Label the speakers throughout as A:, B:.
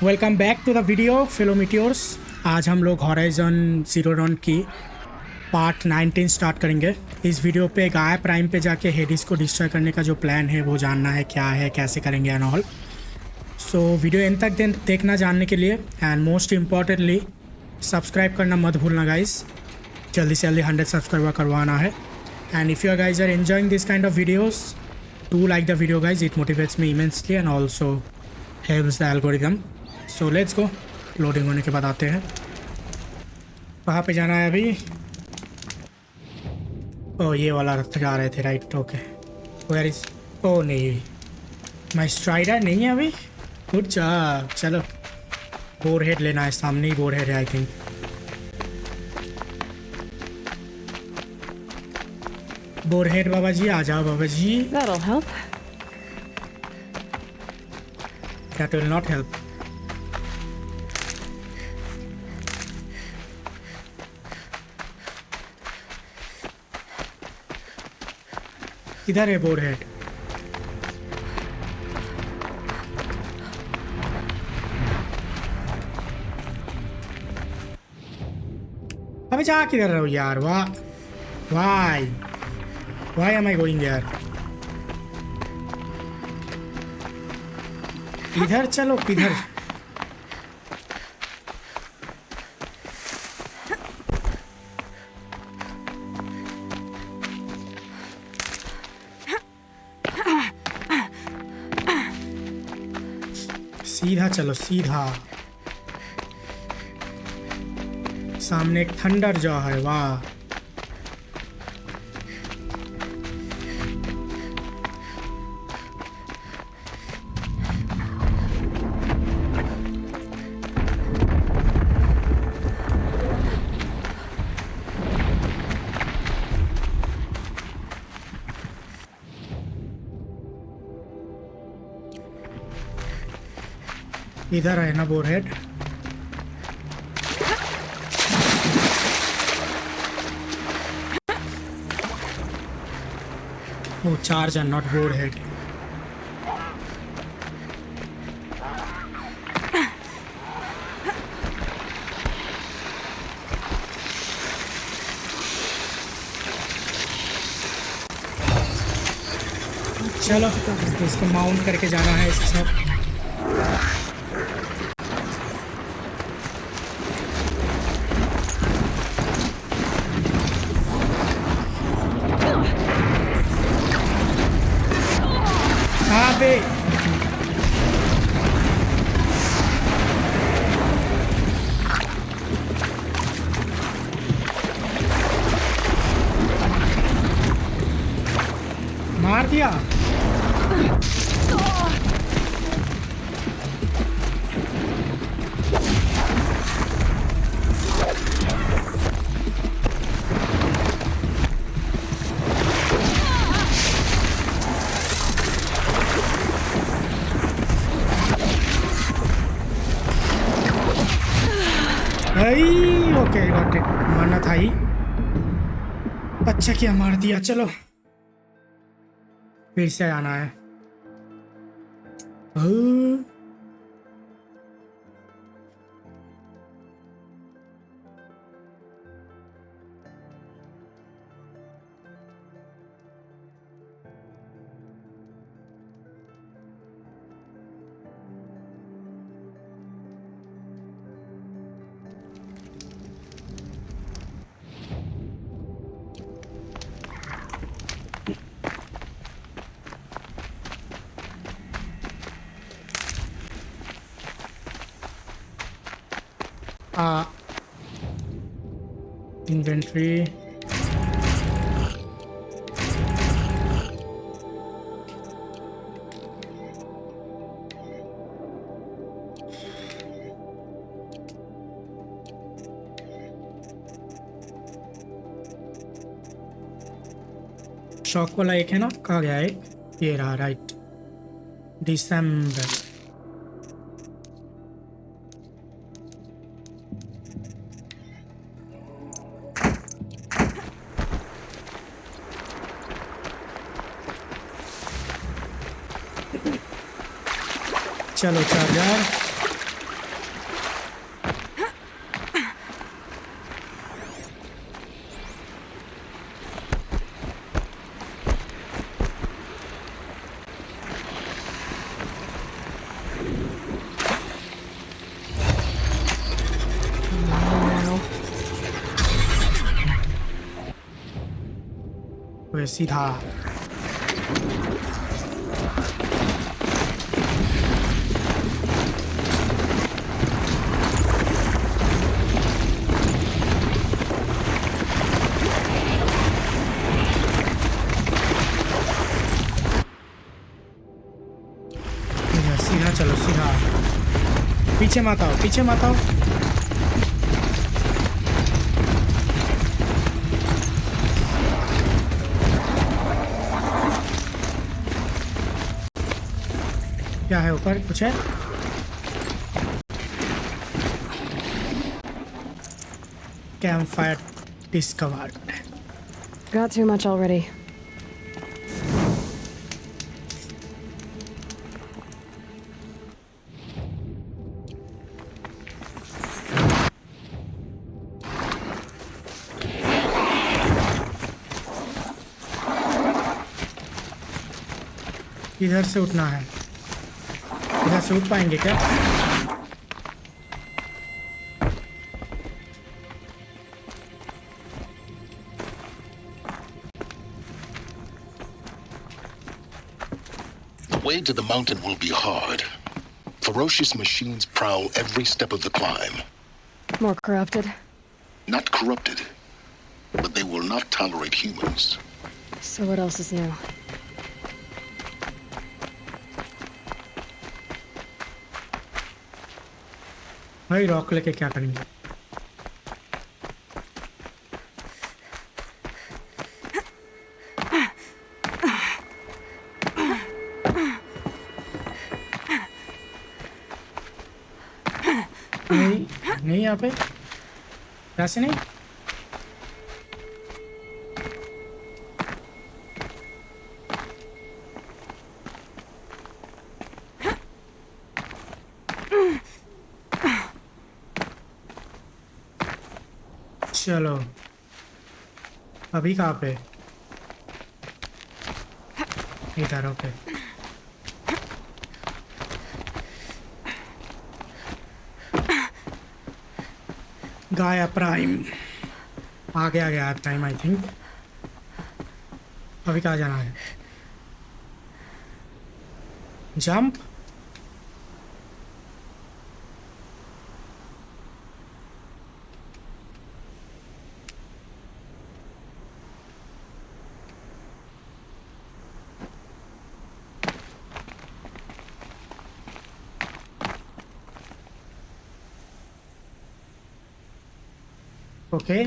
A: Welcome back to the video fellow meteors. आज हम लोग हॉराइजन ज़ीरो डॉन की पार्ट 19 स्टार्ट करेंगे। इस वीडियो पे गाया प्राइम पे जाके हेडिस को डिस्ट्रॉय करने का जो प्लान है वो जानना है, क्या है, कैसे करेंगे and all. So video and तक देखना जानने के लिए, एंड मोस्ट इम्पॉर्टेंटली सब्सक्राइब करना मत भूलना गाइस। जल्दी से जल्दी 100 सब्सक्राइबर करवाना है। And if you guys are enjoying this kind of videos, do like the video guys, it motivates me immensely and also helps the algorithm. So let's go. Loading होने के बाद आते हैं। कहाँ पे जाना है अभी? ओह ये वाला रास्ता जा रहे थे, राइट। ओके वेयर इज, ओह नहीं माई स्ट्राइडर नहीं है अभी। Good job. चलो बोर हेड लेना है, सामने ही बोर हेड है आई थिंक। बोर हेड बाबा जी आ जाओ बाबा जी।
B: That'll help.
A: That will not help. इधर है बोर हेड। अबे जा किधर रहो यार? वाह वाई एम आई गोइंग यार? इधर चलो किधर? सीधा चलो सीधा। सामने एक थंडर जॉ है। वाह इधर है ना बोर हेड? वो चार्जर नॉट बोर हेड। चलो इसको माउंट करके जाना है इसके साथ। मार दिया। Okay got it. मारना था ही। अच्छा किया मार दिया। चलो फिर से आना है। इन्वेंट्री शॉक वाला एक है ना, कहाँ गया एक? ये रहा, राइट। दिसंबर। चलो चार्जर वे सीधा। सीधा चलो सीधा, पीछे मत आओ, पीछे मत आओ। क्या है ऊपर, कुछ है? Camp fire discovered.
B: Got too much already.
A: इधर से उठना है, इधर से उठ पाएंगे क्या?
C: The way to the mountain will be hard. Ferocious machines prowl every step of the climb.
B: More corrupted.
C: Not corrupted, but they will not tolerate humans.
B: So what else is new?
A: भाई rock लेके क्या करेंगे? नहीं नहीं, यहाँ पे ऐसे नहीं। चलो अभी कहाँ पे? इधर। ओके, गाया प्राइम आ गया प्राइम आई थिंक। अभी कहाँ जाना है? जंप। ओके,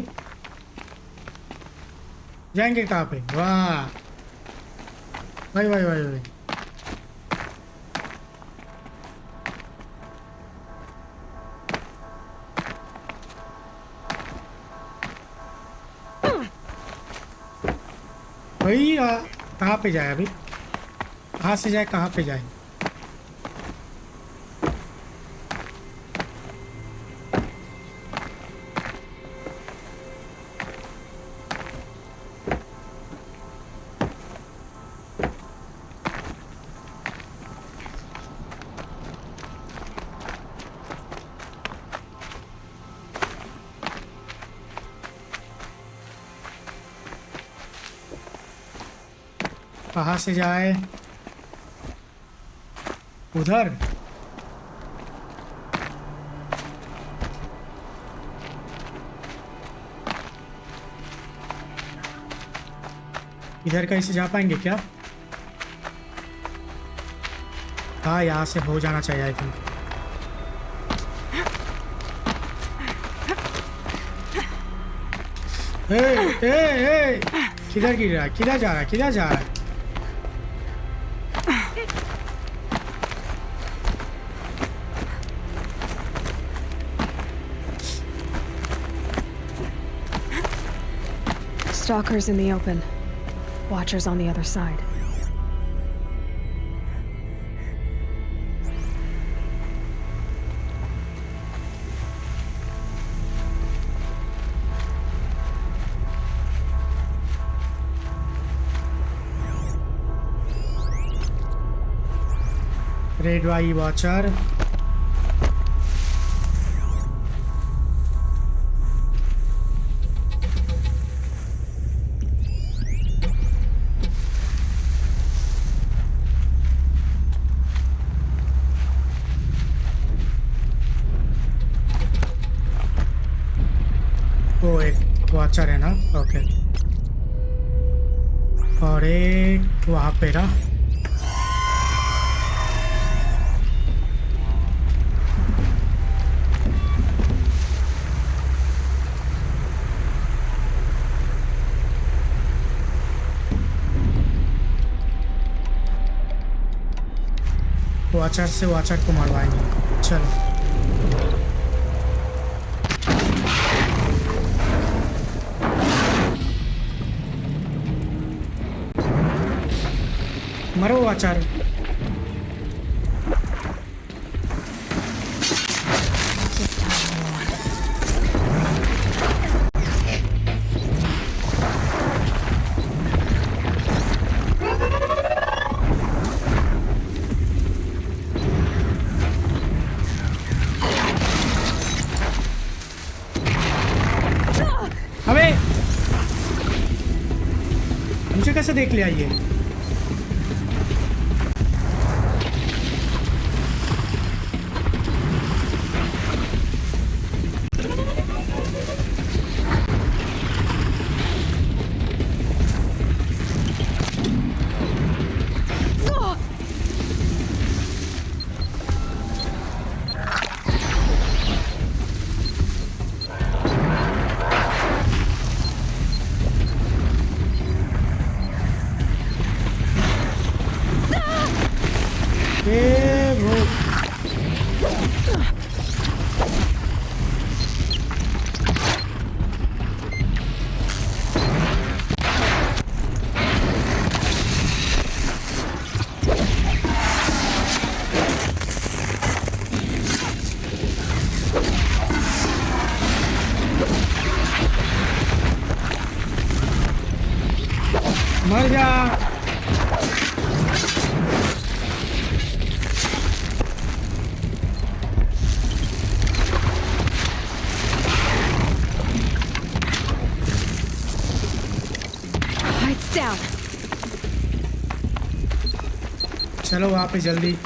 A: जाएंगे कहाँ पे? वाह भाई भाई भाई भाई, भाई कहाँ पे जाए अभी? कहाँ से जाए, कहाँ पे जाए? कहाँ से जाए? उधर। इधर कहीं से जा पाएंगे क्या? हाँ, यहाँ से हो जाना चाहिए आई थिंक। किधर गिर रहा है? किधर जा रहा है? किधर जा रहा है?
B: Stalkers in the open. Watchers on the other side.
A: Red Y Watcher. Watcher है ना, ओके। और एक वहाँ पे ना, वॉचर से वॉचर को मरवाएंगे। चलो मरो वॉचर। अबे मुझे कैसे देख लिया ये? मर जा।
B: Lights down.
A: चलो वहाँ पे जल्दी।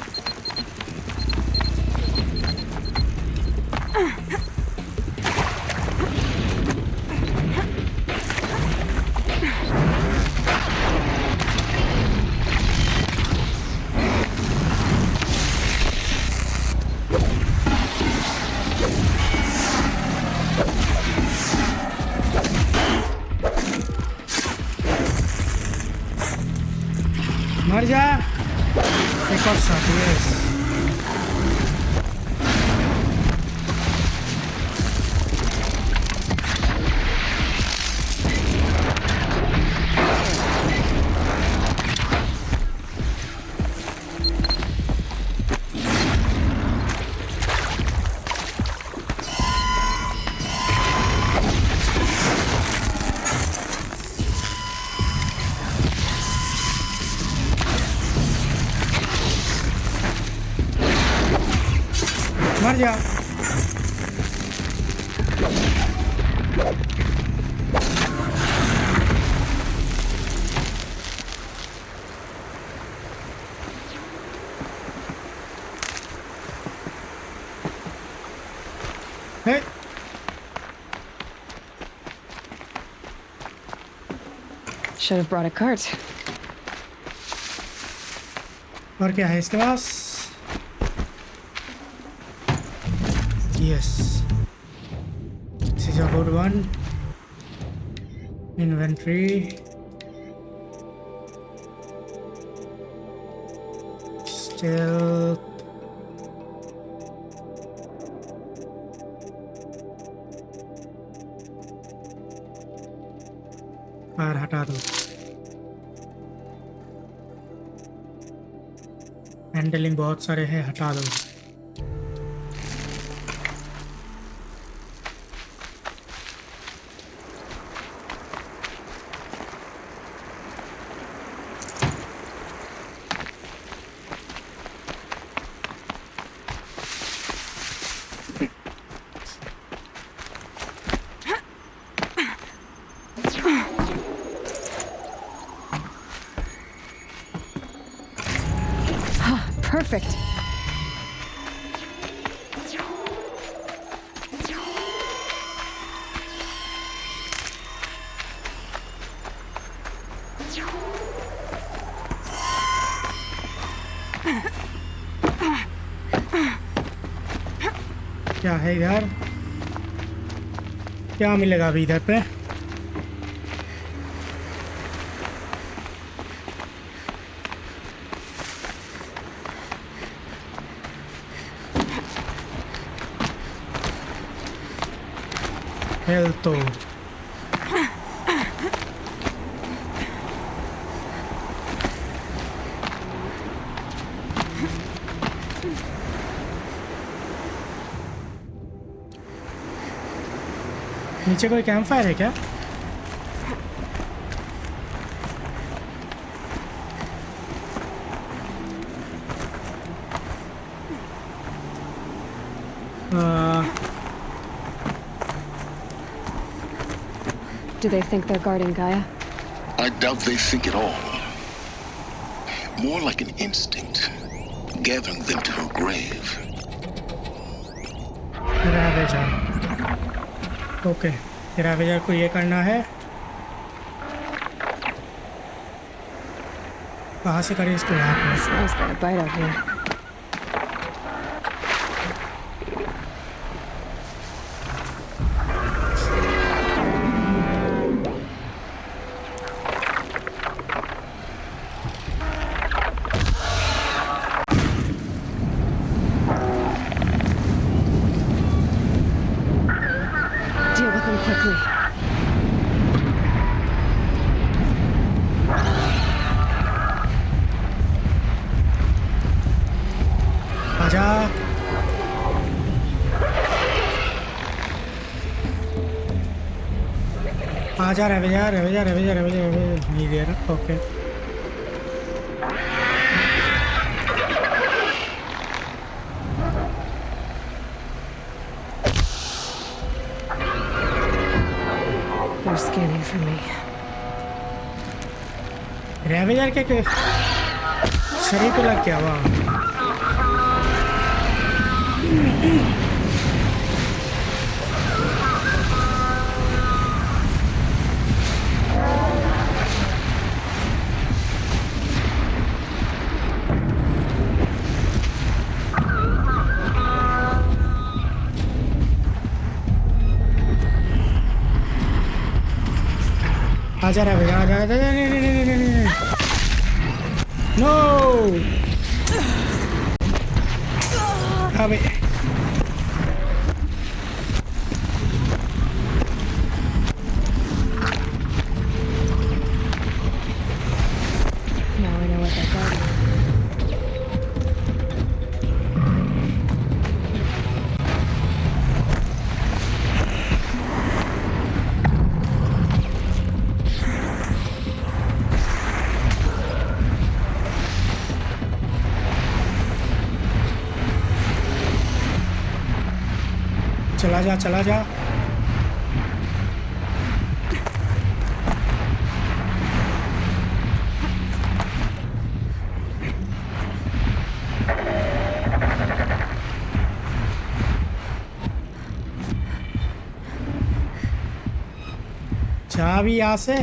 A: मर जा। एक और शॉट, यस। मर जा। हे
B: Should have brought a cart.
A: और क्या है इसके पास? Yes, this is a good one. Inventory. Still. Fire हटा दो। हैंडलिंग बहुत सारे हैं, हटा दो।
B: Perfect.
A: क्या है इधर? क्या मिलेगा अभी इधर पे? हेल्थ तो नीचे कोई कैंप फायर है क्या?
B: Do they think they're guarding Gaia?
C: I doubt they think at all. More like an instinct, gathering them to her grave.
A: Ravager. Okay, ravager को ये करना है। कहाँ से करें इसको? यहाँ पे।
B: Smells got a bite out here. Deal with them quickly.
A: आजा। आजा रैवेजर, रैवेजर, रैवेजर, रैवेजर, रैवेजर। नहीं दे रहा। Okay.
B: They're scanning for me.
A: रैवेजर के शरीर पे लग गया वाह। आजा रैवेजर, आजा, आजा, नहीं, नहीं, नहीं, नहीं, नहीं, नो। अबे
B: Now I know what they're guarding.
A: चला जा, चला जा। जा भी यहाँ से।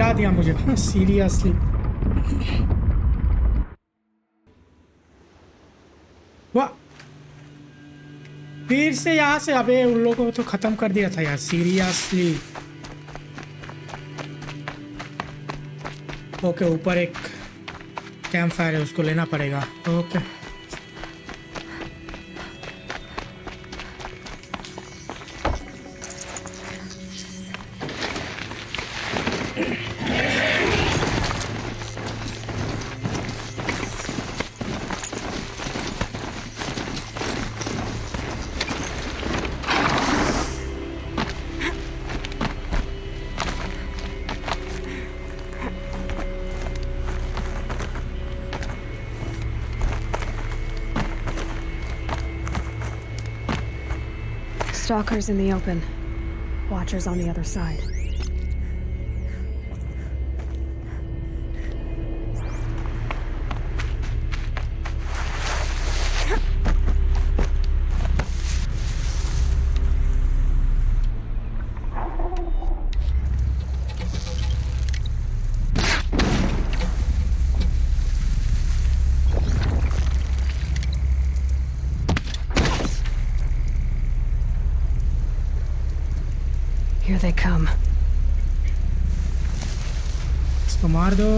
A: गिरा दिया मुझे सीरियसली। वाह, फिर से यहाँ से। अबे उन लोगों को तो खत्म कर दिया था यार, सीरियसली। ओके, ऊपर एक कैंप फायर है, उसको लेना पड़ेगा। Okay
B: Stalkers in the open. Watchers on the other side. Here they come.
A: इसको मार दो।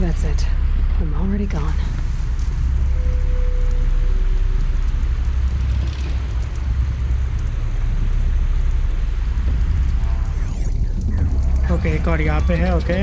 B: That's it. I'm already gone.
A: Okay, एक और यहाँ पे है। ओके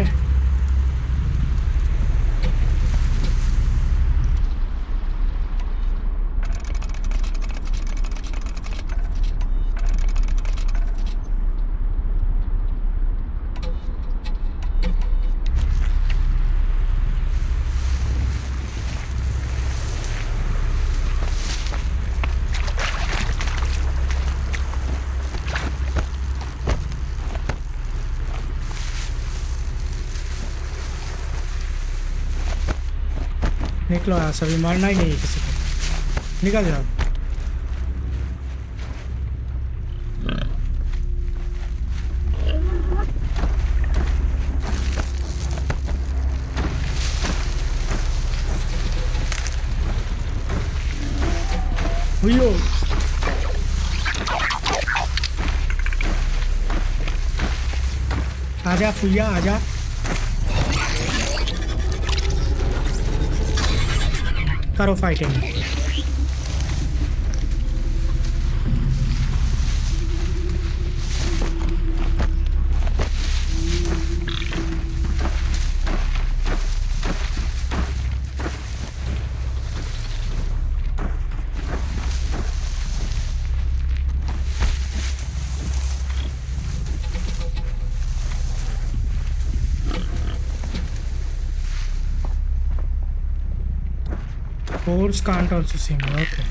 A: निकलो यहाँ से, अभी मारना ही नहीं है किसी को। निकल जाओ। हुइयो, आजा फुइया आजा। करो fighting. Horse can't also see me. Okay.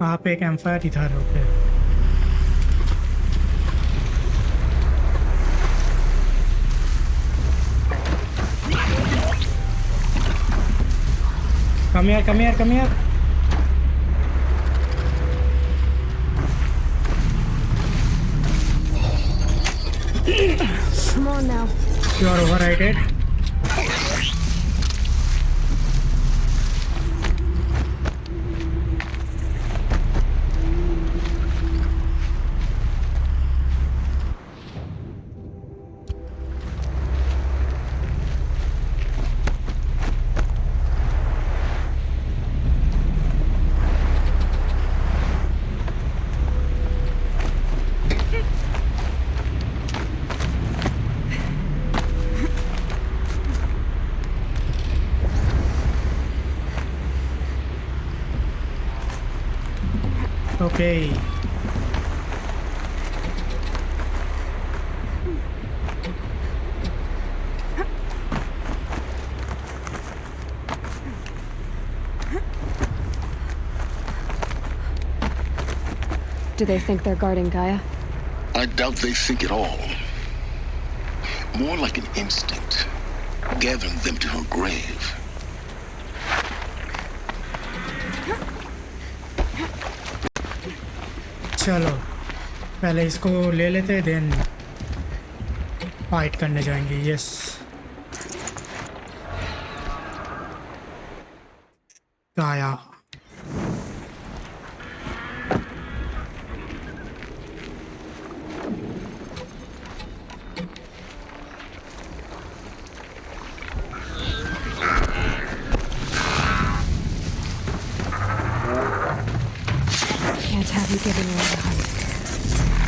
A: वहाँ पे एक एम्फायर इधर हो गया। Come here, come here, come here.
B: Come on now.
A: You are overrided. Okay
B: Do they think they're guarding Gaia?
C: I doubt they think at all. More like an instinct, gathering them to her grave.
A: चलो पहले इसको ले लेते then fight करने जाएंगे yes गाया
B: Can't have you giving away the hunt.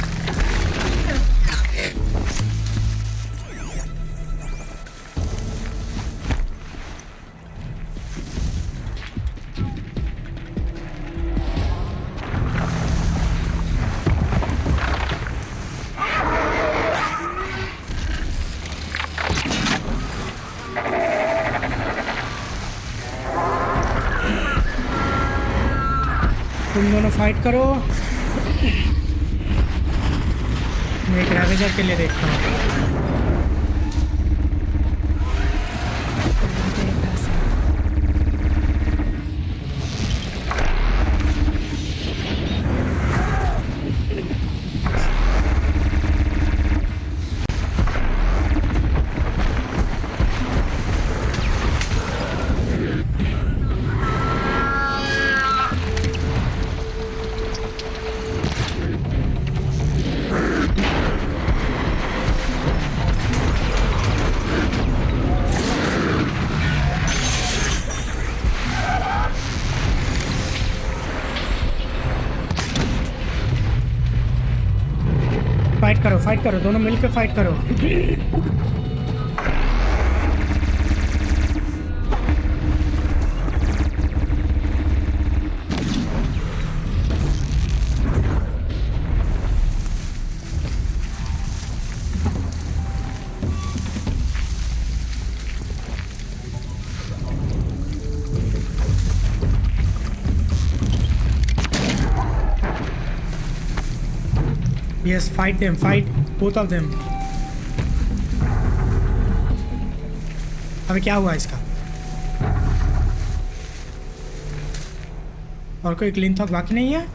A: तुम दोनों फाइट करो मैं एक रैवेजर के लिए देखता हूँ
B: Day passing.
A: फाइट करो दोनों मिलकर फाइट करो Yes, fight them, fight both of them. अबे क्या हुआ इसका? और कोई क्लीन थॉक बाकी नहीं है?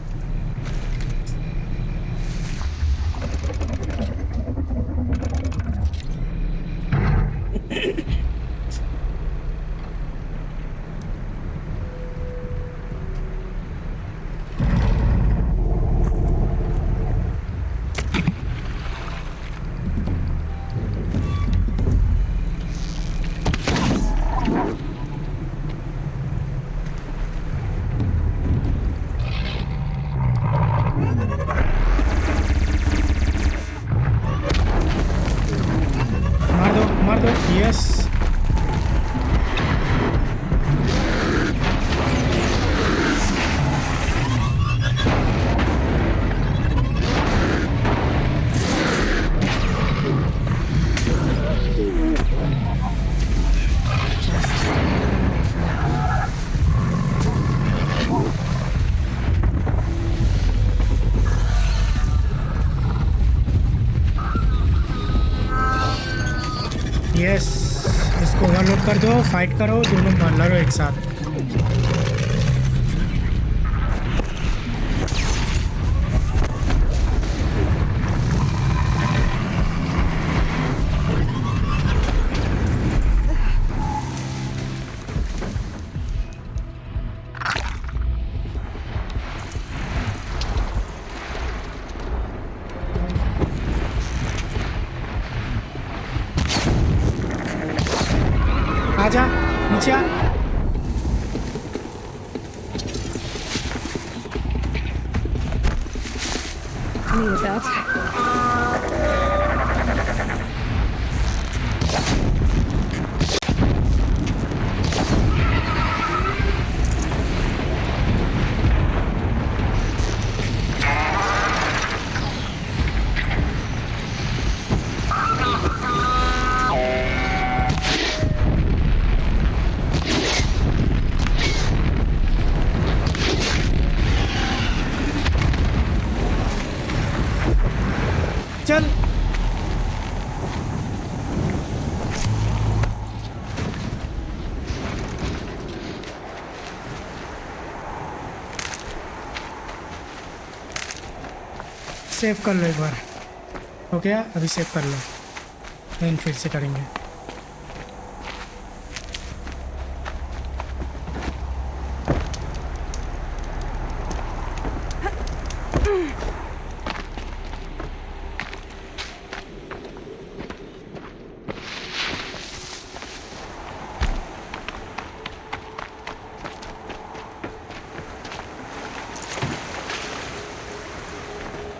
A: मार दो यस यस इसको ओवरलोड कर दो फाइट करो दोनों लड़ो एक साथ आजा नीचे आ
B: I needed that.
A: चल सेव कर लो एक बार। हो गया, अभी सेव कर लो, देन फिर से करेंगे।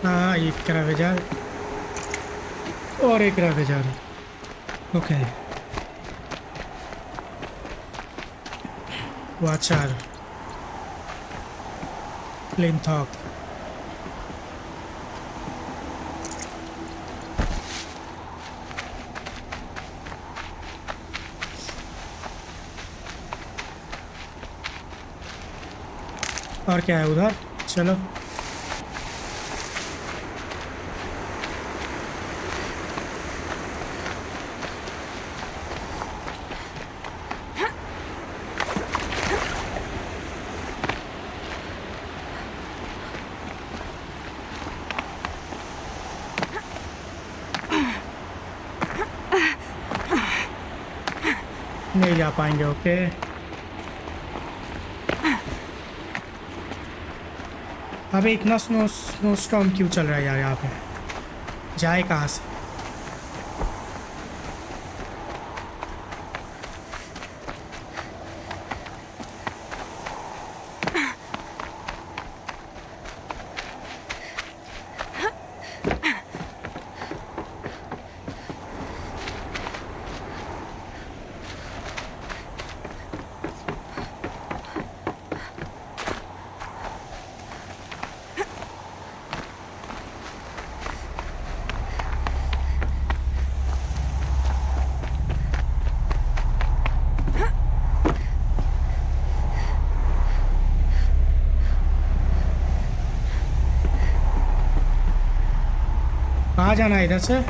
A: हाँ, एक करा बेजार और एक करा बेजार। ओके, वाचर प्लिंथॉक। और क्या है उधर? चलो नहीं जा पाएंगे। ओके, अबे इतना स्नो स्टॉर्म क्यों चल रहा है यार? यहाँ पे जाए कहाँ से? कहाँ जाना है इधर से?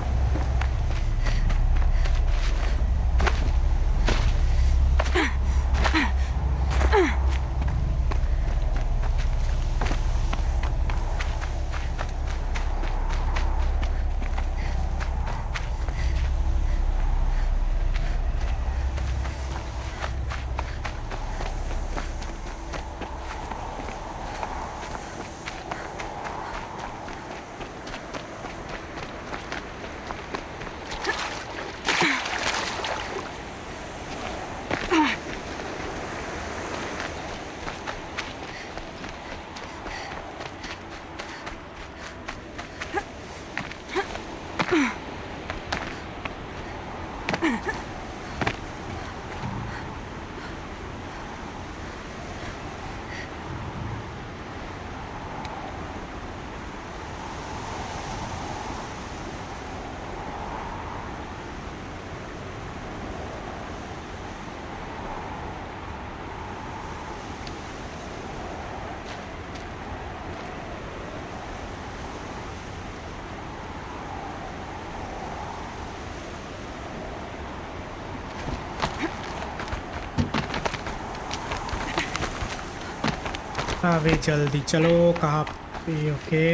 A: अबे जल्दी चलो, कहाँ पे? ओके,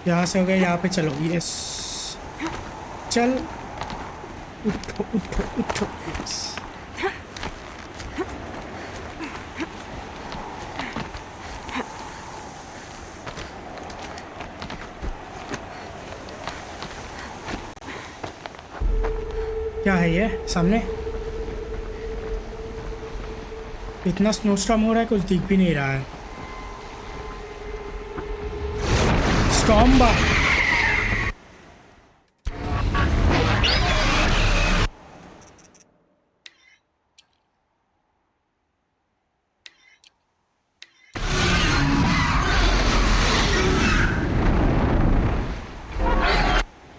A: यहाँ से हो गया, यहाँ पे चलो। यस, चल उठो उठो उठो। यस, क्या है ये सामने? इतना स्नोस्टॉर्म हो रहा है, कुछ दिख भी नहीं रहा है। स्टॉर्म बा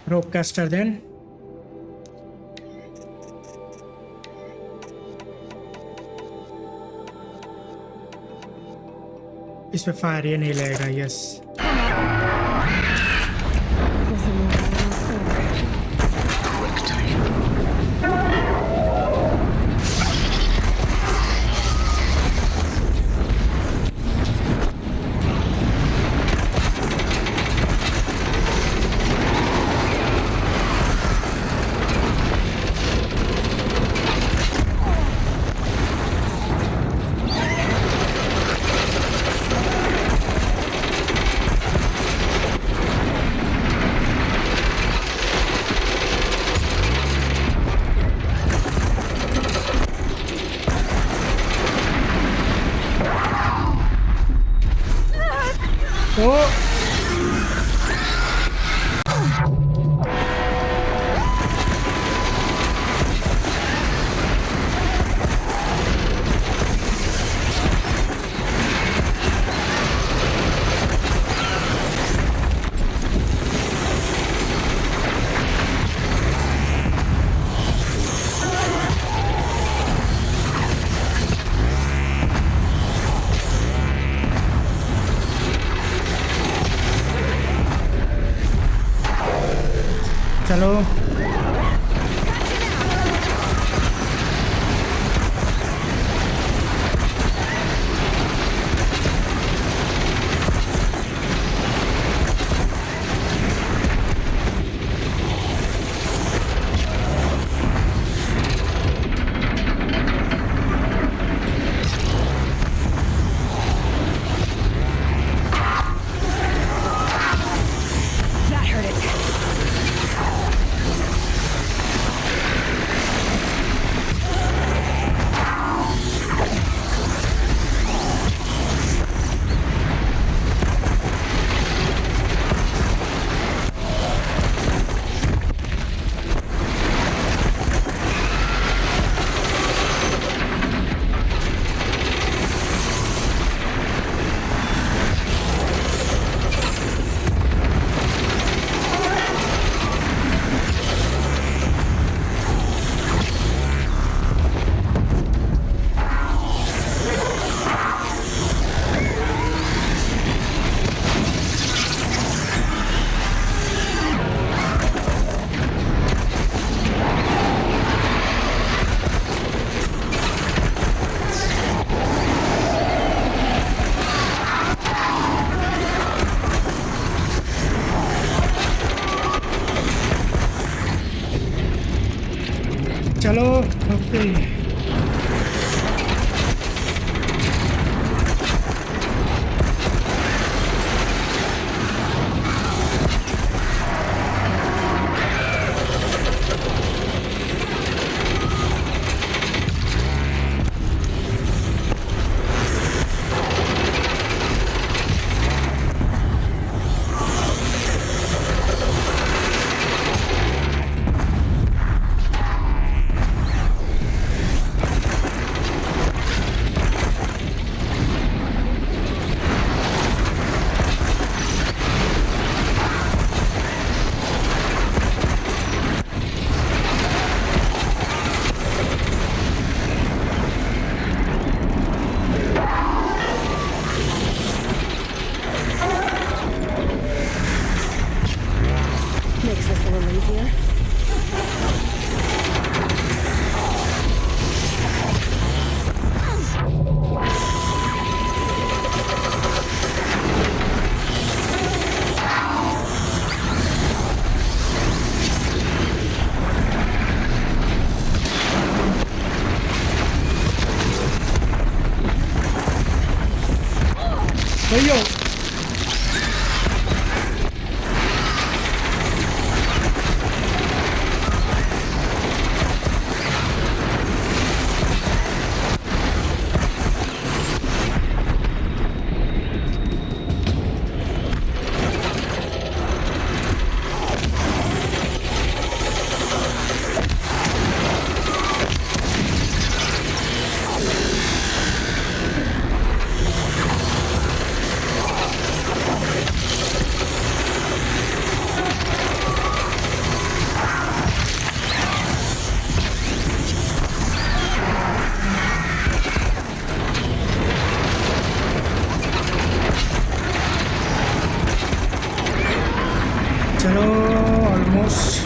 A: रोप कैस्टर देन। इस पे फायर ये नहीं लगेगा। यस, तो चलो
B: That hurt it.
A: चलो okay
B: Makes this a little easier.
A: भैया चलो ऑलमोस्ट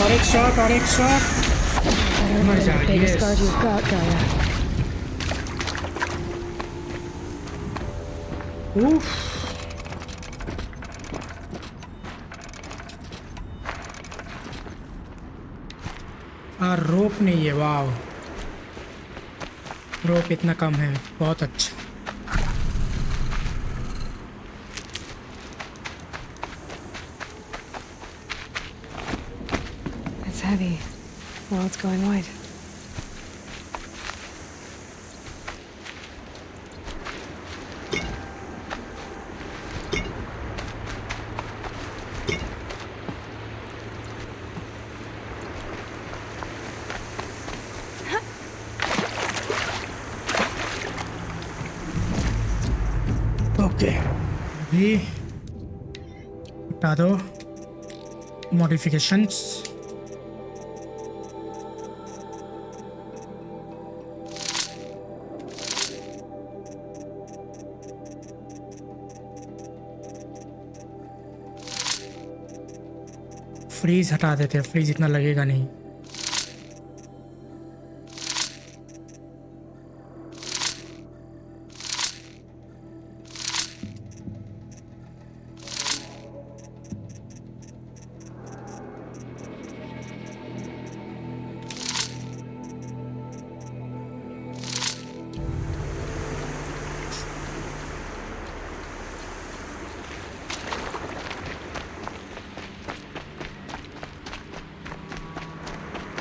A: और एक शॉट और एक शॉट।
B: Better
A: मर
B: than
A: जा,
B: the biggest
A: yes.
B: guard you've got, Gaia.
A: उफ। रोप नहीं है, वाव। रोप इतना कम है, बहुत अच्छा।
B: It's heavy. Well, it's going wide.
A: Okay, अभी हटा दो मॉडिफिकेशंस। फ्रीज हटा देते हैं, फ्रीज इतना लगेगा नहीं।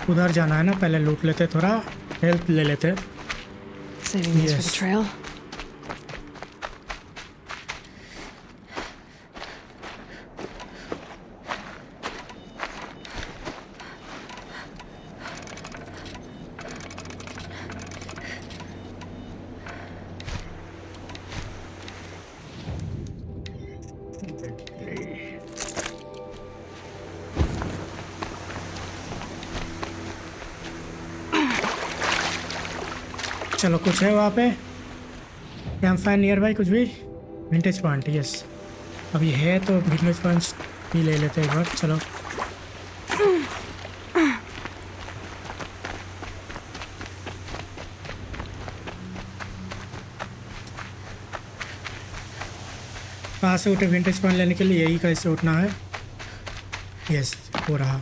A: उधर जाना है ना, पहले लूट लेते, थोड़ा हेल्प ले लेते।
B: Saving these for the
A: Yes.
B: trail.
A: चलो, कुछ है वहाँ पे? कैंप फायर नियर बाई, कुछ भी? Vintage point, yes. अभी है तो विंटेज पॉइंट भी ले लेते हैं एक बार। चलो, कहाँ से उठे विंटेज पॉइंट लेने के लिए? यही कैसे उठना है? यस, हो रहा।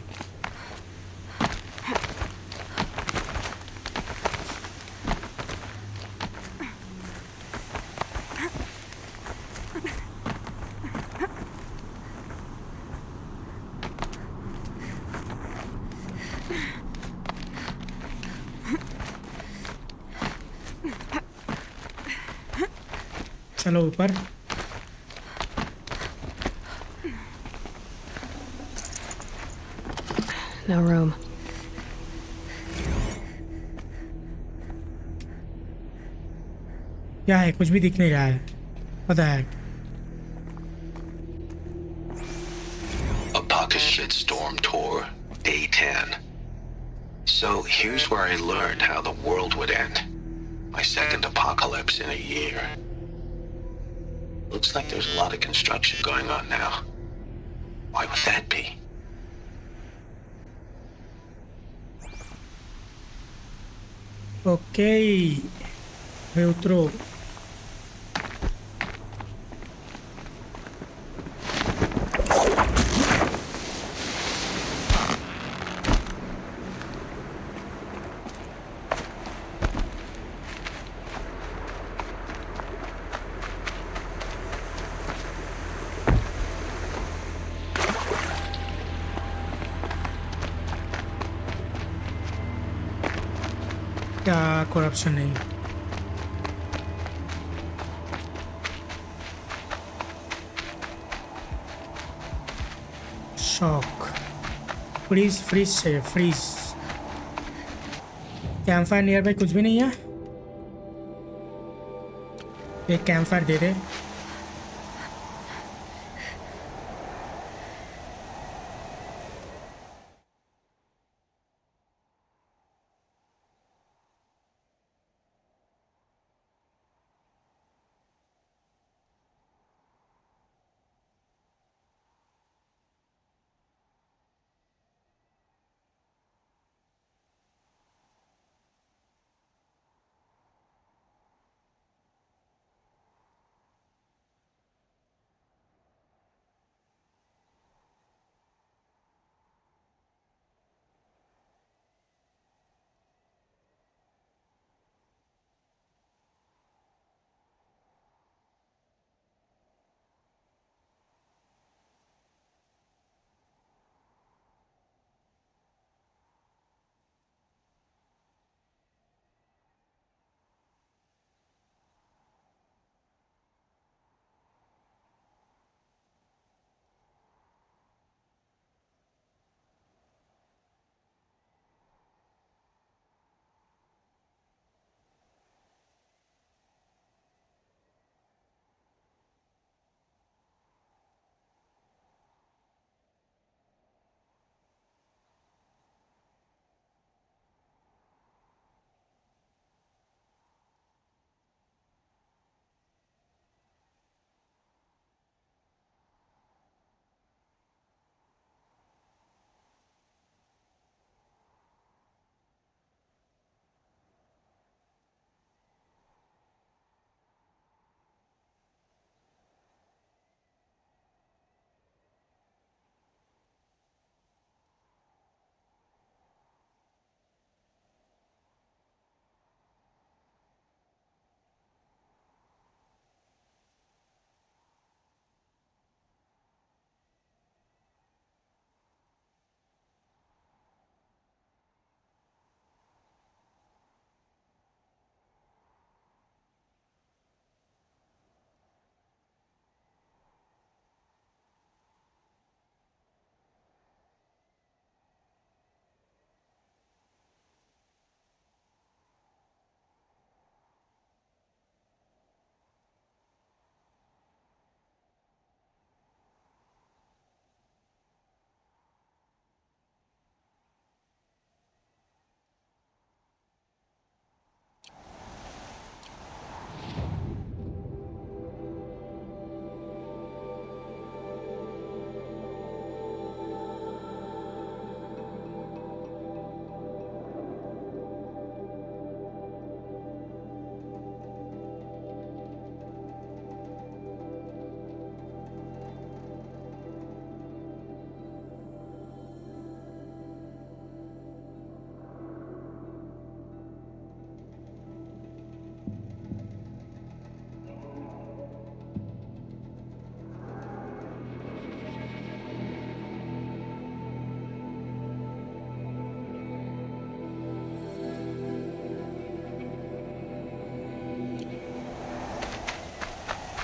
A: चलो ऊपर।
B: No room.
A: क्या है? कुछ भी दिख नहीं रहा है, पता है।
C: Apocalyptic Storm Tour, Day 10. So here's where I learned how the world would end. My second apocalypse in a year. Looks like there's a lot of construction going on now. Why would that be?
A: Okay, वे उतरो। क्या corruption नहीं? Shock, freeze, freeze चाहिए, freeze. Campfire nearby कुछ भी नहीं है? एक कैंप फायर दे दे।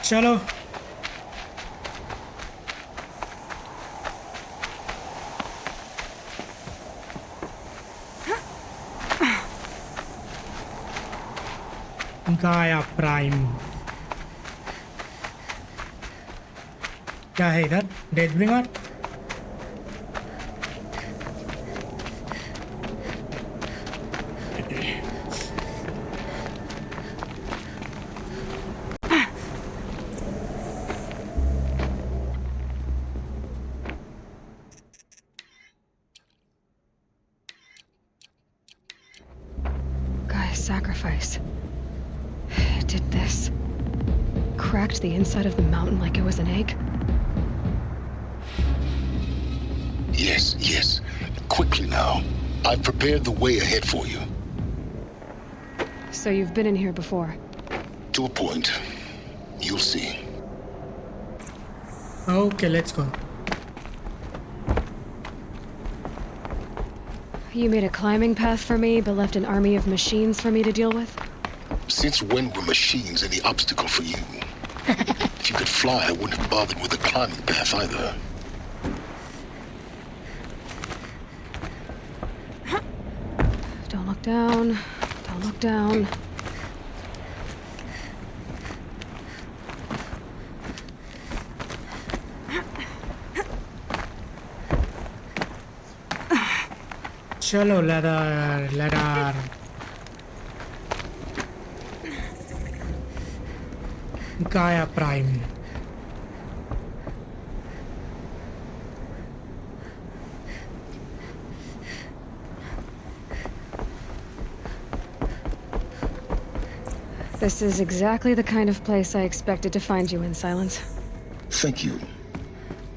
A: चलो गाया प्राइम क्या है इधर? Death bringer.
B: Gaia's sacrifice. It did this. Cracked the inside of the mountain like it was an egg.
D: Yes. Quickly now. I've prepared the way ahead for you.
B: So you've been in here before?
D: To a point. You'll see.
A: Okay, let's go.
B: You made a climbing path for me, but left an army of machines for me to deal with?
D: Since when were machines any obstacle for you? If you could fly, I wouldn't have bothered with a climbing path either.
B: Don't look down. Don't look down.
A: चलो ladder. Gaia Prime.
B: This is exactly the kind of place I expected to find you in, Silence.
D: Thank you.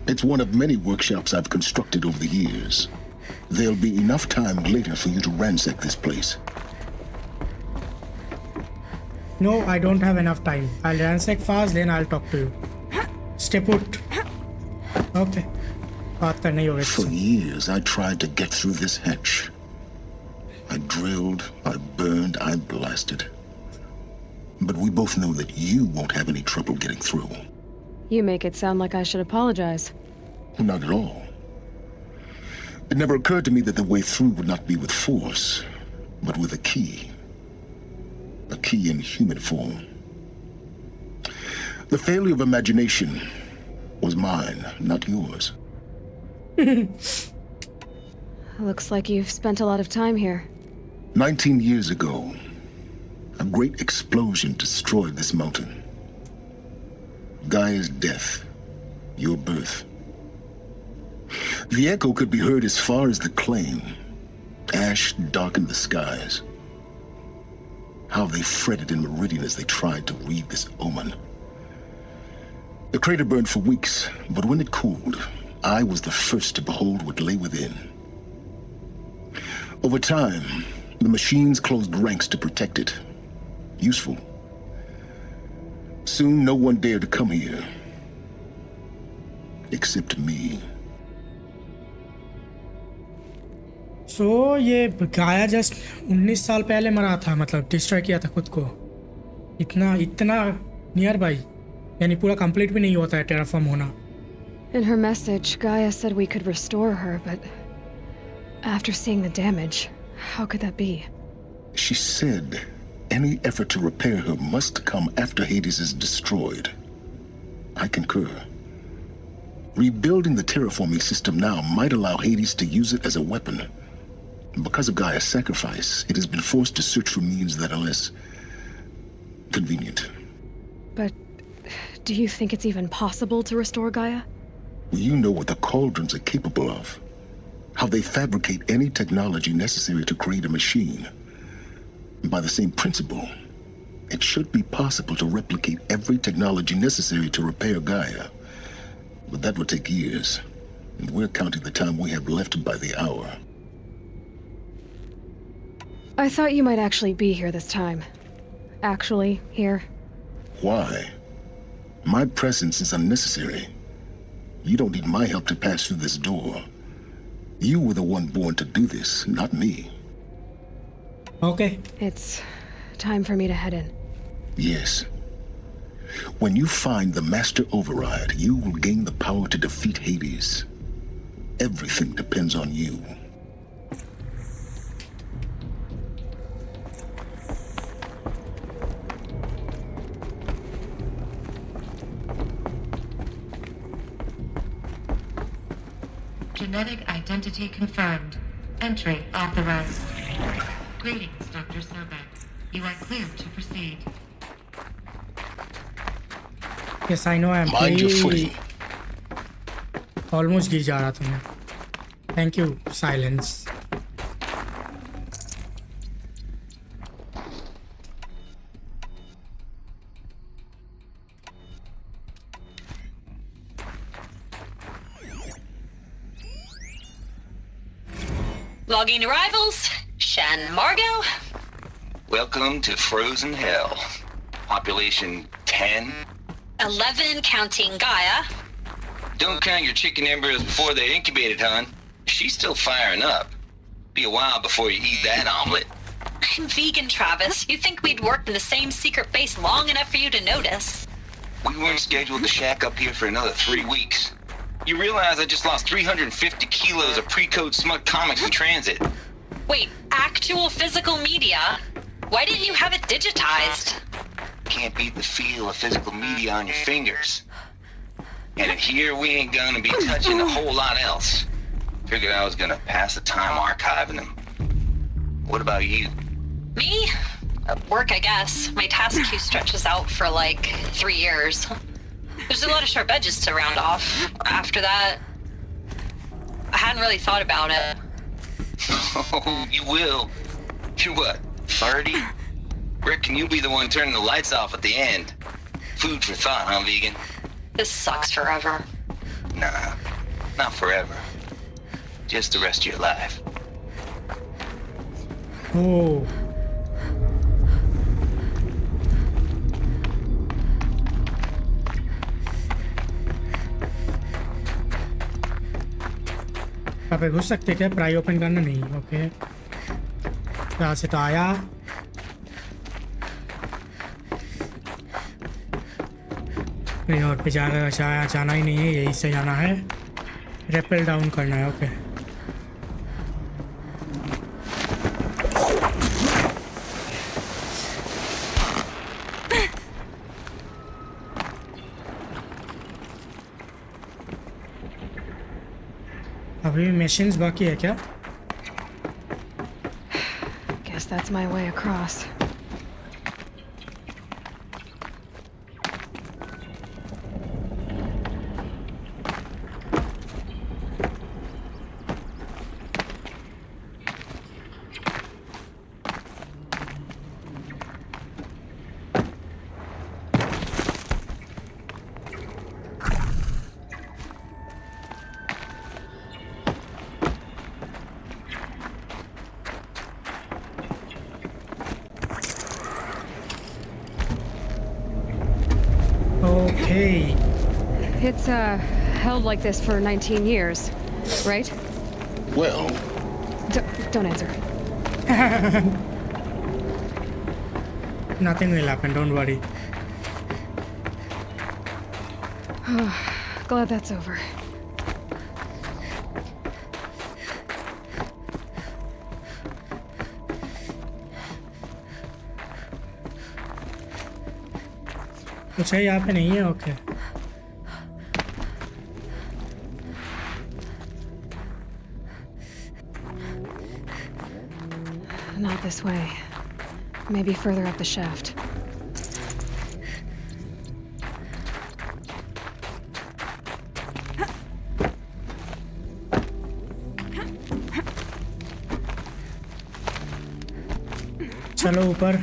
D: It's one of many workshops I've constructed over the years. There'll be enough time later for you to ransack this place.
A: No, I don't have enough time. I'll ransack fast, then I'll talk to you. Stay put. Okay. बात करनी होगी
D: For years, I tried to get through this hatch. I drilled, I burned, I blasted. But we both know that you won't have any trouble getting through.
B: You make it sound like I should apologize.
D: Not at all. It never occurred to me that the way through would not be with force, but with a key. A key in human form. The failure of imagination was mine, not yours.
B: Looks like you've spent a lot of time here.
D: 19 years ago, a great explosion destroyed this mountain. Gaia's death, your birth. The echo could be heard as far as the claim. Ash darkened the skies. How they fretted in Meridian as they tried to read this omen. The crater burned for weeks, but when it cooled, I was the first to behold what lay within. Over time, the machines closed ranks to protect it. Useful. Soon, no one dared to come here. Except me.
A: So, ये गाया just 19 साल पहले मरा था, मतलब destroy किया था खुद को. इतना नियर बाई, यानी पूरा कंप्लीट भी नहीं होता है टेराफॉर्म होना.
B: In her message, Gaia said we could restore her, but after seeing the damage, how could that be?
D: She said any effort to repair her must come after Hades is destroyed. I concur. Rebuilding the terraforming system now might allow Hades to use it as a weapon. Because of Gaia's sacrifice, it has been forced to search for means that are less convenient.
B: But do you think it's even possible to restore Gaia?
D: You know what the cauldrons are capable of. How they fabricate any technology necessary to create a machine. By the same principle, it should be possible to replicate every technology necessary to repair Gaia. But that would take years, and we're counting the time we have left by the hour.
B: I thought you might actually be here this time. Actually, here.
D: Why? My presence is unnecessary. You don't need my help to pass through this door. You were the one born to do this, not me.
A: Okay.
B: It's time for me to head in.
D: Yes. When you find the Master Override, you will gain the power to defeat Hades. Everything depends on you.
E: Genetic identity confirmed. Entry authorized. Greetings, Dr. Sobek. You are cleared to proceed.
A: Yes, I know I'm
D: Mind your footing.
A: Almost गिर जा रहा था मैं. Thank you, silence.
F: Logging arrivals. Shan Margot.
C: Welcome to Frozen Hell. Population 10.
F: 11 counting Gaia.
C: Don't count your chicken embryos before they're incubated, hon. She's still firing up. Be a while before you eat that omelet.
F: I'm vegan, Travis. You think we'd worked in the same secret base long enough for you to notice?
C: We weren't scheduled to shack up here for another 3 weeks. You realize I just lost 350 kilos of pre-code smut comics in transit.
F: Wait, actual physical media? Why didn't you have it digitized?
C: Can't beat the feel of physical media on your fingers. And in here, we ain't gonna be touching a whole lot else. Figured I was gonna pass the time archiving them. What about you?
F: Me? Work, I guess. My task queue stretches out for like 3 years. There's a lot of sharp edges to round off. After that, I hadn't really thought about it.
C: Oh, you will. You're what, 30? Reckon you'll be the one turning the lights off at the end. Food for thought, huh, vegan?
F: This sucks forever.
C: Nah, not forever. Just the rest of your life.
A: Oh. यहाँ पे घुस सकते क्या? प्राई open करना नहीं. Okay, यहाँ से तो आया. कहीं और पे जाना ही नहीं है, यही से जाना है. रेपेल डाउन करना है. ओके, अभी मशीन्स बाकी है क्या?
B: Guess that's my way across.
A: Okay.
B: It's held like this for 19 years, right?
D: Well,
B: Don't answer.
A: Nothing will happen, don't worry.
B: Glad that's over.
A: कुछ है यहाँ पे नहीं है. Okay,
B: Not this way. Maybe further up the shaft.
A: चलो ऊपर.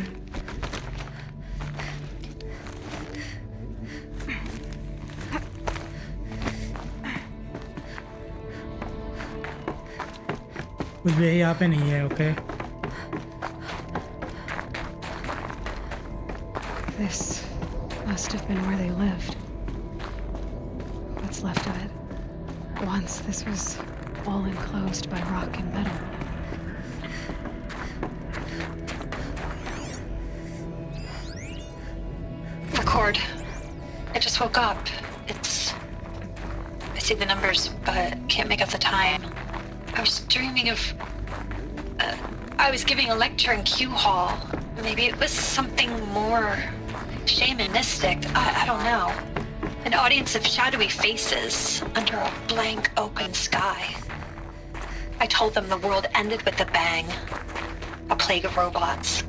A: कुछ भी यहाँ पे नहीं है. Okay,
B: This must have been where they lived. What's left of it. Once this was all enclosed by rock and metal.
F: Record. I just woke up. I see the numbers, but can't make out the time. I was dreaming of... I was giving a lecture in Q Hall. Maybe it was something more shamanistic. I don't know. An audience of shadowy faces under a blank open sky. I told them the world ended with a bang. A plague of robots.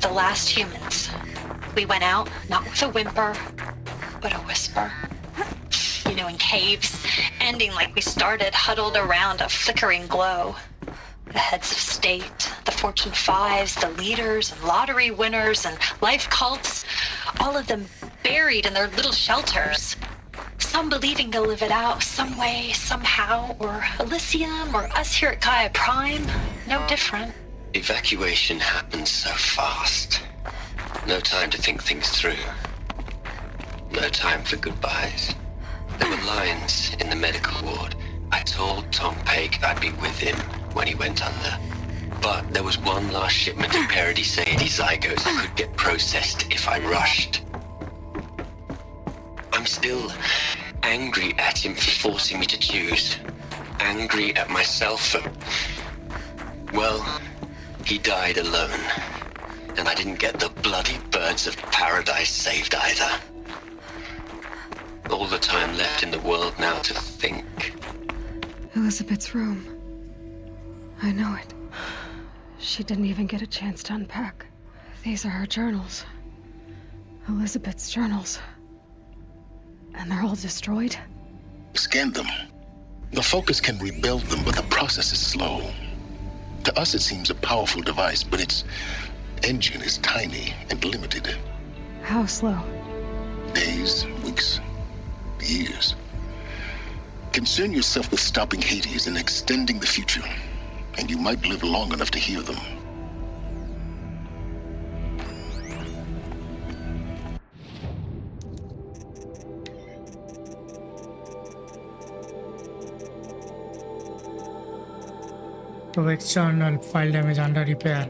F: The last humans. We went out, not with a whimper, but a whisper. You know, in caves, ending like we started, huddled around a flickering glow. The heads of state, the Fortune 5s, the leaders and lottery winners and life cults, all of them buried in their little shelters. Some believing they'll live it out some way, somehow, or Elysium, or us here at GAIA Prime, no different.
C: Evacuation happened so fast. No time to think things through. No time for goodbyes. There were lines in the medical ward. I told Tom Pake I'd be with him when he went under. But there was one last shipment of Paradiseidae zygotes that could get processed if I rushed. I'm still angry at him for forcing me to choose. Angry at myself for... Well, he died alone. And I didn't get the bloody birds of paradise saved either. All the time left in the world now to think.
B: Elizabeth's room. I know it. She didn't even get a chance to unpack. These are her journals. Elizabeth's journals. And they're all destroyed?
D: Scan them. The Focus can rebuild them, but the process is slow. To us, it seems a powerful device, but its engine is tiny and limited.
B: How slow?
D: Days, weeks, years. Concern yourself with stopping Hades and extending the future, and you might live long enough to hear them.
A: So external file damage under repair.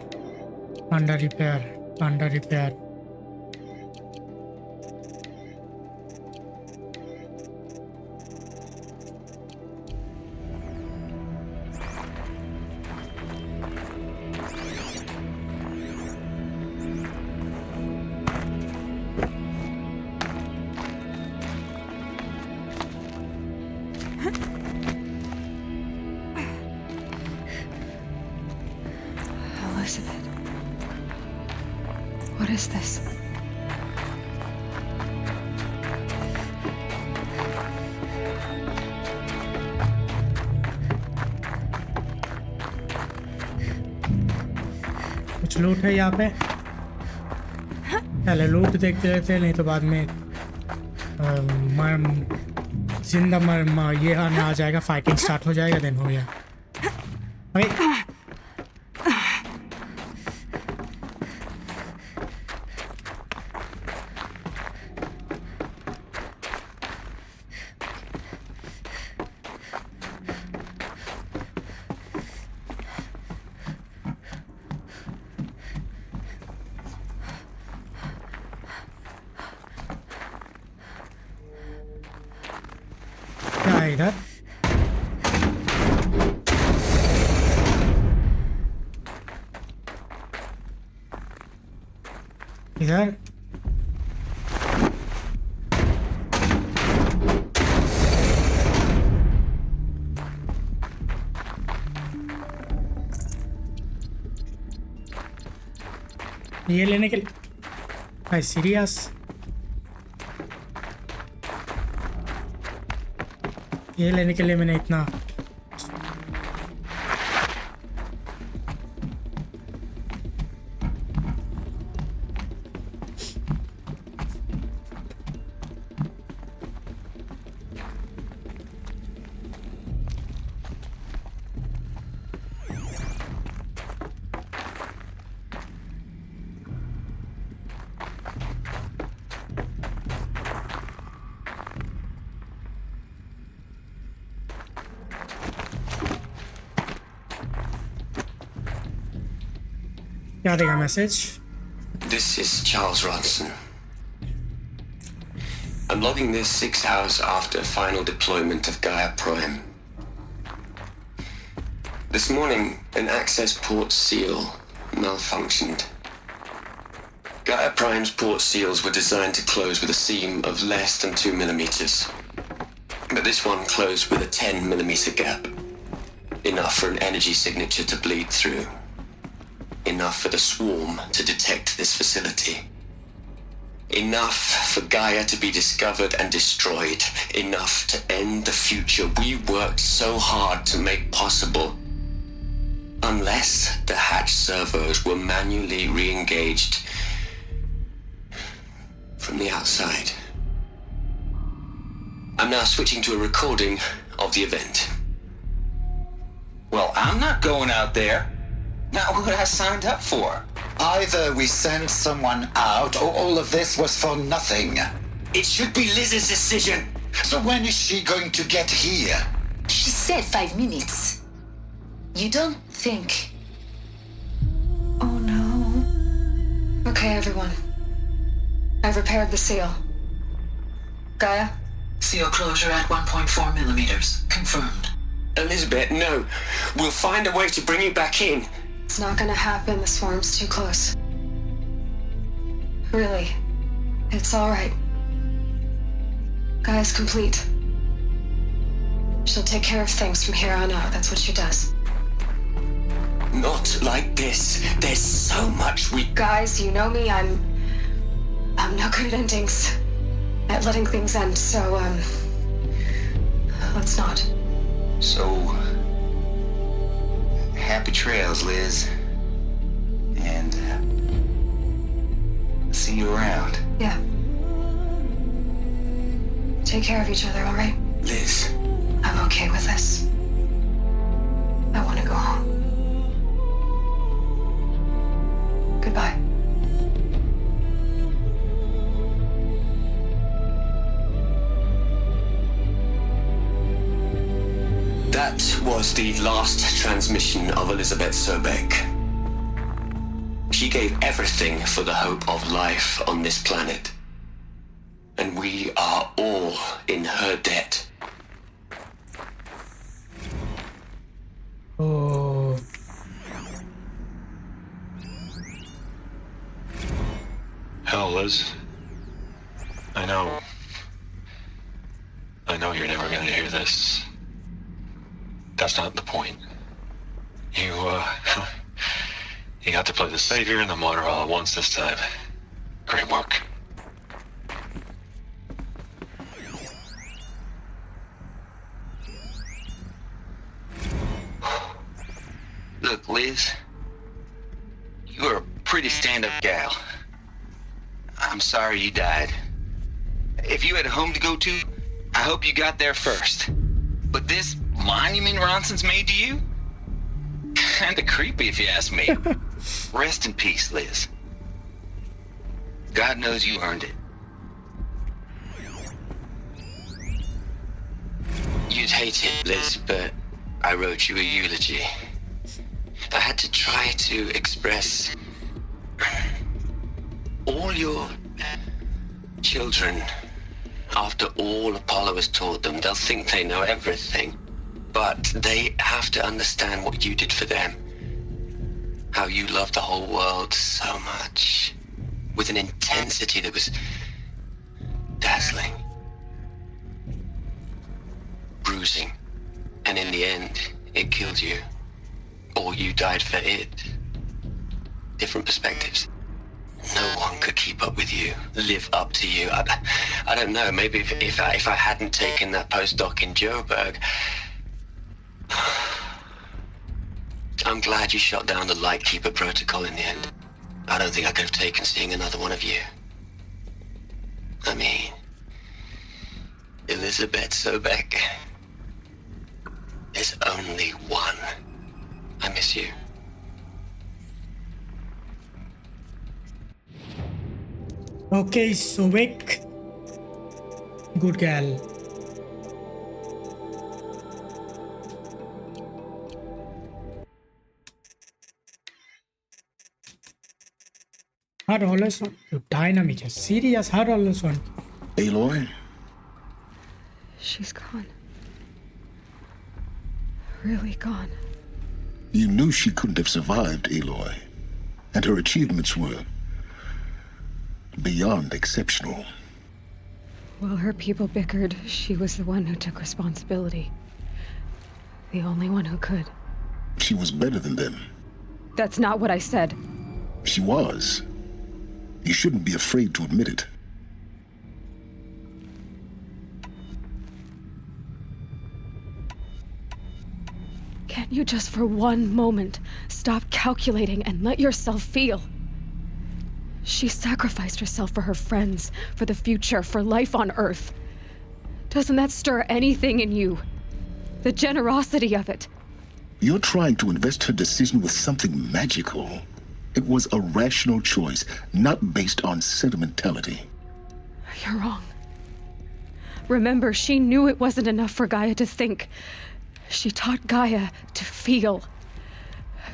B: Elizabeth. What is this?
A: कुछ लूट है यहाँ पे पहले लूट देखते रहते हैं नहीं तो बाद में जिंदा ये आने आ जाएगा फाइटिंग स्टार्ट हो जाएगा देन हो गया अरे क्या है इधर इधर ये लेने के लिए सीरियस ये लेने के लिए मैंने इतना क्या देगा message
C: This is Charles Ronson. I'm logging this 6 hours after final deployment of Gaia Prime. This morning, an access port seal malfunctioned. Gaia Prime's port seals were designed to close with a seam of less than 2 millimeters. But this one closed with a 10 millimeter gap. Enough for an energy signature to bleed through. Enough for the swarm to detect this facility. Enough for Gaia to be discovered and destroyed. Enough to end the future we worked so hard to make possible. Unless the hatch servos were manually re-engaged from the outside. I'm now switching to a recording of the event.
G: Well, I'm not going out there. Not what I signed up for.
H: Either we send someone out, or all of this was for nothing.
G: It should be Liz's decision.
H: So when is she going to get here?
I: She said 5 minutes. You don't think...
B: Oh no. Okay, everyone. I've repaired the seal. Gaia?
I: Seal closure at 1.4 millimeters. Confirmed.
C: Elizabeth, no. We'll find a way to bring you back in.
B: It's not gonna happen. The swarm's too close. Really. It's alright. Gaia's complete. She'll take care of things from here on out. That's what she does.
C: Not like this. There's so much we...
B: Guys, you know me. I'm no good at endings. At letting things end, so, let's not.
G: So... happy trails, Liz. And... see you around.
B: Yeah. Take care of each other, alright?
C: Liz.
B: I'm okay with this. I want to go home. Goodbye.
C: That was the last transmission of Elizabeth Sobek. She gave everything for the hope of life on this planet. And we are all in her debt.
A: Oh.
J: Hell, Liz. I know you're never gonna hear this. That's not the point. You got to play the savior and the martyr all at once this time. Great work.
G: Look, Liz. You're a pretty stand-up gal. I'm sorry you died. If you had a home to go to, I hope you got there first. But this monument Ronson's made to you? Kinda creepy if you ask me. Rest in peace, Liz. God knows you earned it.
C: You'd hate it, Liz, but I wrote you a eulogy. I had to try to express all your children. After all Apollo has taught them, they'll think they know everything. But they have to understand what you did for them. How you loved the whole world so much. With an intensity that was dazzling. Bruising. And in the end, it killed you. Or you died for it. Different perspectives. No one could keep up with you, live up to you. I don't know, maybe if I hadn't taken that postdoc in Joburg. I'm glad you shot down the Lightkeeper protocol in the end. I don't think I could have taken seeing another one of you. I mean, Elizabeth Sobek. There's only one. I miss you.
A: Okay, Sobek. Good gal. Her always on. You dynamic. Serious. Her always on.
D: Aloy,
B: She's gone. Really gone.
D: You knew she couldn't have survived, Aloy. And her achievements were beyond exceptional.
B: While her people bickered, she was the one who took responsibility. The only one who could.
D: She was better than them.
B: That's not what I said.
D: She was. You shouldn't be afraid to admit it.
B: Can't you just for one moment stop calculating and let yourself feel? She sacrificed herself for her friends, for the future, for life on Earth. Doesn't that stir anything in you? The generosity of it.
D: You're trying to invest her decision with something magical. It was a rational choice, not based on sentimentality.
B: You're wrong. Remember, she knew it wasn't enough for Gaia to think. She taught Gaia to feel.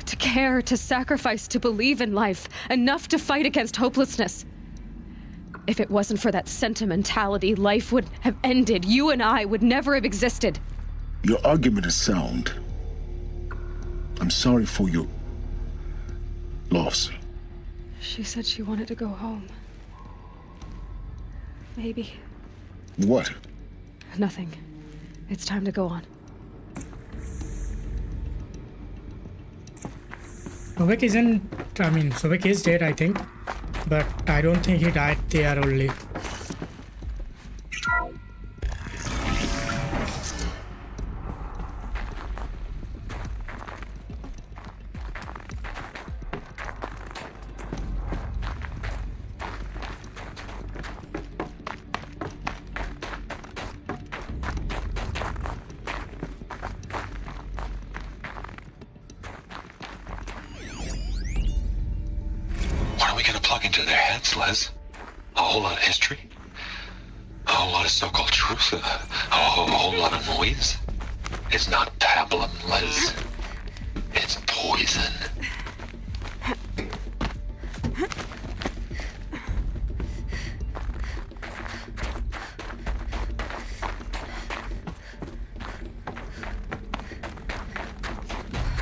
B: To care, to sacrifice, to believe in life. Enough to fight against hopelessness. If it wasn't for that sentimentality, life would have ended. You and I would never have existed.
D: Your argument is sound. I'm sorry for your loss.
B: She said she wanted to go home. Maybe.
D: What?
B: Nothing. It's time to go on.
A: Sobek isn't... I mean, Sobek is dead, I think. But I don't think he died there only.
J: Into their heads, Les. A whole lot of history. A whole lot of so-called truth. A whole lot of noise. It's not pablum, Les. It's poison.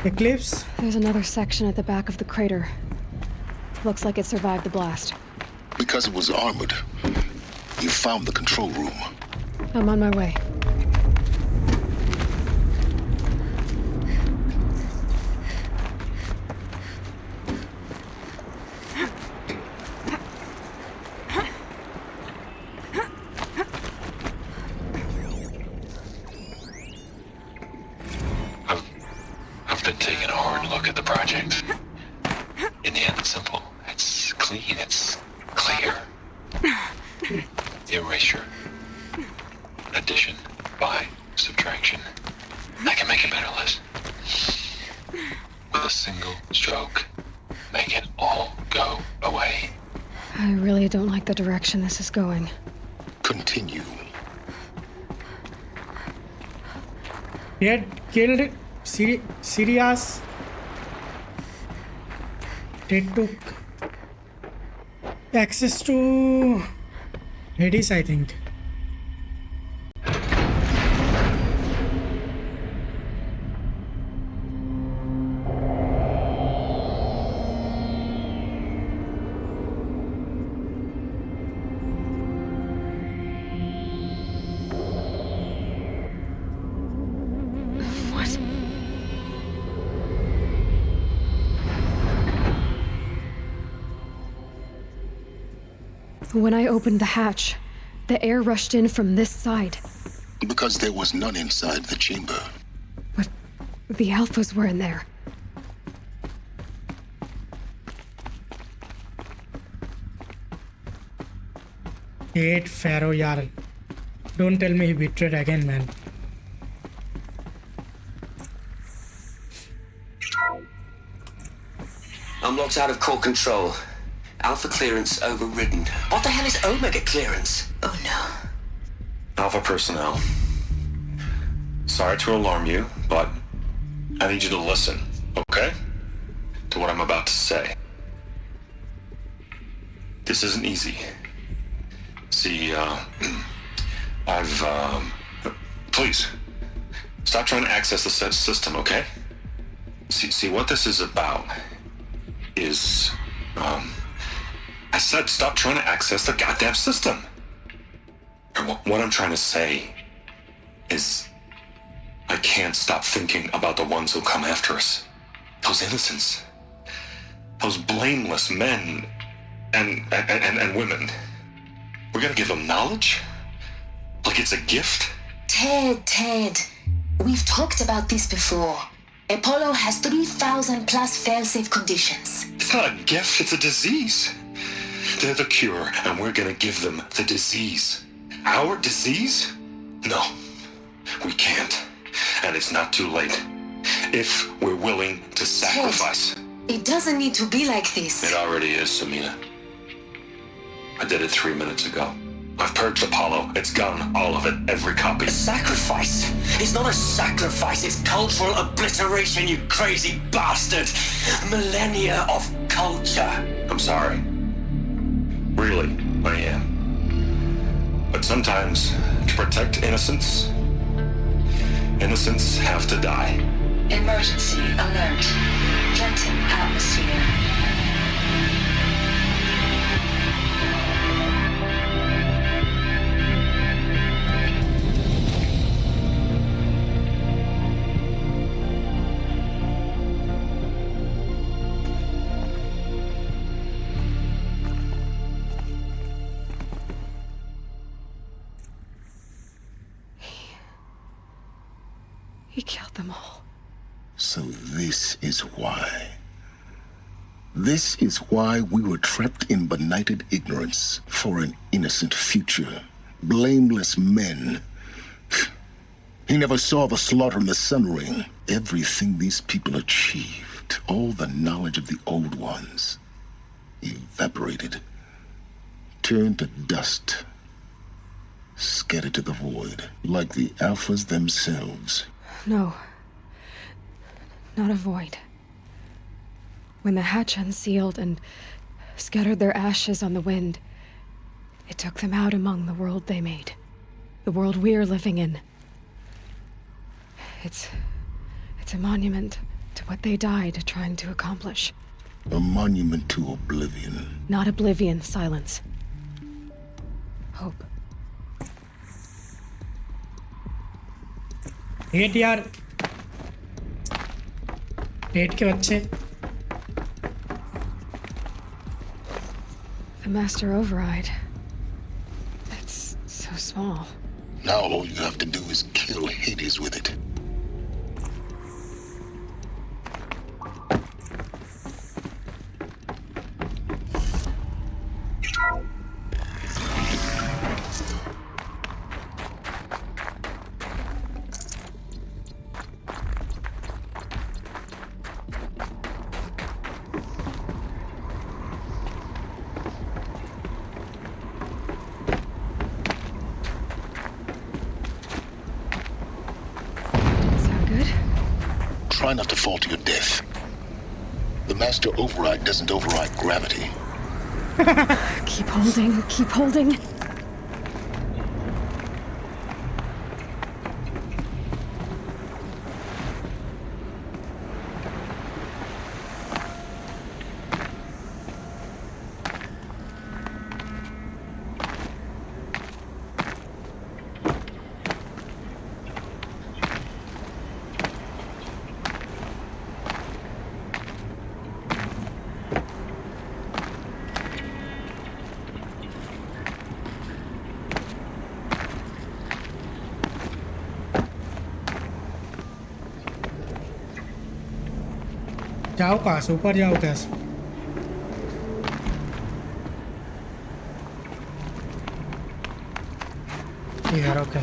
A: Eclipse?
B: There's another section at the back of the crater. Looks like it survived the blast.
D: Because it was armored, you found the control room.
B: I'm on my way.
J: I've been taking a hard look at the project. In the end, it's simple. It's clean. It's clear. Erasure. Addition. By. Subtraction. I can make it better, Liz. With a single stroke. Make it all go away.
B: I really don't like the direction this is going.
D: Continue.
A: He had killed Sirius. They took access to Hades, I think.
B: When I opened the hatch, the air rushed in from this side.
D: Because there was none inside the chamber.
B: But the alphas were in there.
A: Hate Pharaoh, yaar. Don't tell me he betrayed again, man.
K: I'm locked out of core control. Alpha clearance overridden. What the hell is Omega clearance?
I: Oh no.
J: Alpha personnel. Sorry to alarm you, but I need you to listen, okay? To what I'm about to say. This isn't easy. See, I've Please. Stop trying to access the system, okay? See what this is about is, I said stop trying to access the goddamn system. And what I'm trying to say is I can't stop thinking about the ones who come after us. Those innocents. Those blameless men and women. We're gonna give them knowledge? Like it's a gift?
I: Ted. We've talked about this before. Apollo has 3,000 plus fail-safe conditions.
J: It's not a gift, it's a disease. They're the cure, and we're gonna give them the disease. Our disease? No, we can't. And it's not too late. If we're willing to sacrifice.
I: Ted, it doesn't need to be like this.
J: It already is, Samina. I did it 3 minutes ago. I've purged Apollo. It's gone. All of it. Every copy.
K: A sacrifice? It's not a sacrifice. It's cultural obliteration, you crazy bastard. Millennia of culture.
J: I'm sorry. Really, I am. But sometimes, to protect innocence have to die.
I: Emergency alert. Venting atmosphere.
B: He killed them all.
D: So this is why. This is why we were trapped in benighted ignorance for an innocent future. Blameless men. He never saw the slaughter in the Sun Ring. Everything these people achieved, all the knowledge of the old ones, evaporated, turned to dust, scattered to the void, like the Alphas themselves.
B: No. Not a void. When the hatch unsealed and scattered their ashes on the wind, it took them out among the world they made. The world we're living in. It's a monument to what they died trying to accomplish.
D: A monument to oblivion.
B: Not oblivion, silence. Hope.
A: डेट यार डेट के बच्चे
B: The master override. That's so small.
D: Now all you have to do is kill Hades with it. Try not to fall to your death. The master override doesn't override gravity.
B: Keep holding, keep holding.
A: जाओ कहाँ से ऊपर जाओ कैसे यार okay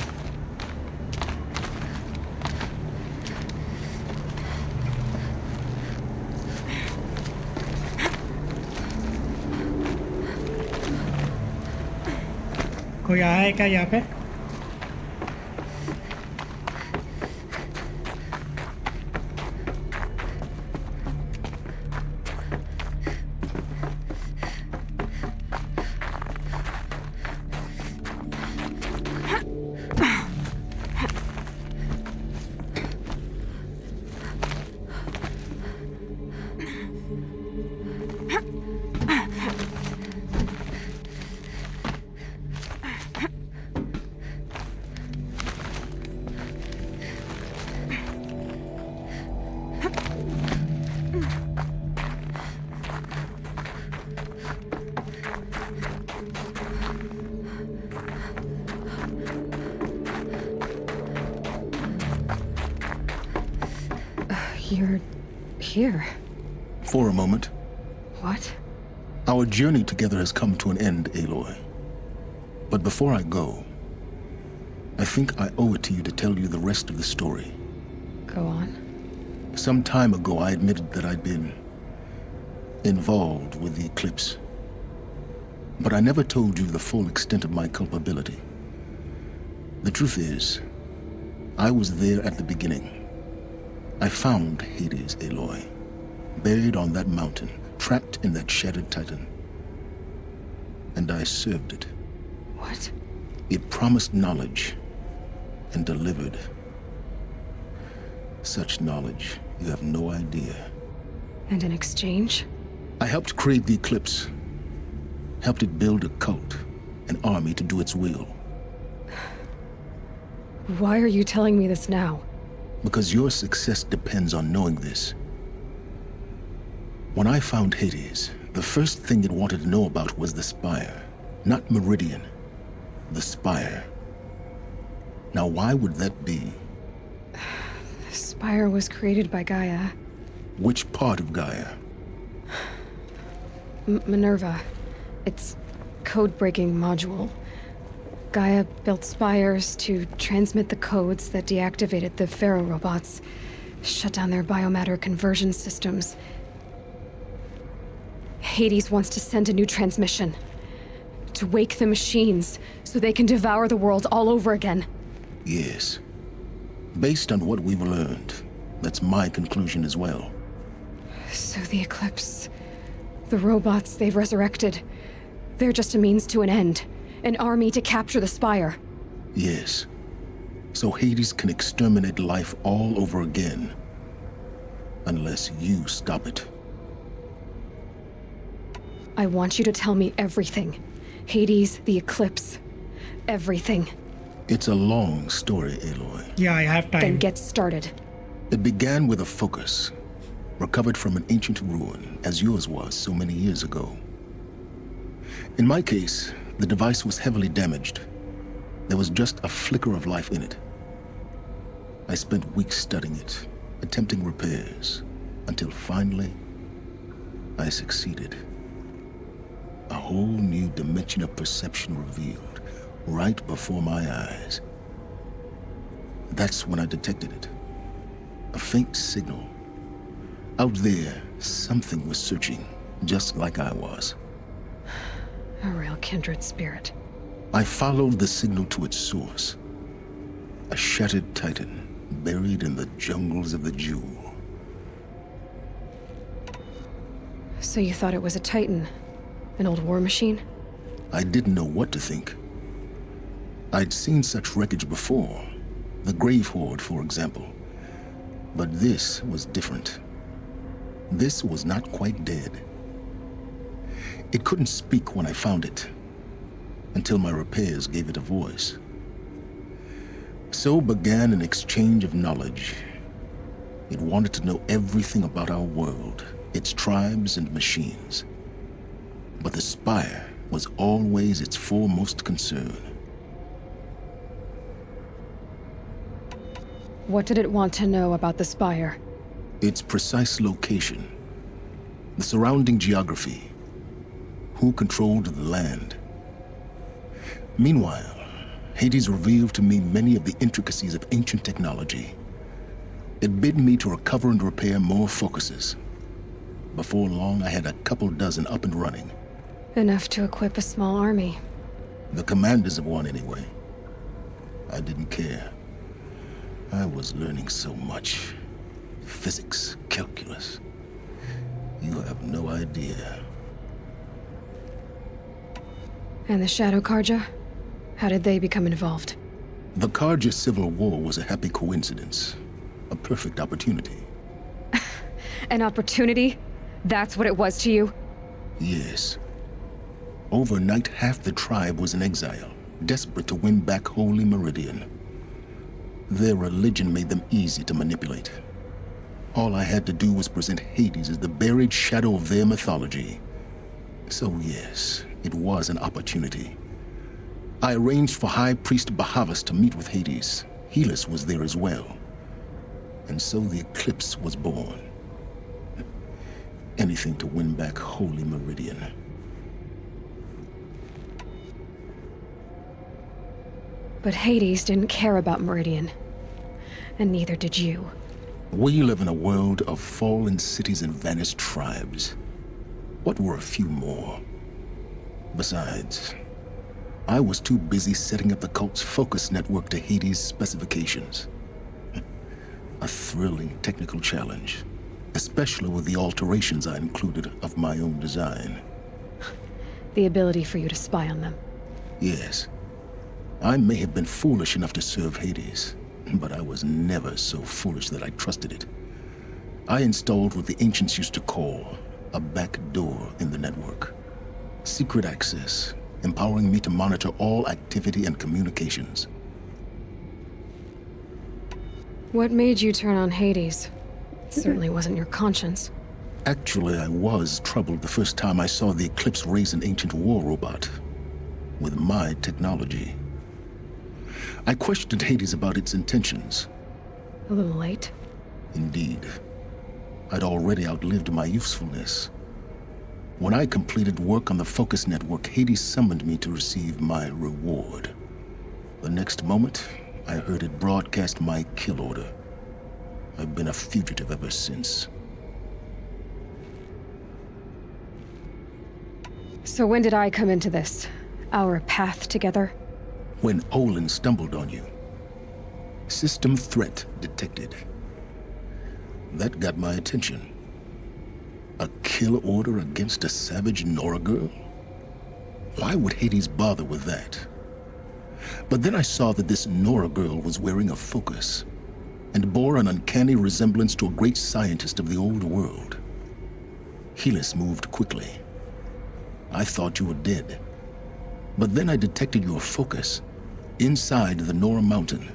A: कोई आया है क्या यहाँ पे
B: You're here.
D: For a moment.
B: What?
D: Our journey together has come to an end, Aloy. But before I go, I think I owe it to you to tell you the rest of the story.
B: Go on.
D: Some time ago, I admitted that I'd been involved with the eclipse. But I never told you the full extent of my culpability. The truth is, I was there at the beginning. I found Hades, Aloy, buried on that mountain, trapped in that shattered titan. And I served it.
B: What?
D: It promised knowledge and delivered. Such knowledge, you have no idea.
B: And in exchange?
D: I helped create the Eclipse. Helped it build a cult, an army to do its will.
B: Why are you telling me this now?
D: Because your success depends on knowing this. When I found Hades, the first thing it wanted to know about was the Spire. Not Meridian. The Spire. Now why would that be?
B: The Spire was created by Gaia.
D: Which part of Gaia?
B: Minerva. Its code-breaking module. Gaia built spires to transmit the codes that deactivated the Pharaoh robots, shut down their biomatter conversion systems. Hades wants to send a new transmission. To wake the machines, so they can devour the world all over again.
D: Yes. Based on what we've learned, that's my conclusion as well.
B: So the Eclipse... the robots they've resurrected... they're just a means to an end. An army to capture the Spire.
D: Yes. So Hades can exterminate life all over again. Unless you stop it.
B: I want you to tell me everything. Hades, the Eclipse. Everything.
D: It's a long story, Aloy.
A: Yeah, I have time.
B: Then get started.
D: It began with a focus. Recovered from an ancient ruin, as yours was so many years ago. In my case, the device was heavily damaged. There was just a flicker of life in it. I spent weeks studying it, attempting repairs, until finally, I succeeded. A whole new dimension of perception revealed, right before my eyes. That's when I detected it. A faint signal. Out there, something was searching, just like I was.
B: A real kindred spirit.
D: I followed the signal to its source. A shattered titan, buried in the jungles of the Jewel.
B: So you thought it was a titan? An old war machine?
D: I didn't know what to think. I'd seen such wreckage before. The Grave Horde, for example. But this was different. This was not quite dead. It couldn't speak when I found it, until my repairs gave it a voice. So began an exchange of knowledge. It wanted to know everything about our world, its tribes and machines. But the Spire was always its foremost concern.
B: What did it want to know about the Spire?
D: Its precise location, the surrounding geography, who controlled the land. Meanwhile, Hades revealed to me many of the intricacies of ancient technology. It bid me to recover and repair more focuses. Before long, I had a couple dozen up and running.
B: Enough to equip a small army.
D: The commanders of one, anyway. I didn't care. I was learning so much. Physics, calculus. You have no idea.
B: And the Shadow Karja? How did they become involved?
D: The Karja Civil War was a happy coincidence. A perfect opportunity.
B: An opportunity? That's what it was to you?
D: Yes. Overnight, half the tribe was in exile, desperate to win back Holy Meridian. Their religion made them easy to manipulate. All I had to do was present Hades as the buried shadow of their mythology. So yes, it was an opportunity. I arranged for High Priest Bahavas to meet with Hades. Helis was there as well. And so the eclipse was born. Anything to win back Holy Meridian.
B: But Hades didn't care about Meridian. And neither did you.
D: We live in a world of fallen cities and vanished tribes. What were a few more? Besides, I was too busy setting up the cult's focus network to Hades' specifications. A thrilling technical challenge, especially with the alterations I included of my own design.
B: The ability for you to spy on them.
D: Yes. I may have been foolish enough to serve Hades, but I was never so foolish that I trusted it. I installed what the ancients used to call a back door in the network. Secret access, empowering me to monitor all activity and communications.
B: What made you turn on Hades? It certainly wasn't your conscience.
D: Actually, I was troubled the first time I saw the Eclipse raise an ancient war robot with my technology. I questioned Hades about its intentions.
B: A little late?
D: Indeed. I'd already outlived my usefulness. When I completed work on the Focus Network, Hades summoned me to receive my reward. The next moment, I heard it broadcast my kill order. I've been a fugitive ever since.
B: So when did I come into this? Our path together?
D: When Olin stumbled on you. System threat detected. That got my attention. A kill order against a savage Nora girl? Why would Hades bother with that? But then I saw that this Nora girl was wearing a focus and bore an uncanny resemblance to a great scientist of the old world. Helis moved quickly. I thought you were dead. But then I detected your focus inside the Nora mountain.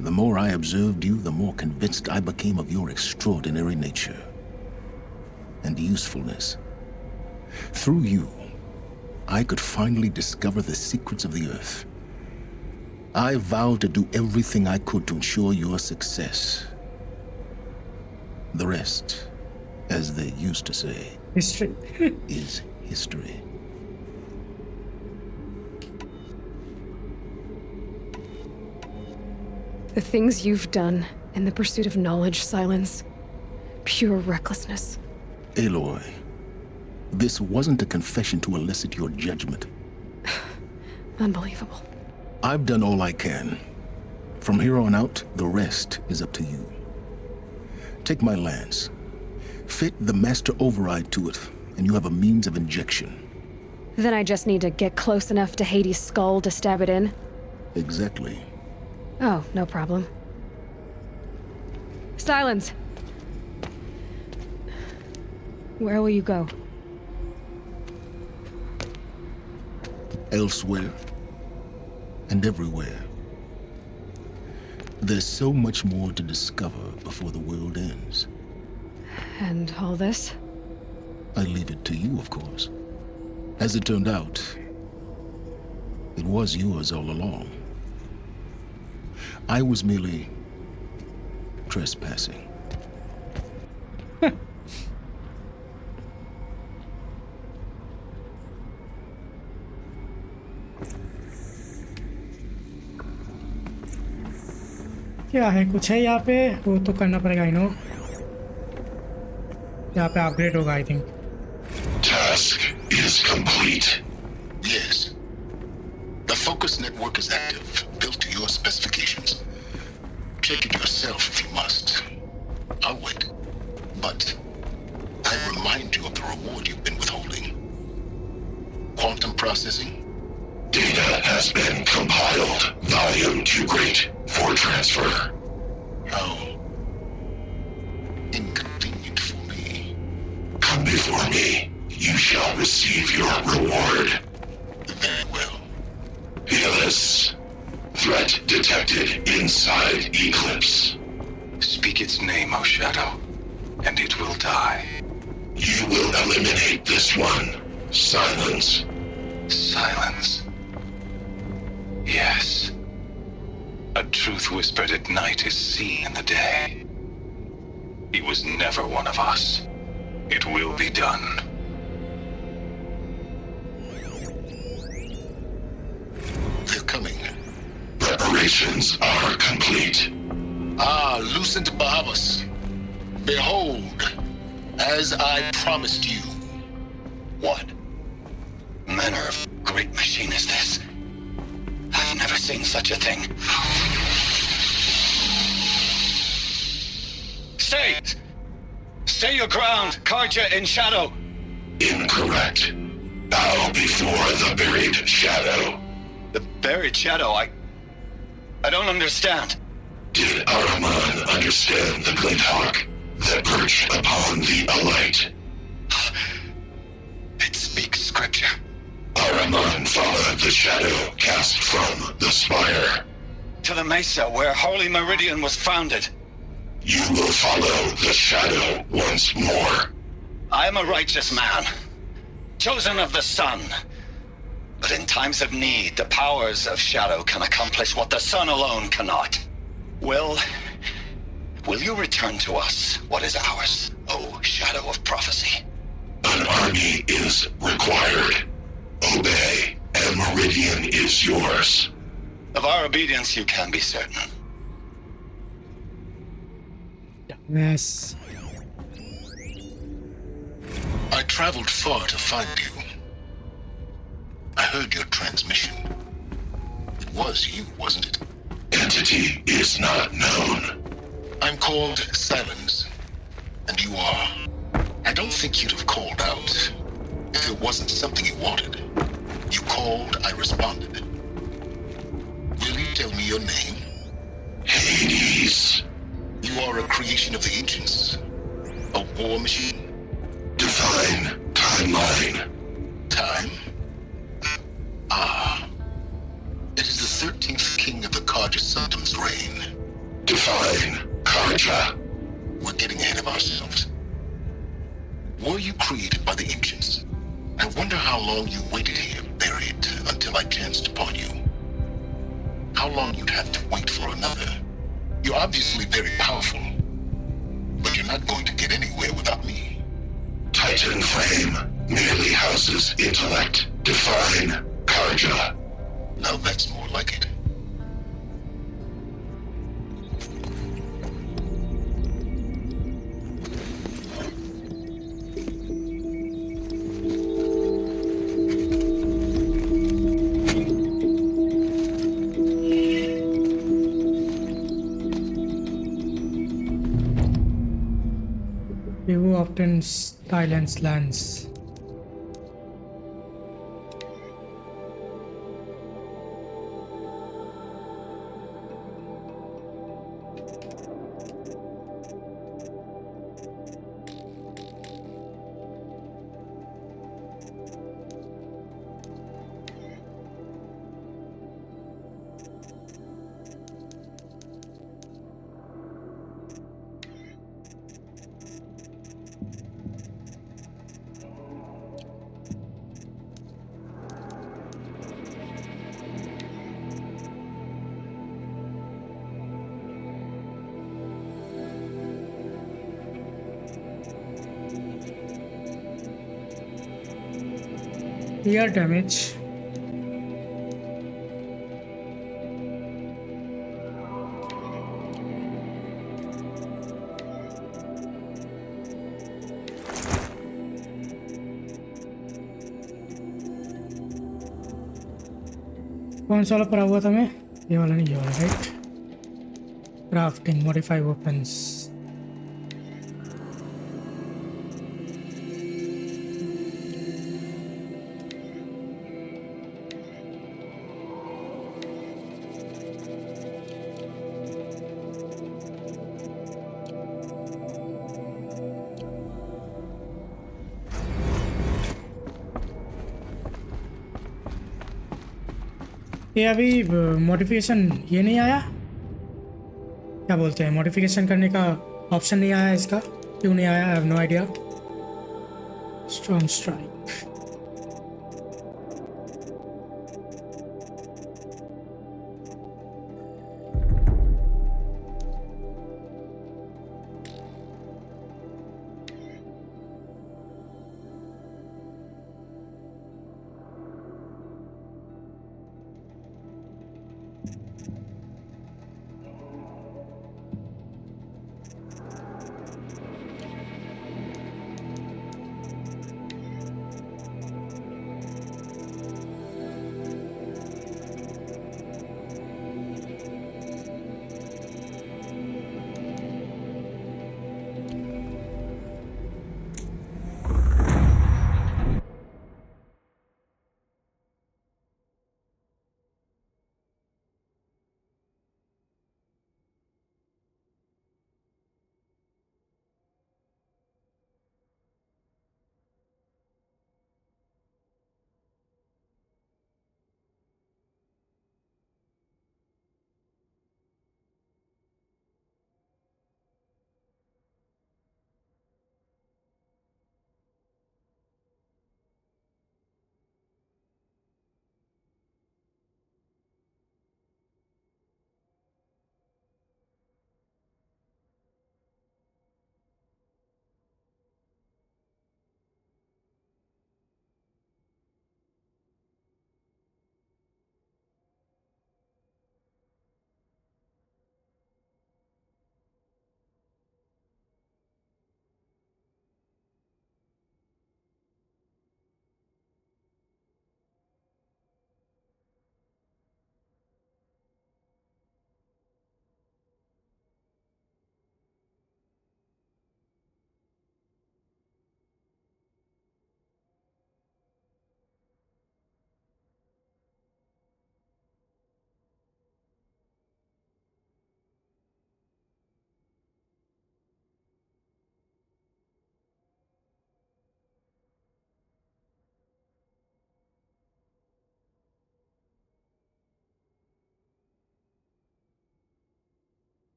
D: The more I observed you, the more convinced I became of your extraordinary nature and usefulness. Through you, I could finally discover the secrets of the Earth. I vowed to do everything I could to ensure your success. The rest, as they used to say,
A: History.
D: is history.
B: The things you've done in the pursuit of knowledge, Silence. Pure recklessness.
D: Aloy, this wasn't a confession to elicit your judgment.
B: Unbelievable.
D: I've done all I can. From here on out, the rest is up to you. Take my lance. Fit the master override to it, and you have a means of injection.
B: Then I just need to get close enough to Hades' skull to stab it in?
D: Exactly.
B: Oh, no problem. Silence! Where will you go?
D: Elsewhere. And everywhere. There's so much more to discover before the world ends.
B: And all this?
D: I leave it to you, of course. As it turned out, it was yours all along. I was merely trespassing.
A: क्या है कुछ है यहाँ पे वो तो करना पड़ेगा नो यहाँ पे अपग्रेड होगा I think
L: Task is complete.
D: Yes. The focus network is active, built to your specifications. Check it yourself if you must. I'll wait. But I remind you of the reward you've been withholding. Quantum processing.
L: Data has been compiled. Volume too great for transfer.
D: How inconvenient for me.
L: Come before me. You shall receive your reward.
D: Very well.
L: Helis. Threat detected inside Eclipse.
C: Speak its name, O Shadow, and it will die.
L: You will eliminate this one. Silence.
C: Silence. Yes. A truth whispered at night is seen in the day. He was never one of us. It will be done.
D: They're coming.
L: Preparations are complete.
D: Ah, Lucent Bahamas. Behold, as I promised you.
G: What manner of great machine is this? I've never seen such a thing. Stay! Stay your ground, Karja in shadow!
L: Incorrect. Bow before the buried shadow.
G: The buried shadow, I don't understand.
L: Did Araman understand the glint hawk that perched upon the alight?
G: It speaks scripture.
L: Araman followed the shadow cast from the spire.
G: To the mesa where Holy Meridian was founded.
L: You will follow the shadow once more.
G: I am a righteous man, chosen of the sun. But in times of need, the powers of shadow can accomplish what the sun alone cannot. Will you return to us what is ours, O shadow of prophecy?
L: An army is required. Obey, and Meridian is yours.
G: Of our obedience you can be certain.
A: Yes.
D: I traveled far to find you. I heard your transmission. It was you, wasn't it?
L: Entity is not known.
D: I'm called Silence, and you are. I don't think you'd have called out if it wasn't something you wanted. You called, I responded. Will you tell me your name?
L: Hades.
D: You are a creation of the ancients. A war machine.
L: Define timeline.
D: Time? Ah. It is the 13th king of the Karja Sanctum's reign.
L: Define Karja.
D: We're getting ahead of ourselves. Were you created by the ancients? I wonder how long you waited here, buried, until I chanced upon you. How long you'd have to wait for another. You're obviously very powerful, but you're not going to get anywhere without me.
L: Titan Flame merely houses intellect. Define Karja.
D: Now that's more like it.
A: Who often silence lands. Ear damage. कौन सा वाला पड़ा हुआ था मैं? ये वाला नहीं, ये वाला, राइट? Crafting, modify weapons. ये अभी मॉडिफिकेशन ये नहीं आया, क्या बोलते हैं, मॉडिफिकेशन करने का ऑप्शन नहीं आया इसका, क्यों नहीं आया? I have no idea. Strong strike.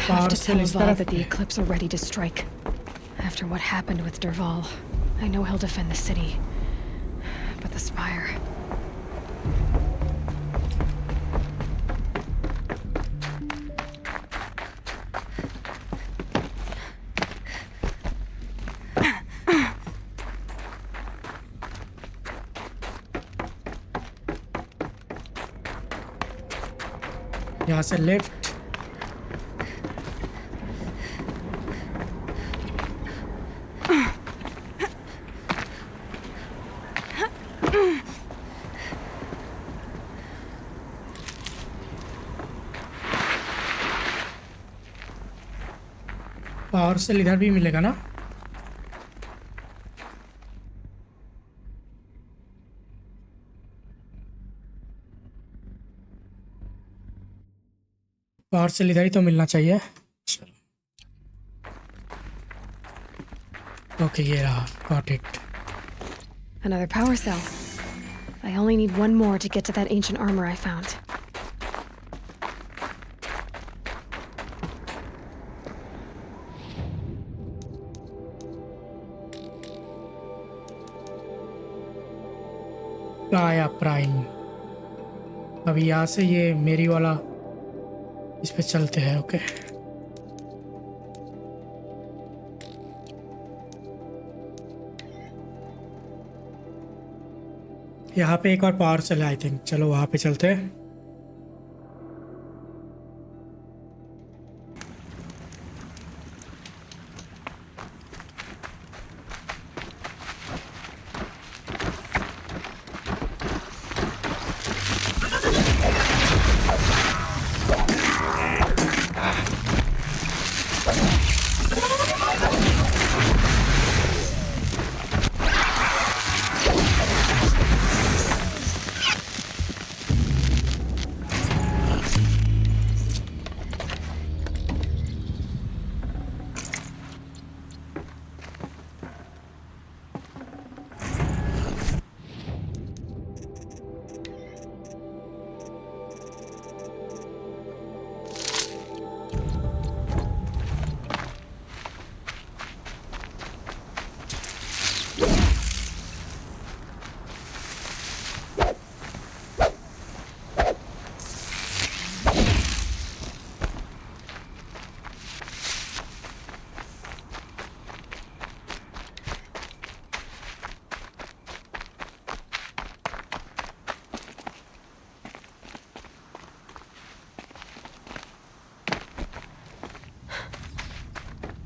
B: have to tell
A: इस
B: Val
A: तरफ
B: that the Eclipse are ready to strike. After what happened with Derval, I know he'll defend the city. But the Spire...
A: यहाँ से left power cell इधर भी मिलेगा ना? Power cell इधर ही तो मिलना चाहिए। ओके ये रहा, got it.
B: Another power cell. I only need one more to get to that ancient armor I found.
A: गाया प्राइम। अभी यहाँ से ये मेरी वाला इस पे चलते हैं। ओके यहाँ पे एक और पावर सेल है आई थिंक। चलो वहाँ पे चलते हैं।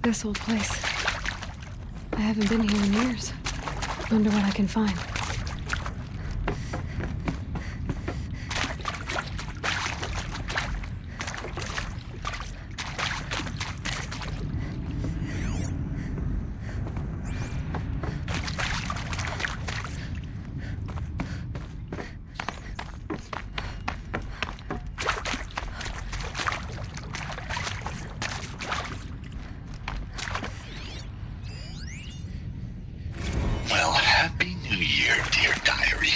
B: This old place. I haven't been here in years. Wonder what I can find.
L: Well, Happy New Year, dear diary.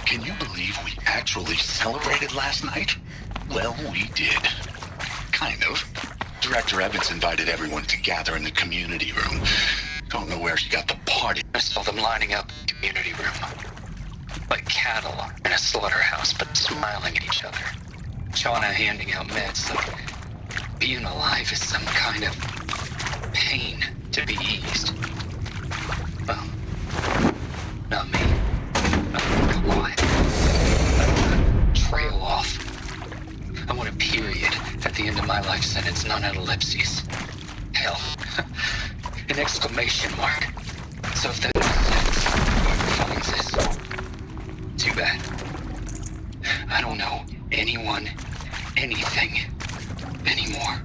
L: Can you believe we actually celebrated last night? Well, we did. Kind of. Director Evans invited everyone to gather in the community room. Don't know where she got the party.
M: I saw them lining up in the community room. Like cattle in a slaughterhouse, but smiling at each other. Shauna handing out meds like being alive is some kind of pain to be eased. Well, not me. I want to trail off. I want a period at the end of my life sentence, not an ellipses. Hell, an exclamation mark. So if that makes sense, whoever finds this, too bad. I don't know anyone, anything, anymore.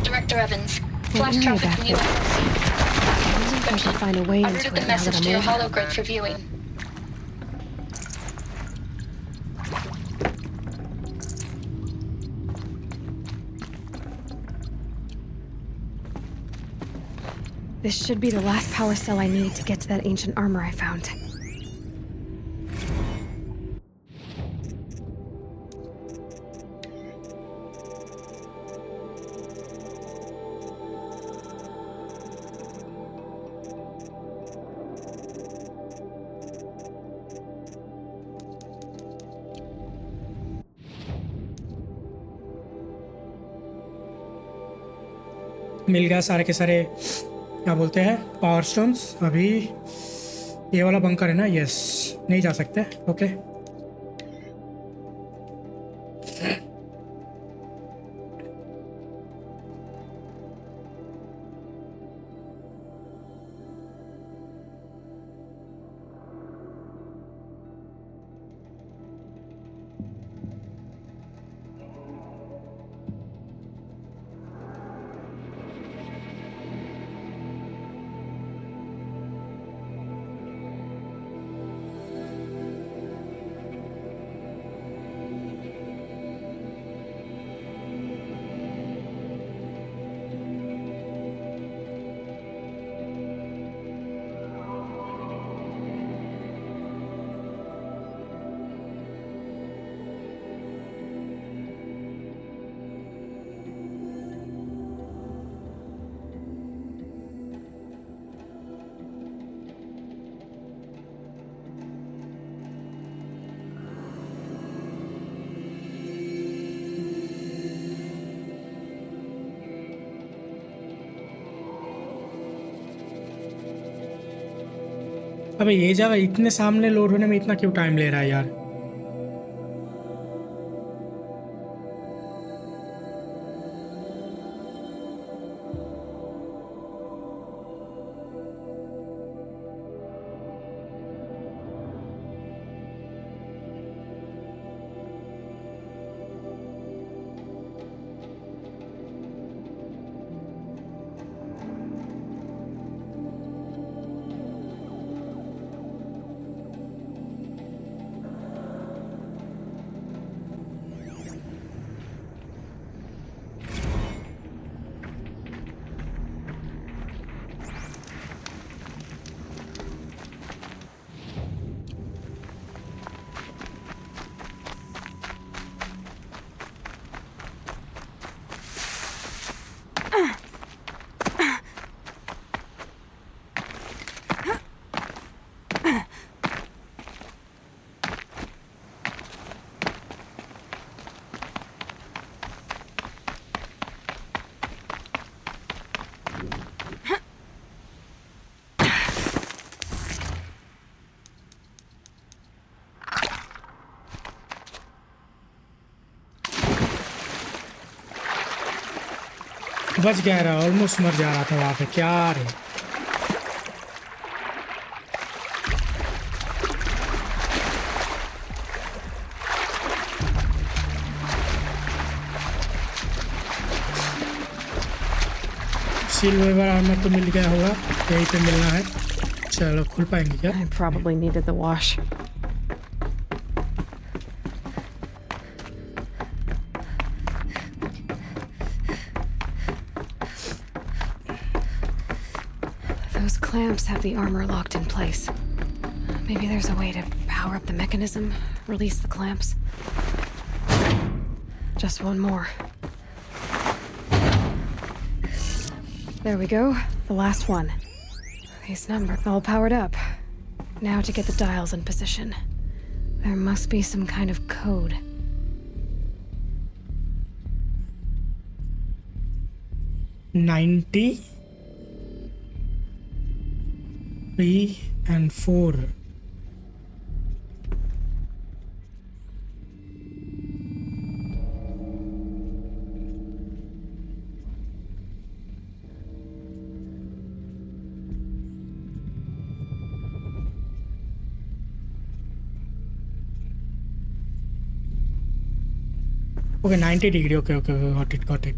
F: Director Evans,
B: Well,
F: flash
B: area
F: traffic
B: back
F: from
B: there.
F: US.
B: Wasn't if I can find a way
F: I
B: into
F: routed
B: it
F: the
B: now
F: message
B: that
F: to your
B: I'm older.
F: hologrid for viewing.
B: This should be the last power cell I need to get to that ancient armor I found.
A: मिल गया सारे के सारे, क्या बोलते हैं, power stones. अभी ये वाला बंकर है ना, यस, नहीं जा सकते, ओके। अबे ये जगह इतने सामने लोड होने में इतना क्यों टाइम ले रहा है यार? बच गया रहा, ऑलमोस्ट मर जा रहा था वहाँ पे, क्या रे। सिल्वर आर्मर तो मिल गया होगा, यहीं पे मिलना है। चलो खुल पाएंगे क्या?
B: I probably needed the wash. Those clamps have the armor locked in place. Maybe there's a way to power up the mechanism, release the clamps. Just one more. There we go, the last one. These numbers all powered up. Now to get the dials in position. There must be some kind of code.
A: $90, 3 and 4. Okay, 90 degree. Okay, got it.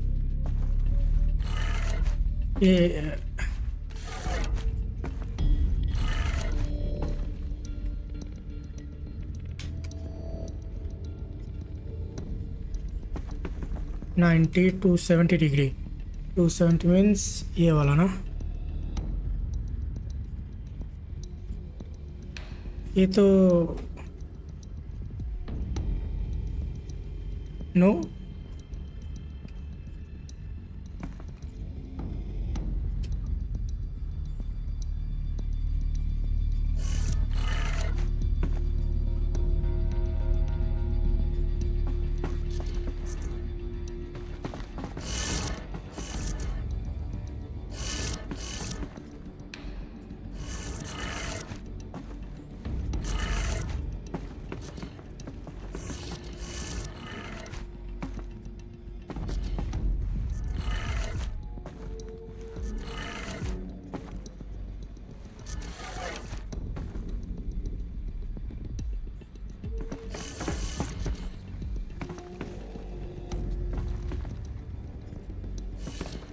A: 90 270 degree 270 means ये वाला ना ये तो no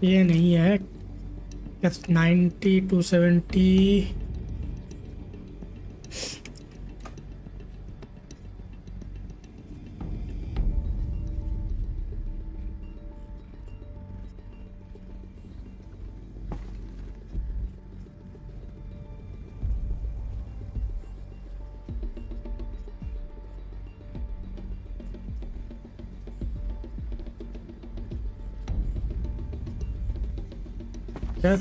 A: ये नहीं है 90 270 क्या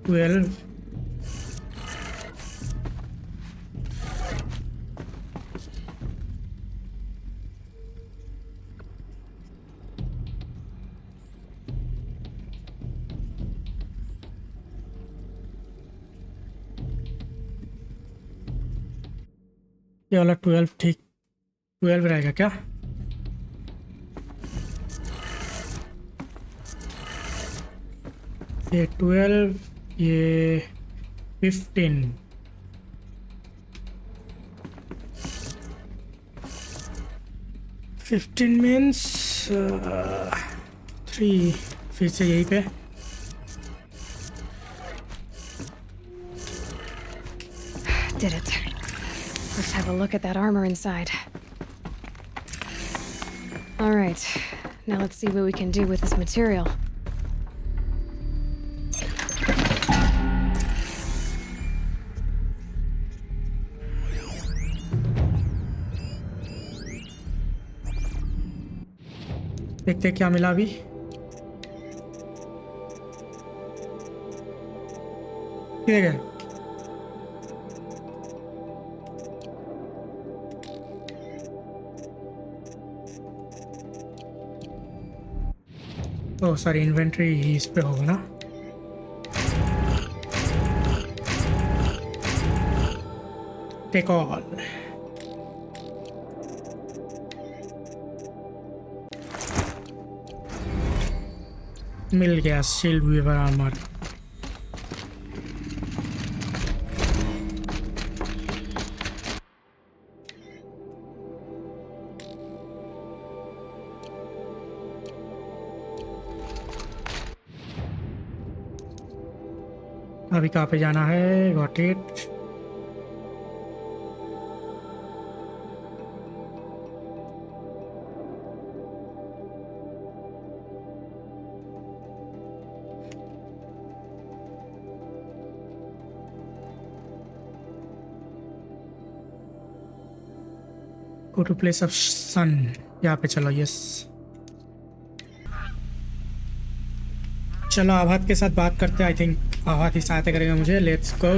A: 12 ये वाला 12 ठीक 12 रहेगा क्या ये 12 ये 15 15 मीन्स 3 फिर से यहीं पे
B: Did it. Let's have a look at that armor inside. Alright, now let's see what we can do with this material.
A: देखते क्या मिला अभी ठीक है ओह सॉरी इन्वेंट्री इस पे होगा ना टेक ऑल मिल गया शील्ड वीवर आर्मर अभी कहाँ पे जाना है got it go to place of sun यहाँ पे चलो यस चलो आभात के साथ बात करते हैं आई थिंक आभात ही सहायता करेगा मुझे let's go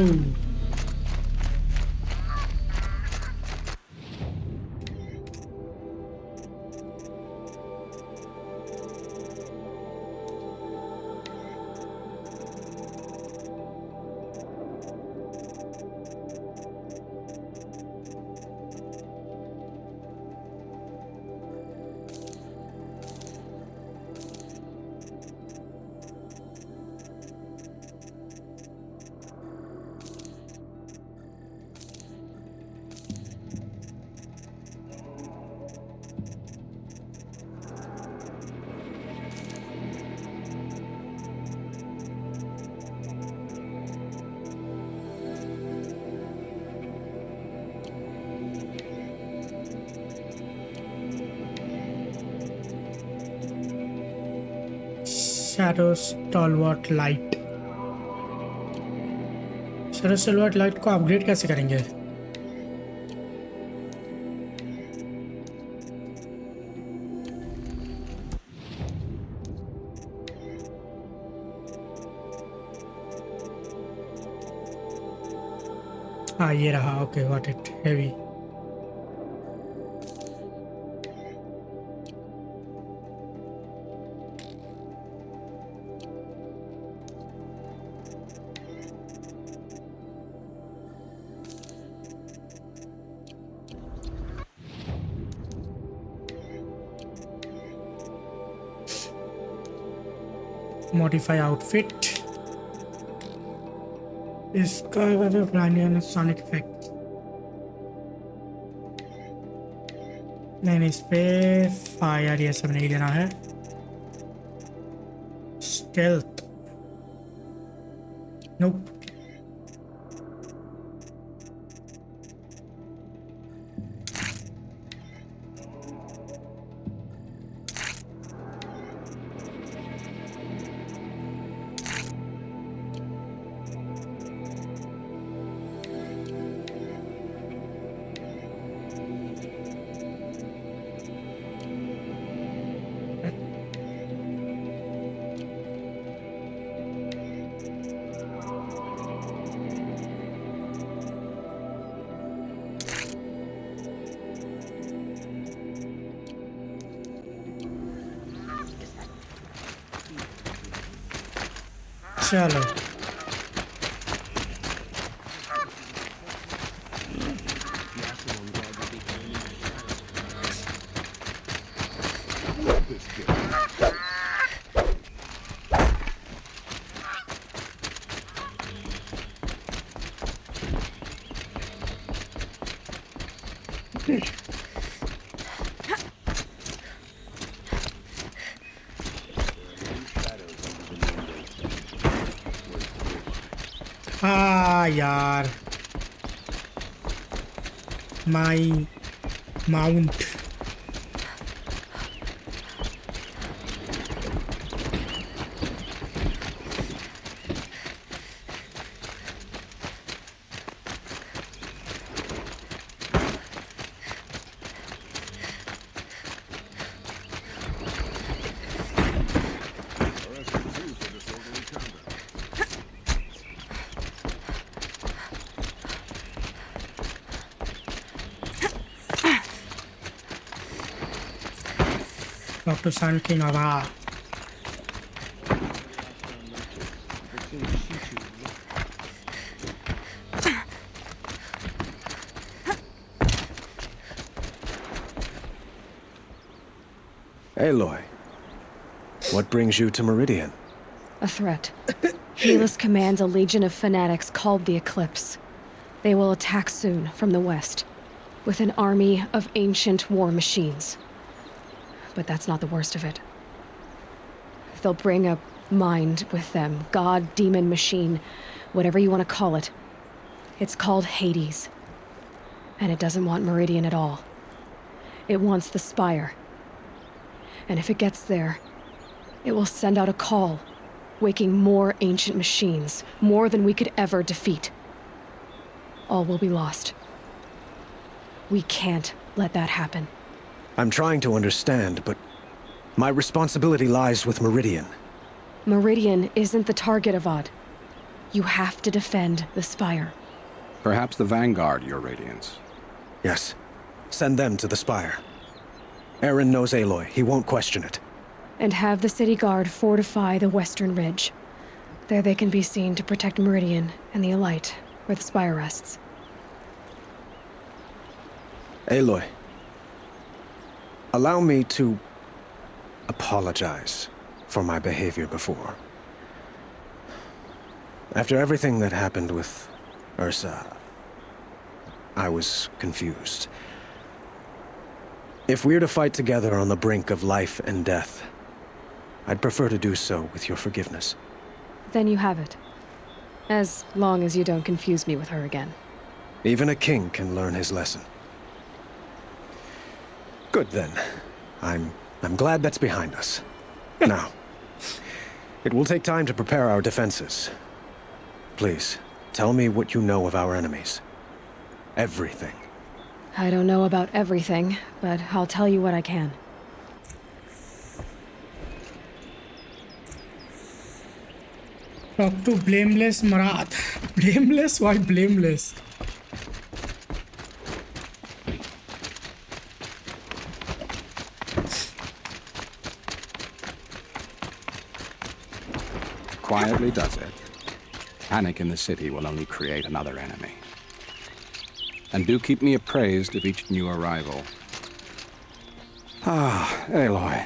A: shadows stalwart light. shadow stalwart light को अपग्रेड कैसे करेंगे? हाँ ये रहा. Okay got it. Heavy. Modify outfit. इसका प्लानिंग सोनिक इफेक्ट. नहीं इस पे फायर ये सब नहीं देना है. स्टेल्थ नोप. चलो हाँ यार माई mount. Dr. Sun King of Ra.
N: Aloy, what brings you to Meridian?
B: A threat. Helis commands a legion of fanatics called the Eclipse. They will attack soon from the west, with an army of ancient war machines. But that's not the worst of it. They'll bring a mind with them, god, demon, machine, whatever you want to call it. It's called Hades. And it doesn't want Meridian at all. It wants the Spire. And if it gets there, it will send out a call, waking more ancient machines, more than we could ever defeat. All will be lost. We can't let that happen.
N: I'm trying to understand, but my responsibility lies with Meridian.
B: Meridian isn't the target, Avad. You have to defend the Spire.
O: Perhaps the Vanguard, Your Radiance.
N: Yes. Send them to the Spire. Aaron knows Aloy. He won't question it.
B: And have the City Guard fortify the Western Ridge. There they can be seen to protect Meridian and the Elite, where the Spire rests.
N: Aloy. Allow me to apologize for my behavior before. After everything that happened with Ursa, I was confused. If we're to fight together on the brink of life and death, I'd prefer to do so with your forgiveness.
B: Then you have it. As long as you don't confuse me with her again.
N: Even a king can learn his lesson. Good then. I'm glad that's behind us. Now, It will take time to prepare our defenses. Please, tell me what you know of our enemies. Everything.
B: I don't know about everything, but I'll tell you what I can.
A: Talk to blameless Marat. Blameless? Why blameless?
O: Quietly does it. Panic in the city will only create another enemy. And do keep me appraised of each new arrival. Ah, Aloy.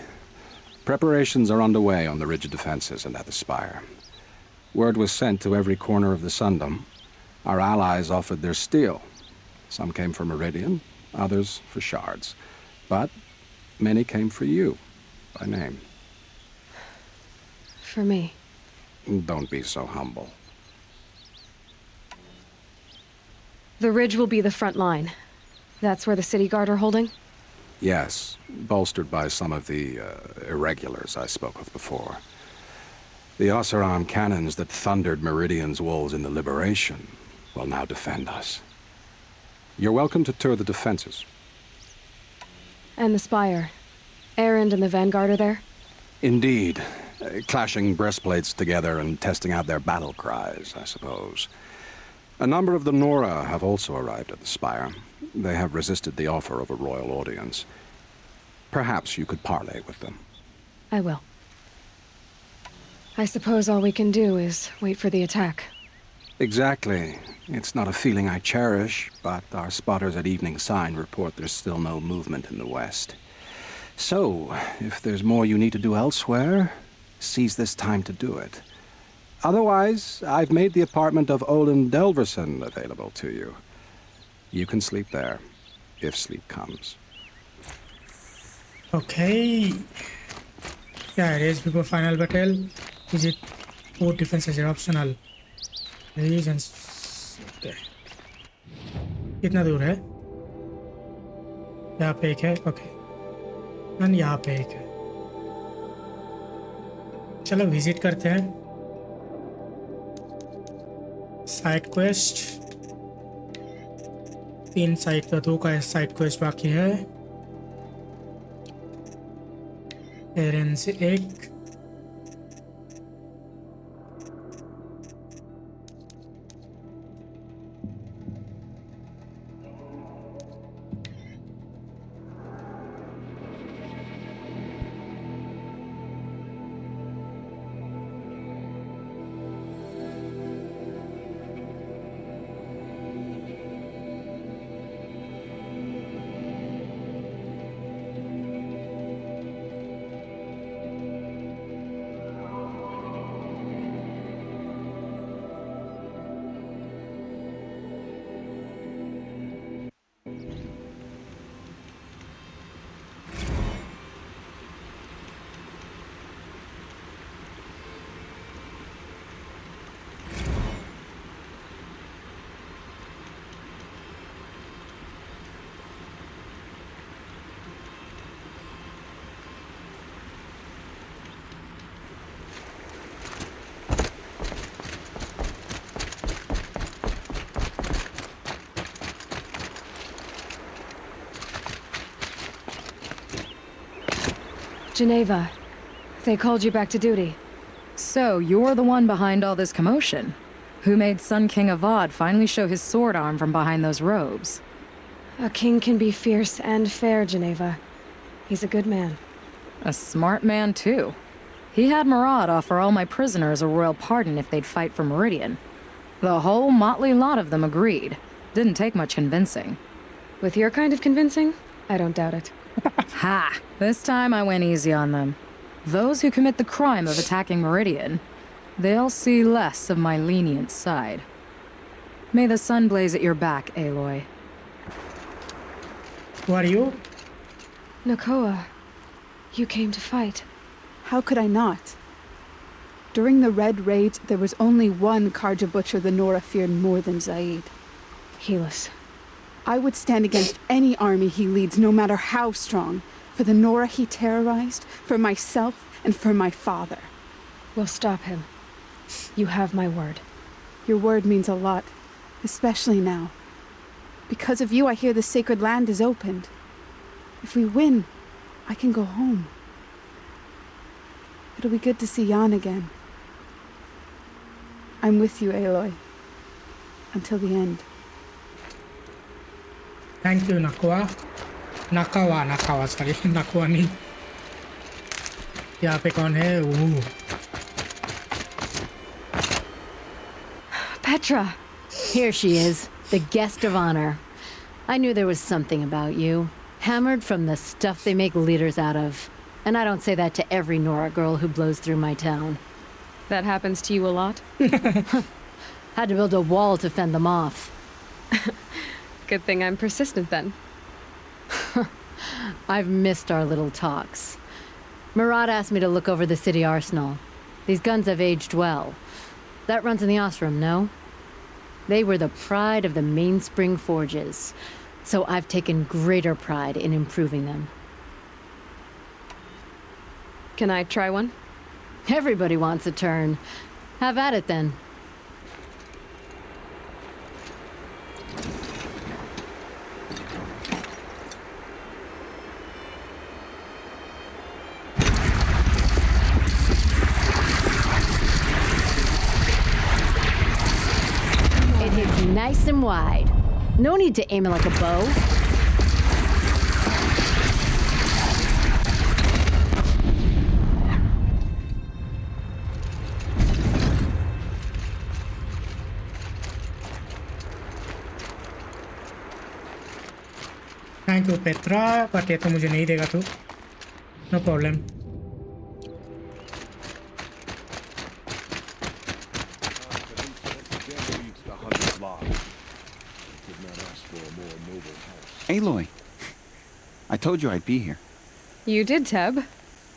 O: Preparations are underway on the rigid defenses and at the spire. Word was sent to every corner of the Sundom. Our allies offered their steel. Some came for Meridian, others for shards. But many came for you, by name.
B: For me.
O: Don't be so humble.
B: The ridge will be the front line. That's where the city guard are holding?
O: Yes, bolstered by some of the irregulars I spoke of before. The Oseram cannons that thundered Meridian's walls in the Liberation will now defend us. You're welcome to tour the defenses.
B: And the spire. Erend and the Vanguard are there?
O: Indeed. Clashing breastplates together and testing out their battle cries, I suppose. A number of the Nora have also arrived at the spire. They have resisted the offer of a royal audience. Perhaps you could parley with them.
B: I will. I suppose all we can do is wait for the attack.
O: Exactly. It's not a feeling I cherish, but our spotters at Evening Sign report there's still no movement in the west. So, if there's more you need to do elsewhere, seize this time to do it. Otherwise, I've made the apartment of Olin Delverson available to you. You can sleep there, if sleep comes.
A: Okay. Yeah, raise before final battle. Visit port defenses are optional. Regions. Okay. कितना दूर है? यहाँ पे एक है. Okay. और यहाँ पे एक है. चलो विजिट करते हैं. साइड क्वेस्ट 3 साइड का 2 का साइड क्वेस्ट बाकी है. एरेन से 1.
B: Geneva, they called you back to duty.
P: So, you're the one behind all this commotion? Who made Sun King Avad finally show his sword arm from behind those robes?
B: A king can be fierce and fair, Geneva. He's a good man.
P: A smart man, too. He had Murad offer all my prisoners a royal pardon if they'd fight for Meridian. The whole motley lot of them agreed. Didn't take much convincing.
B: With your kind of convincing, I don't doubt it.
P: Ha! This time I went easy on them. Those who commit the crime of attacking Meridian, they'll see less of my lenient side. May the sun blaze at your back, Aloy.
A: Who are you?
B: Nakoa, you came to fight.
Q: How could I not? During the Red Raids, there was only one Karja Butcher the Nora feared more than Zaid.
B: Helis.
Q: I would stand against any army he leads, no matter how strong. For the Nora he terrorized, for myself, and for my father.
B: We'll stop him. You have my word.
Q: Your word means a lot, especially now. Because of you, I hear the sacred land is opened. If we win, I can go home. It'll be good to see Jan again. I'm with you, Aloy. Until the end.
A: Thank you, Nakawa. Nakawa, sorry. Nakawa नहीं. यहाँ पे कौन है? Ooh.
R: Petra! Here she is, the guest of honor. I knew there was something about you. Hammered from the stuff they make leaders out of. And I don't say that to every Nora girl who blows through my town.
B: That happens to you a lot?
R: Had to build a wall to fend them off.
B: Good thing I'm persistent then.
R: I've missed our little talks. Murad asked me to look over the city arsenal. These guns have aged well. That runs in the Osram, no? They were the pride of the Mainspring forges, so I've taken greater pride in improving them.
B: Can I try one?
R: Everybody wants a turn. Have at it then. It hits nice and wide. No need to aim it like a bow.
A: Thank you Petra, but ये तो मुझे नहीं देगा तू. No problem.
O: Aloy, I told you I'd be here.
B: You did, Teb.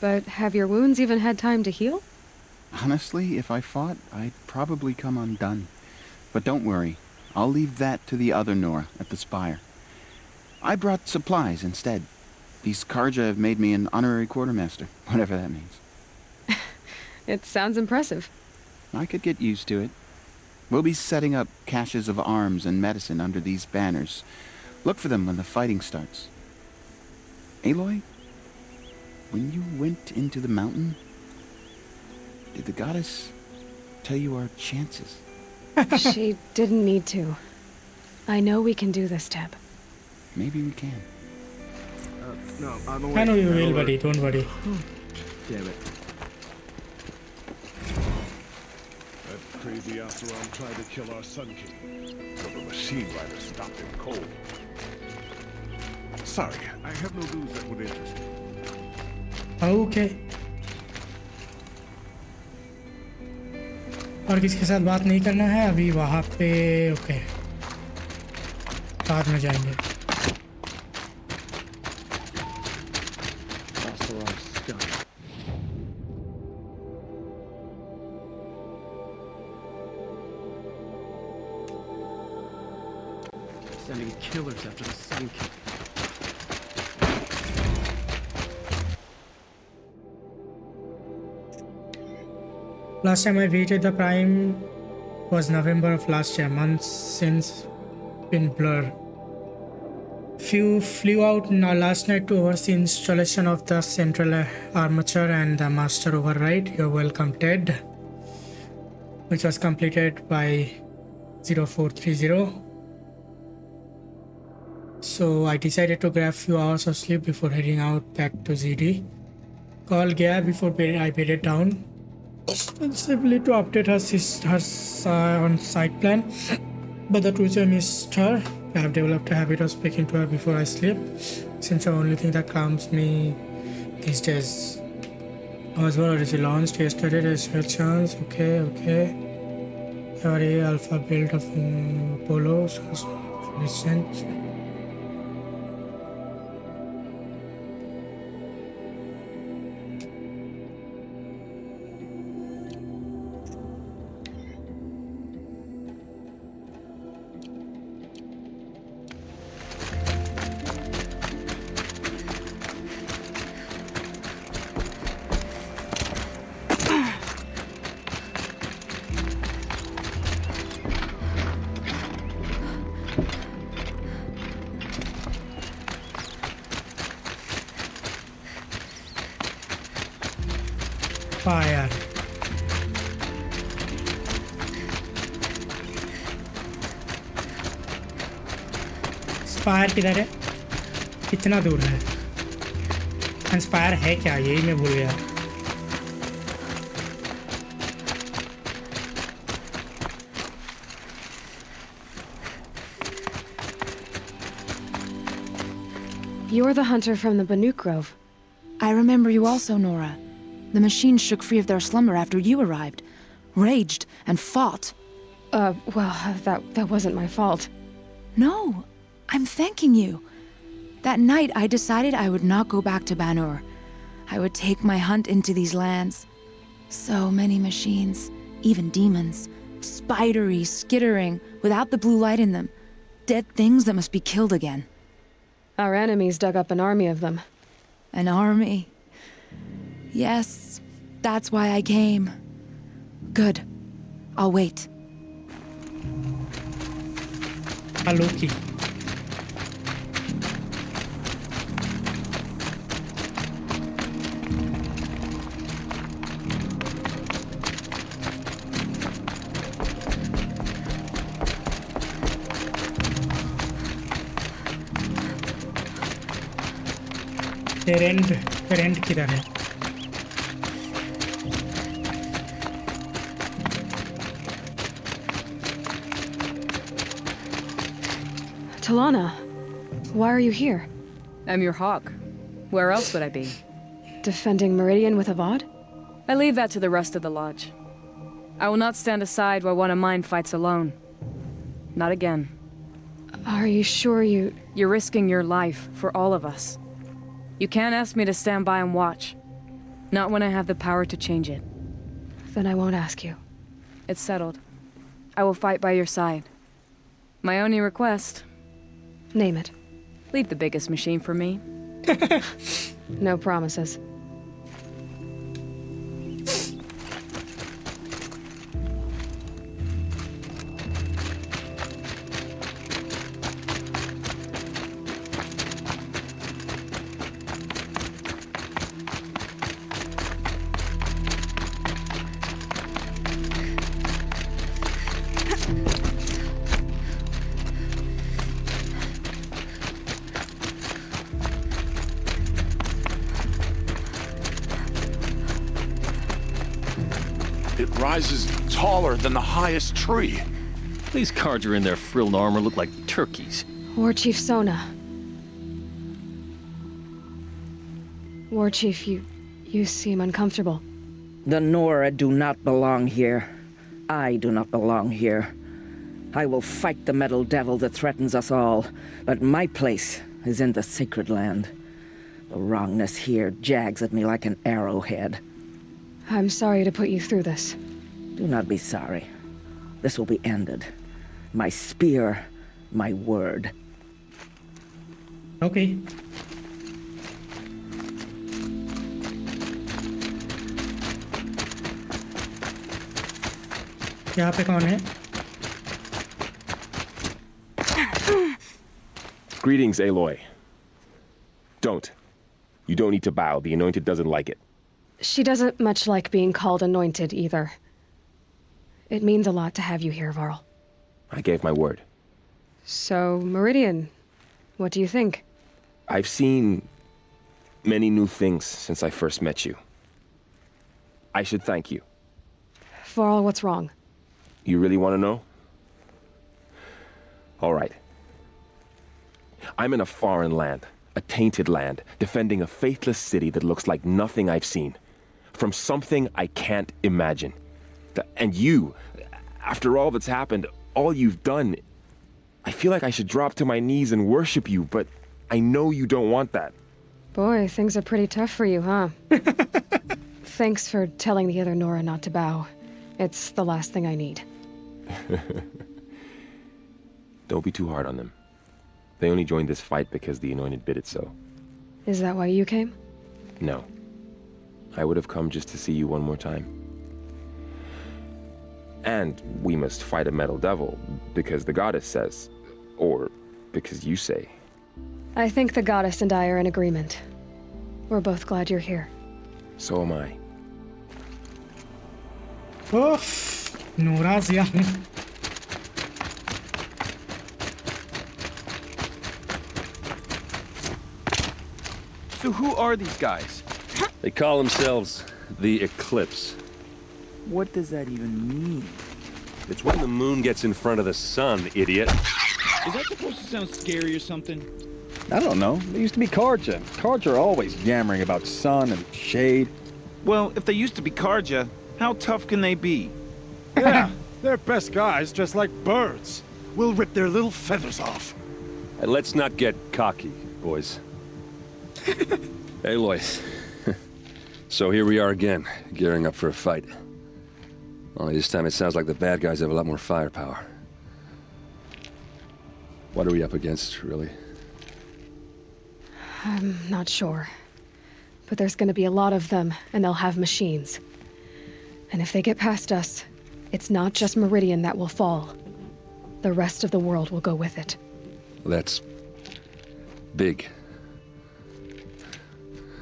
B: But have your wounds even had time to heal?
O: Honestly, if I fought, I'd probably come undone. But don't worry, I'll leave that to the other Nora at the Spire. I brought supplies instead. These Karja have made me an honorary quartermaster, whatever that means.
B: It sounds impressive.
O: I could get used to it. We'll be setting up caches of arms and medicine under these banners. Look for them when the fighting starts. Aloy, when you went into the mountain, did the goddess tell you our chances?
B: She didn't need to. I know we can do this, Teb.
O: Maybe we can.
S: No,
A: I know you will, buddy. Don't worry.
S: Damn it. That crazy Asaran tried to kill our Sun King, so the machine rider stopped him cold. Sorry, I have no news that would interest you.
A: Okay. और किसके साथ बात नहीं करना है अभी वहाँ पे. ओके, बाद में जाएंगे.
S: Sending killers after the Sun King.
A: Last time I visited the Prime was November of last year. Months since been blur. Few flew out last night to oversee installation of the central armature and the master override. You're welcome, Ted. Which was completed by 0430. So I decided to grab few hours of sleep before heading out back to ZD. Called GAIA before I bedded down. Simply to update her on-site plan, but the Tuesday missed her. I have developed a habit of speaking to her before I sleep, since the only thing that calms me these days. Oswald already launched yesterday. There's a chance. Okay. Sorry, Alpha build of Apollo. Listen. हाँ यार spire किधर है? कितना दूर है? Inspire है क्या? यही मैं भूल गया.
B: You're the hunter from the Banuk Grove.
T: I remember you also, Nora. The machines shook free of their slumber after you arrived. Raged and fought.
B: Well, that wasn't my fault.
T: No, I'm thanking you. That night, I decided I would not go back to Banur. I would take my hunt into these lands. So many machines, even demons. Spidery, skittering, without the blue light in them. Dead things that must be killed again.
B: Our enemies dug up an army of them.
T: An army? Yes, that's why I came. Good. I'll wait.
A: Loki. Parent किधर है?
B: Talana, why are you here?
P: I'm your hawk. Where else would I be?
B: Defending Meridian with Avad?
P: I leave that to the rest of the Lodge. I will not stand aside while one of mine fights alone. Not again.
B: Are you sure you...
P: You're risking your life for all of us. You can't ask me to stand by and watch. Not when I have the power to change it.
B: Then I won't ask you.
P: It's settled. I will fight by your side. My only request...
B: Name it.
P: Leave the biggest machine for me.
B: No promises.
L: It rises taller than the highest tree.
U: These cards are in their frilled armor look like turkeys.
B: War Chief Sona. War Chief, you seem uncomfortable.
V: The Nora do not belong here. I do not belong here. I will fight the metal devil that threatens us all, but my place is in the sacred land. The wrongness here jags at me like an arrowhead.
B: I'm sorry to put you through this.
V: Do not be sorry. This will be ended. My spear, my word.
A: Okay. यहाँ पे कौन है?
W: Greetings, Aloy. Don't. You don't need to bow. The Anointed doesn't like it.
B: She doesn't much like being called anointed, either. It means a lot to have you here, Varl.
W: I gave my word.
B: So, Meridian, what do you think?
W: I've seen many new things since I first met you. I should thank you.
B: Varl, what's wrong?
W: You really want to know? All right. I'm in a foreign land, a tainted land, defending a faithless city that looks like nothing I've seen. From something I can't imagine. And you, after all that's happened, all you've done, I feel like I should drop to my knees and worship you, but I know you don't want that.
B: Boy, things are pretty tough for you, huh? Thanks for telling the other Nora not to bow. It's the last thing I need.
W: Don't be too hard on them. They only joined this fight because the Anointed bid it so.
B: Is that why you came?
W: No. I would have come just to see you one more time. And we must fight a metal devil, because the goddess says. Or because you say.
B: I think the goddess and I are in agreement. We're both glad you're here.
W: So am I.
A: Oof, Norazia.
E: So who are these guys?
U: They call themselves the Eclipse.
E: What does that even mean?
U: It's when the moon gets in front of the sun, idiot.
E: Is that supposed to sound scary or something?
H: I don't know. They used to be Karja. Karja are always yammering about sun and shade.
E: Well, if they used to be Karja, how tough can they be?
K: Yeah, they're best guys, just like birds. We'll rip their little feathers off.
U: And let's not get cocky, boys. Aloy. So here we are again, gearing up for a fight. Only this time it sounds like the bad guys have a lot more firepower. What are we up against, really?
B: I'm not sure. But there's gonna be a lot of them, and they'll have machines. And if they get past us, it's not just Meridian that will fall. The rest of the world will go with it.
U: That's big.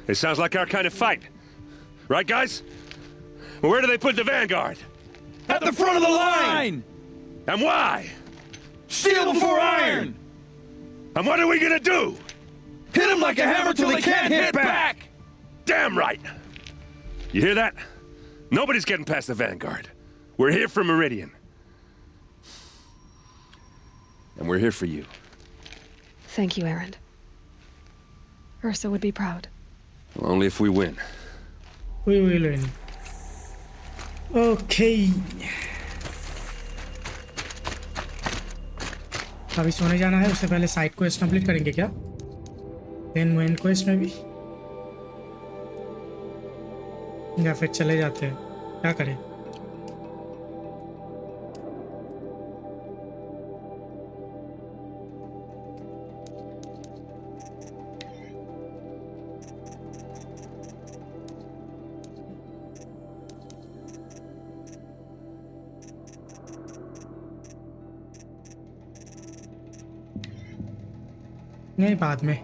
U: It sounds like our kind of fight. Right, guys? Well, where do they put the Vanguard?
E: At the front of the line!
U: And why?
E: Steel before iron!
U: And what are we gonna do?
E: Hit them like a hammer till they can't hit back!
U: Damn right! You hear that? Nobody's getting past the Vanguard. We're here for Meridian. And we're here for you.
B: Thank you, Erend. Ursa would be proud.
U: Well, only if we win.
A: We will win. Okay. अभी सोने जाना है, उससे पहले side quest complete करेंगे क्या? Then main quest में भी या फिर चले जाते हैं, क्या करें? नहीं, बाद में।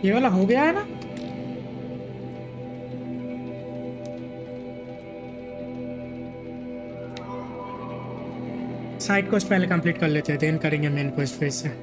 A: ये वाला हो गया है ना? साइड क्वेस्ट पहले कंप्लीट कर लेते हैं, देन करेंगे मेन क्वेस्ट फिर से।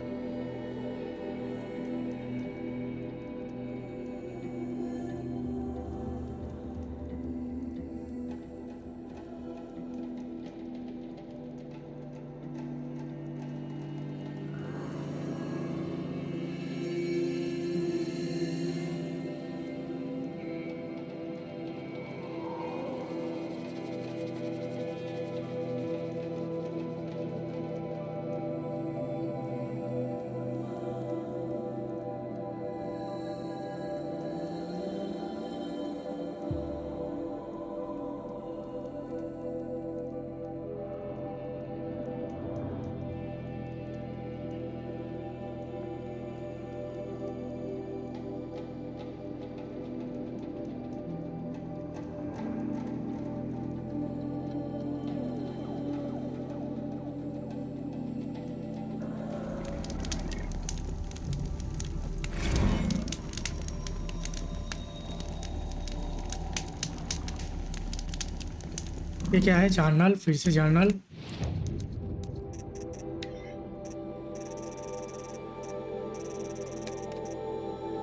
A: ये क्या है? जर्नल, फिर से journal.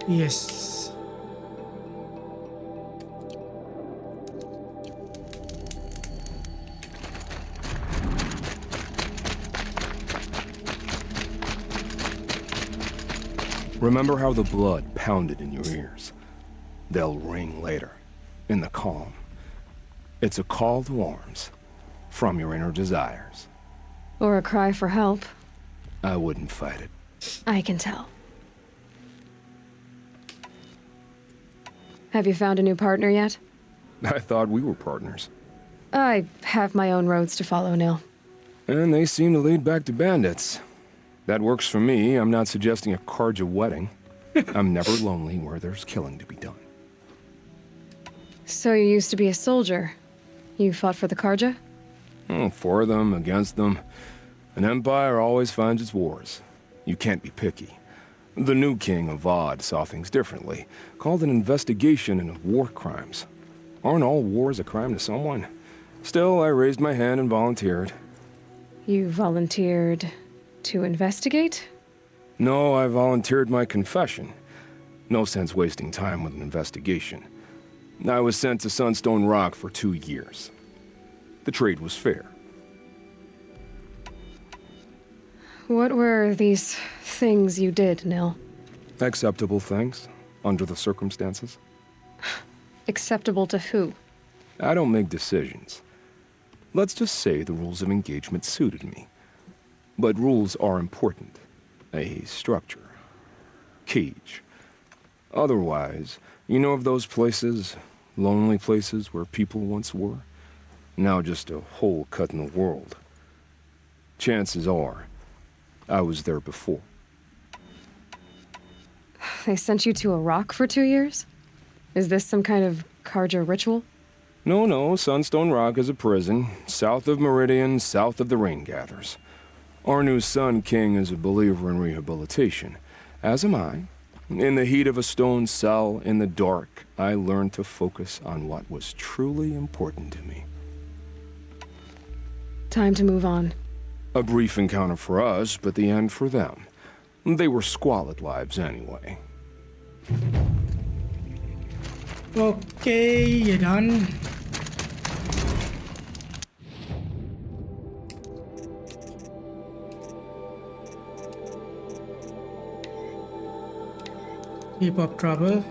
A: Yes,
O: Remember how the blood pounded in your ears? They'll ring later, in the calm. It's a call to arms, from your inner desires.
B: Or a cry for help.
O: I wouldn't fight it.
B: I can tell. Have you found a new partner yet?
O: I thought we were partners.
B: I have my own roads to follow, Nil.
O: And they seem to lead back to bandits. That works for me. I'm not suggesting a Karja wedding. I'm never lonely where there's killing to be done.
B: So you used to be a soldier. You fought for the Karja?
C: For them, against them. An empire always finds its wars. You can't be picky. The new king of Vod saw things differently, called an investigation into war crimes. Aren't all wars a crime to someone? Still, I raised my hand and volunteered.
B: You volunteered to investigate?
C: No, I volunteered my confession. No sense wasting time with an investigation. I was sent to Sunstone Rock for 2 years. The trade was fair.
B: What were these things you did, Nil?
C: Acceptable things, under the circumstances.
B: Acceptable to who?
C: I don't make decisions. Let's just say the rules of engagement suited me. But rules are important. A structure. Cage. Otherwise, you know of those places, lonely places where people once were? Now just a hole cut in the world. Chances are, I was there before.
B: They sent you to a rock for 2 years? Is this some kind of Karja ritual?
C: No, Sunstone Rock is a prison, south of Meridian, south of the Rain Gathers. Our new Sun King is a believer in rehabilitation, as am I. In the heat of a stone cell, in the dark, I learned to focus on what was truly important to me.
B: Time to move on.
C: A brief encounter for us, but the end for them. They were squalid lives anyway.
A: Okay, you're done. Heap of trouble.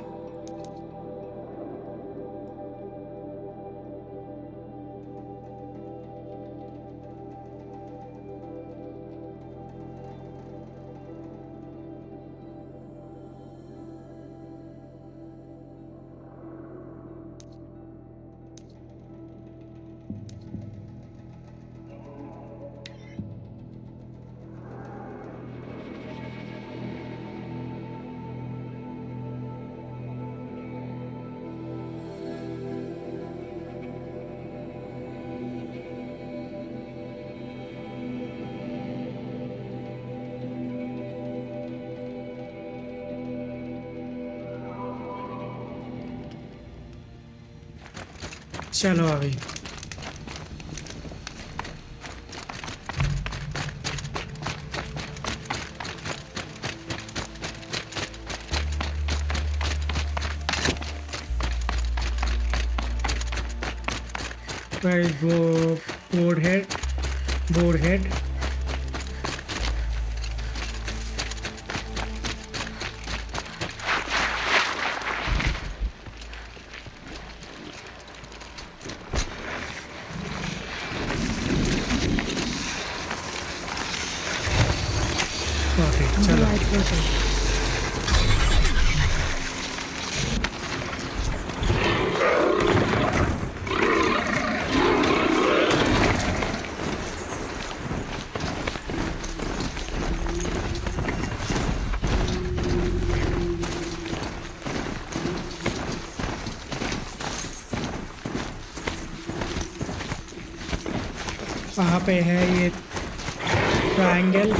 A: चलो अभी Where is board head? कहाँ पे है ये triangle?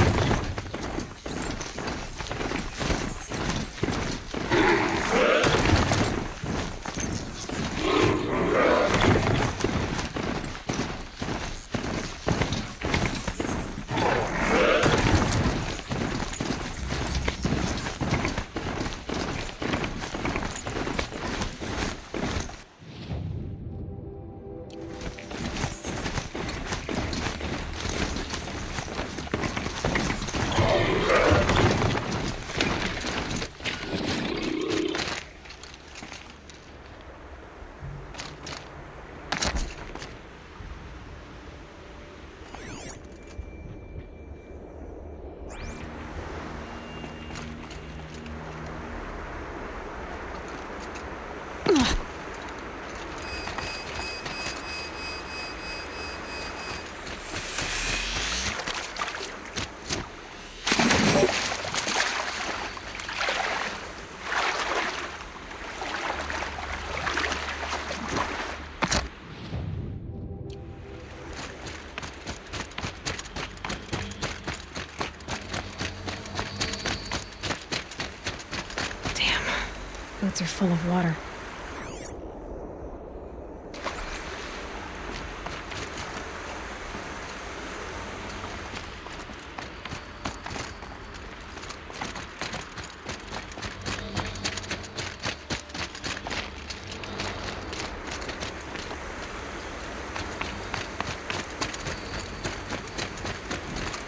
B: toilets are full of water.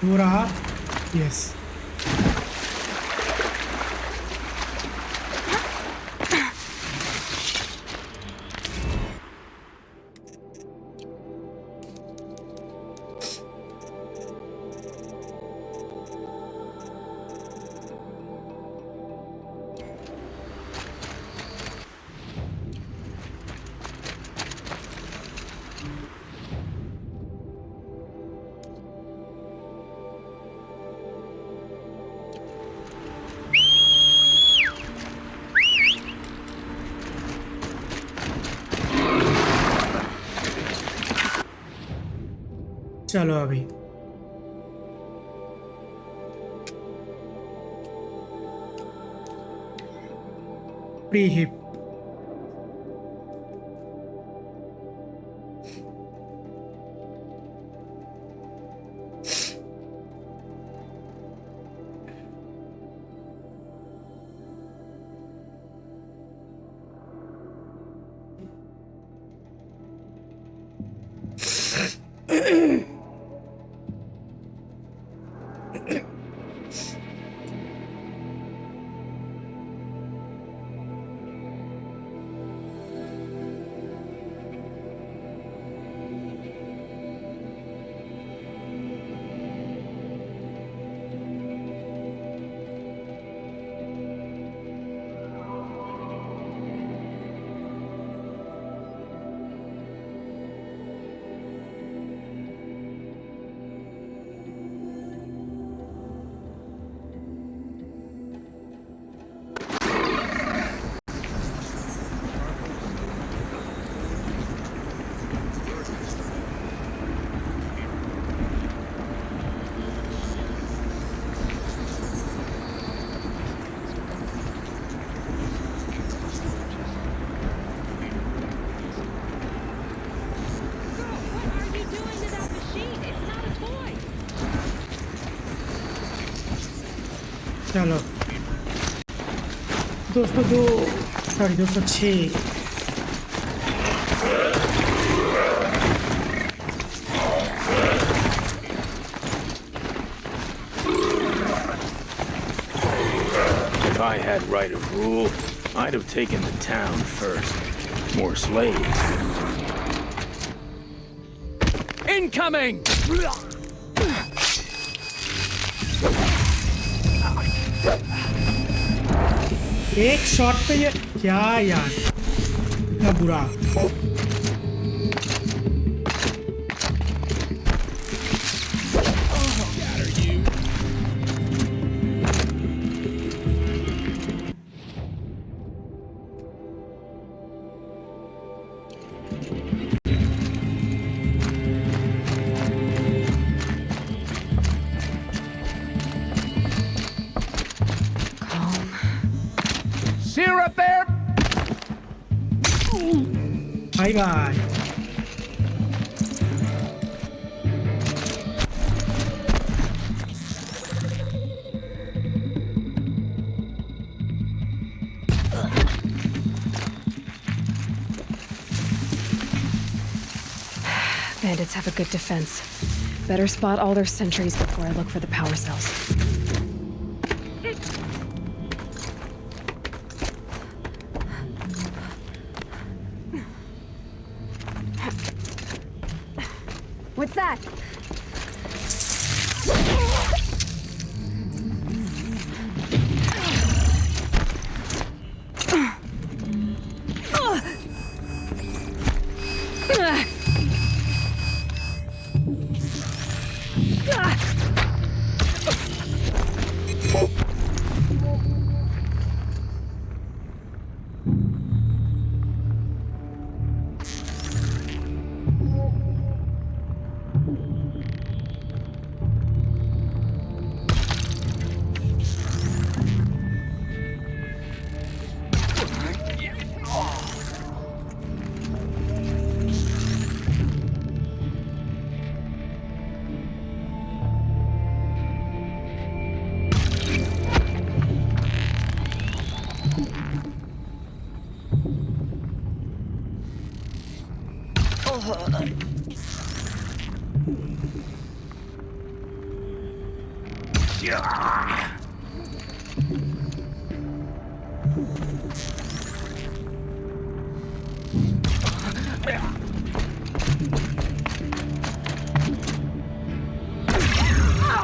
A: वो रहा yes चलो अभी प्री हिप चलो 202 sorry 206
G: If I had right of rule, I'd have taken the town first. More slaves. Incoming!
A: एक शॉट पे ये क्या यार इतना बुरा Bye bye.
B: Bandits have a good defense. Better spot all their sentries before I look for the power cells.
I: What's that?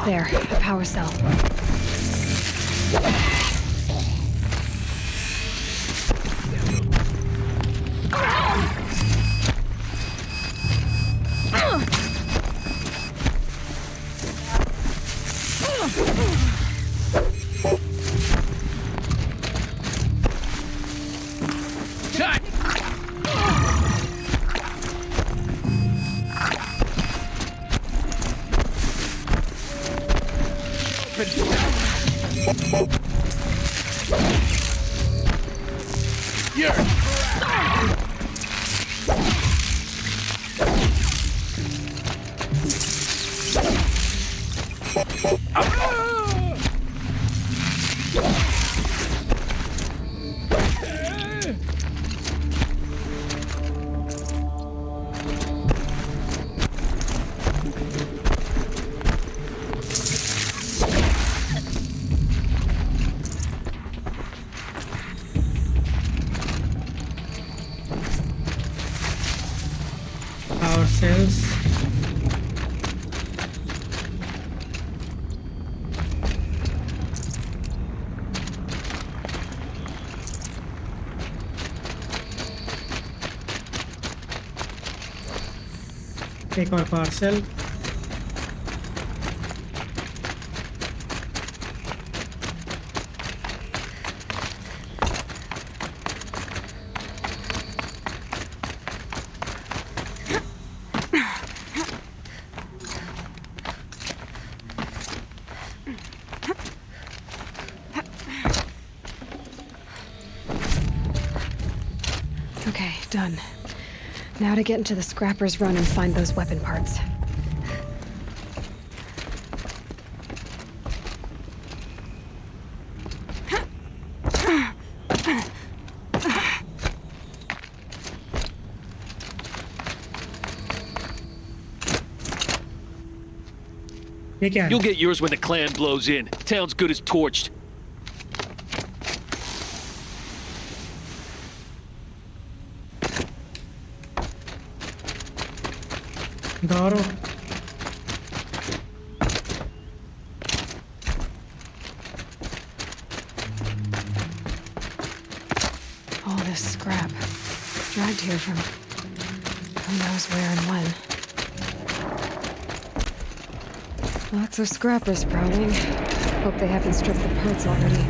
B: There, a power cell.
A: Power cells. एक और parcel.
B: Okay, done. Now to get into the scrapper's run and find those weapon parts.
D: You'll get yours when the clan blows in. Town's good as torched.
A: दारू.
B: All this scrap. Dragged here from who knows where and when. Lots of scrappers prowling. Hope they haven't stripped the parts already.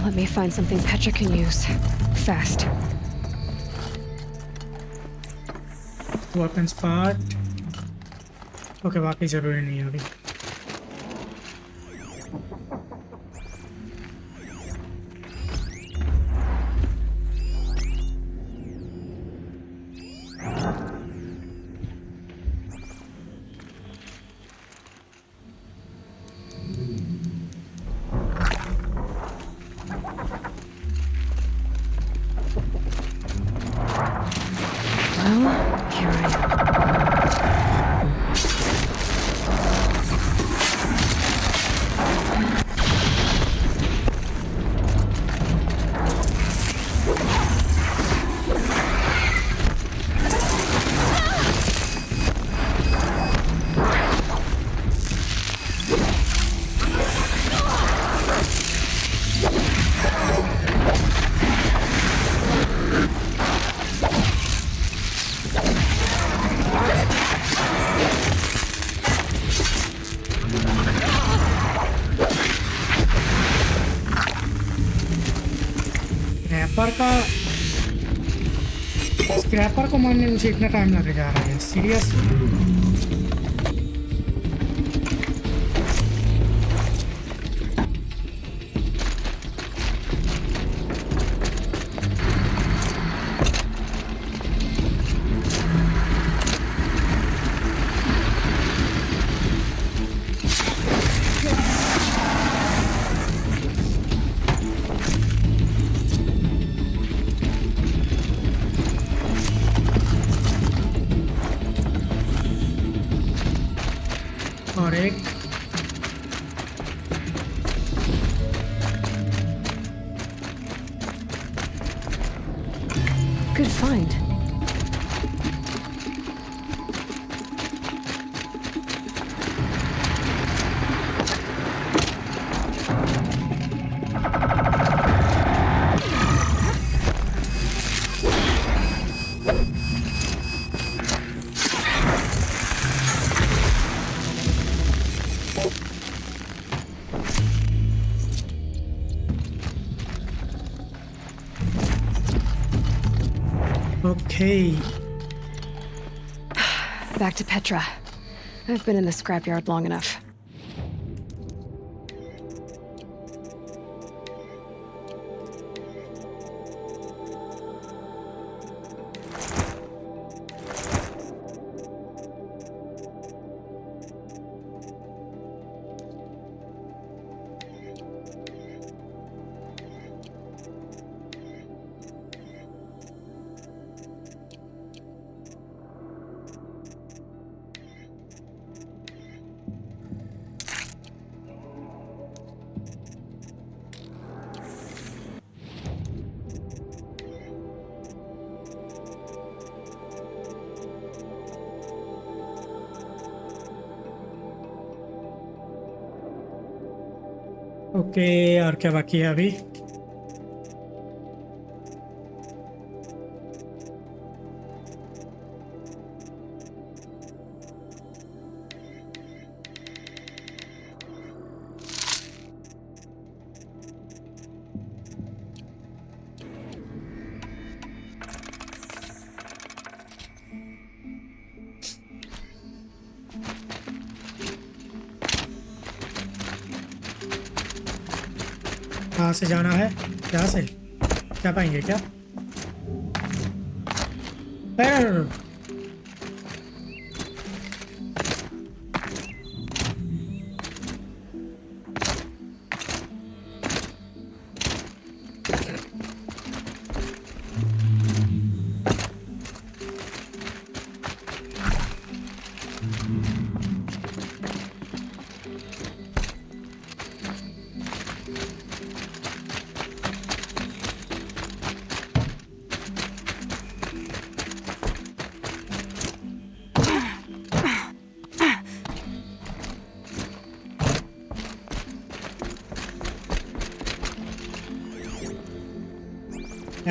B: Let me find something Petra can use. Fast.
A: Weapons part. Okay, बाकी जरूरी नहीं है अभी. Scraper को मारने में मुझे इतना टाइम लग जा रहा है सीरियसली। और एक
B: Good find.
A: Okay.
B: Back to Petra. I've been in the scrapyard long enough.
A: Okay और क्या बाकी है अभी? कहाँ से जाना है? यहाँ से क्या पाएंगे क्या?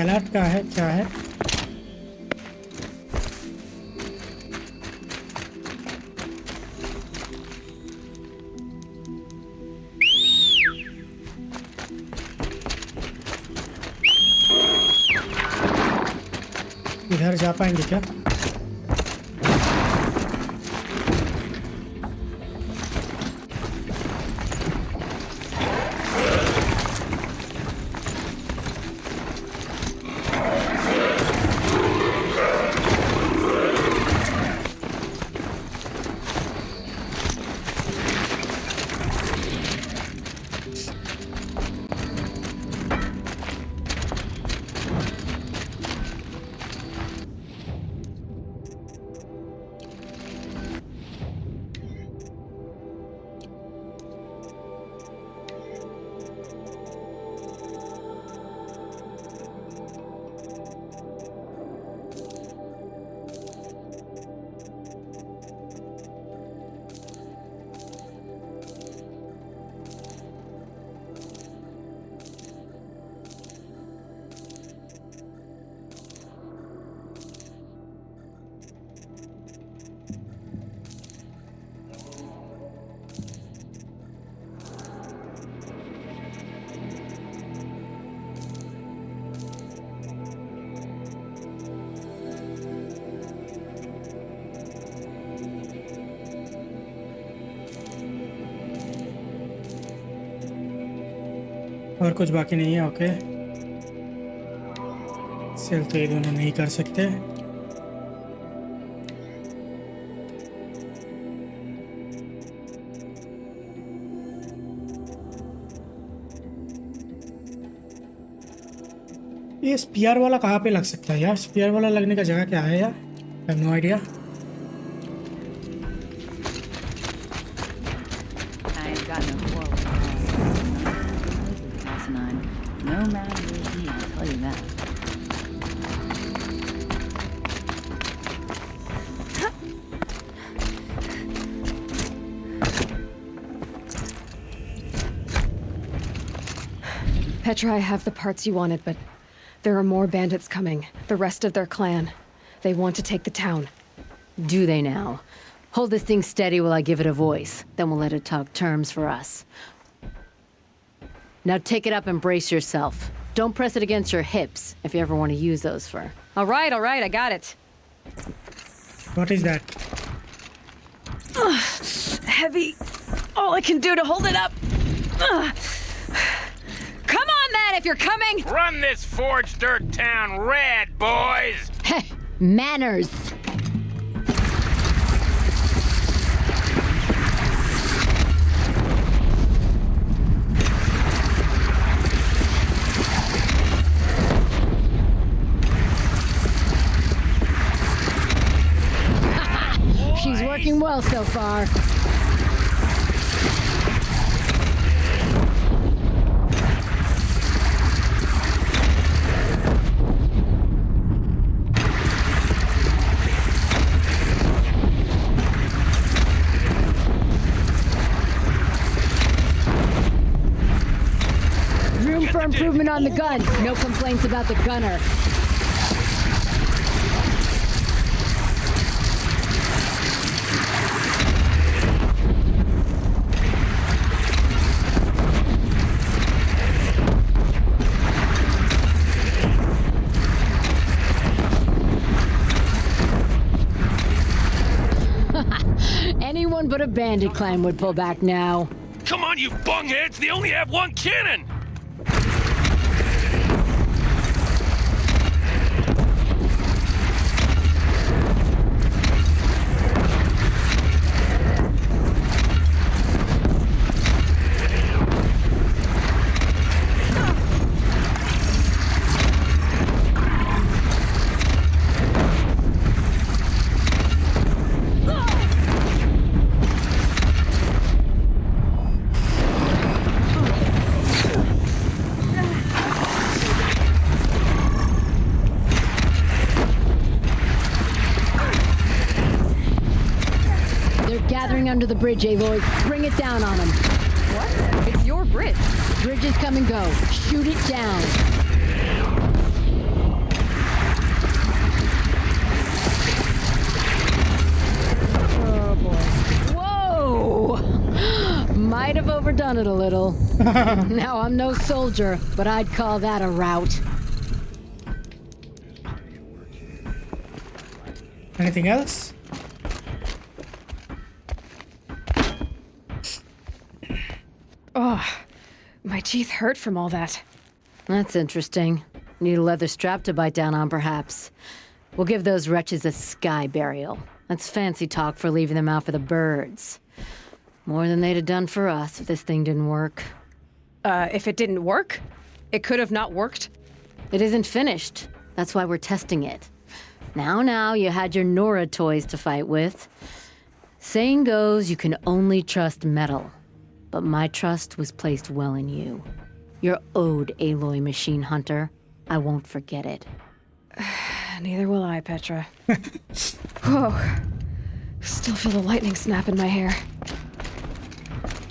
A: अलर्ट का है क्या है? इधर जा पाएंगे क्या? और कुछ बाकी नहीं है। ओके सेल तो ये दोनों नहीं कर सकते। ये स्पीयर वाला कहाँ पे लग सकता है यार? स्पीयर वाला लगने का जगह क्या है यार? I have no idea.
B: Petra, I have the parts you wanted, but there are more bandits coming. The rest of their clan. They want to take the town.
R: Do they now? Hold this thing steady while I give it a voice. Then we'll let it talk terms for us. Now take it up and brace yourself. Don't press it against your hips if you ever want to use those for...
B: All right, I got it.
A: What is that?
B: Heavy. All I can do to hold it up. Come on, then, if you're coming!
G: Run this forged dirt town red, boys!
R: Heh, manners! She's working well so far. Room for improvement on the gun. No complaints about the gunner. Anyone but a bandit clan would pull back now.
D: Come on, you bungheads! They only have one cannon!
R: Under the bridge, Aloy. Bring it down on them.
B: What? It's your bridge.
R: Bridges come and go. Shoot it down.
B: Oh, boy.
R: Whoa! Might have overdone it a little. Now, I'm no soldier, but I'd call that a rout.
A: Anything else?
B: Oh, my teeth hurt from all that.
R: That's interesting. Need a leather strap to bite down on, perhaps. We'll give those wretches a sky burial. That's fancy talk for leaving them out for the birds. More than they'd have done for us if this thing didn't work.
B: If it didn't work? It could have not worked?
R: It isn't finished. That's why we're testing it. Now, you had your Nora toys to fight with. Saying goes, you can only trust metal. But my trust was placed well in you. You're owed, Aloy Machine Hunter. I won't forget it.
B: Neither will I, Petra. Whoa. Still feel the lightning snap in my hair.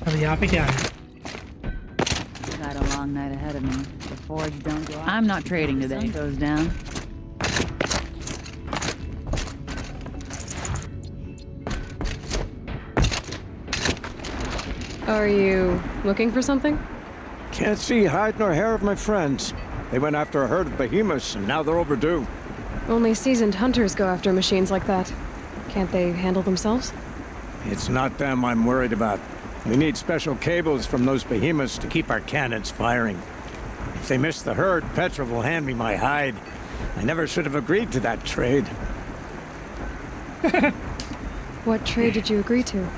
A: अब यहाँ पे क्या है?
F: Got a long night ahead of me. The forge don't go out. I'm not trading today. Sun goes down.
B: Are you looking for something?
K: Can't see hide nor hair of my friends. They went after a herd of behemoths, and now they're overdue.
B: Only seasoned hunters go after machines like that. Can't they handle themselves?
K: It's not them I'm worried about.
J: We need special cables from those behemoths to keep our cannons firing. If they miss the herd, Petra will hand me my hide. I never should have agreed to that trade.
B: What trade did you agree to?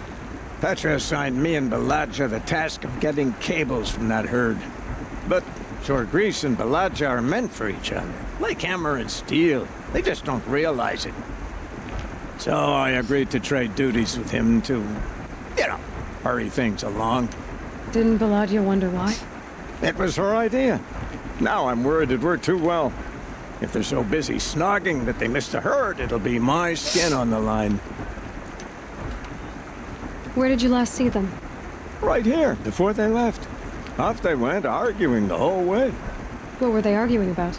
J: Petra assigned me and Baladja the task of getting cables from that herd. But Jorgris and Baladja are meant for each other, like hammer and steel. They just don't realize it. So I agreed to trade duties with him to, you know, hurry things along.
B: Didn't Baladja wonder why?
J: It was her idea. Now I'm worried it worked too well. If they're so busy snogging that they miss the herd, it'll be my skin on the line.
B: Where did you last see them?
J: Right here, before they left. Off they went, arguing the whole way.
B: What were they arguing about?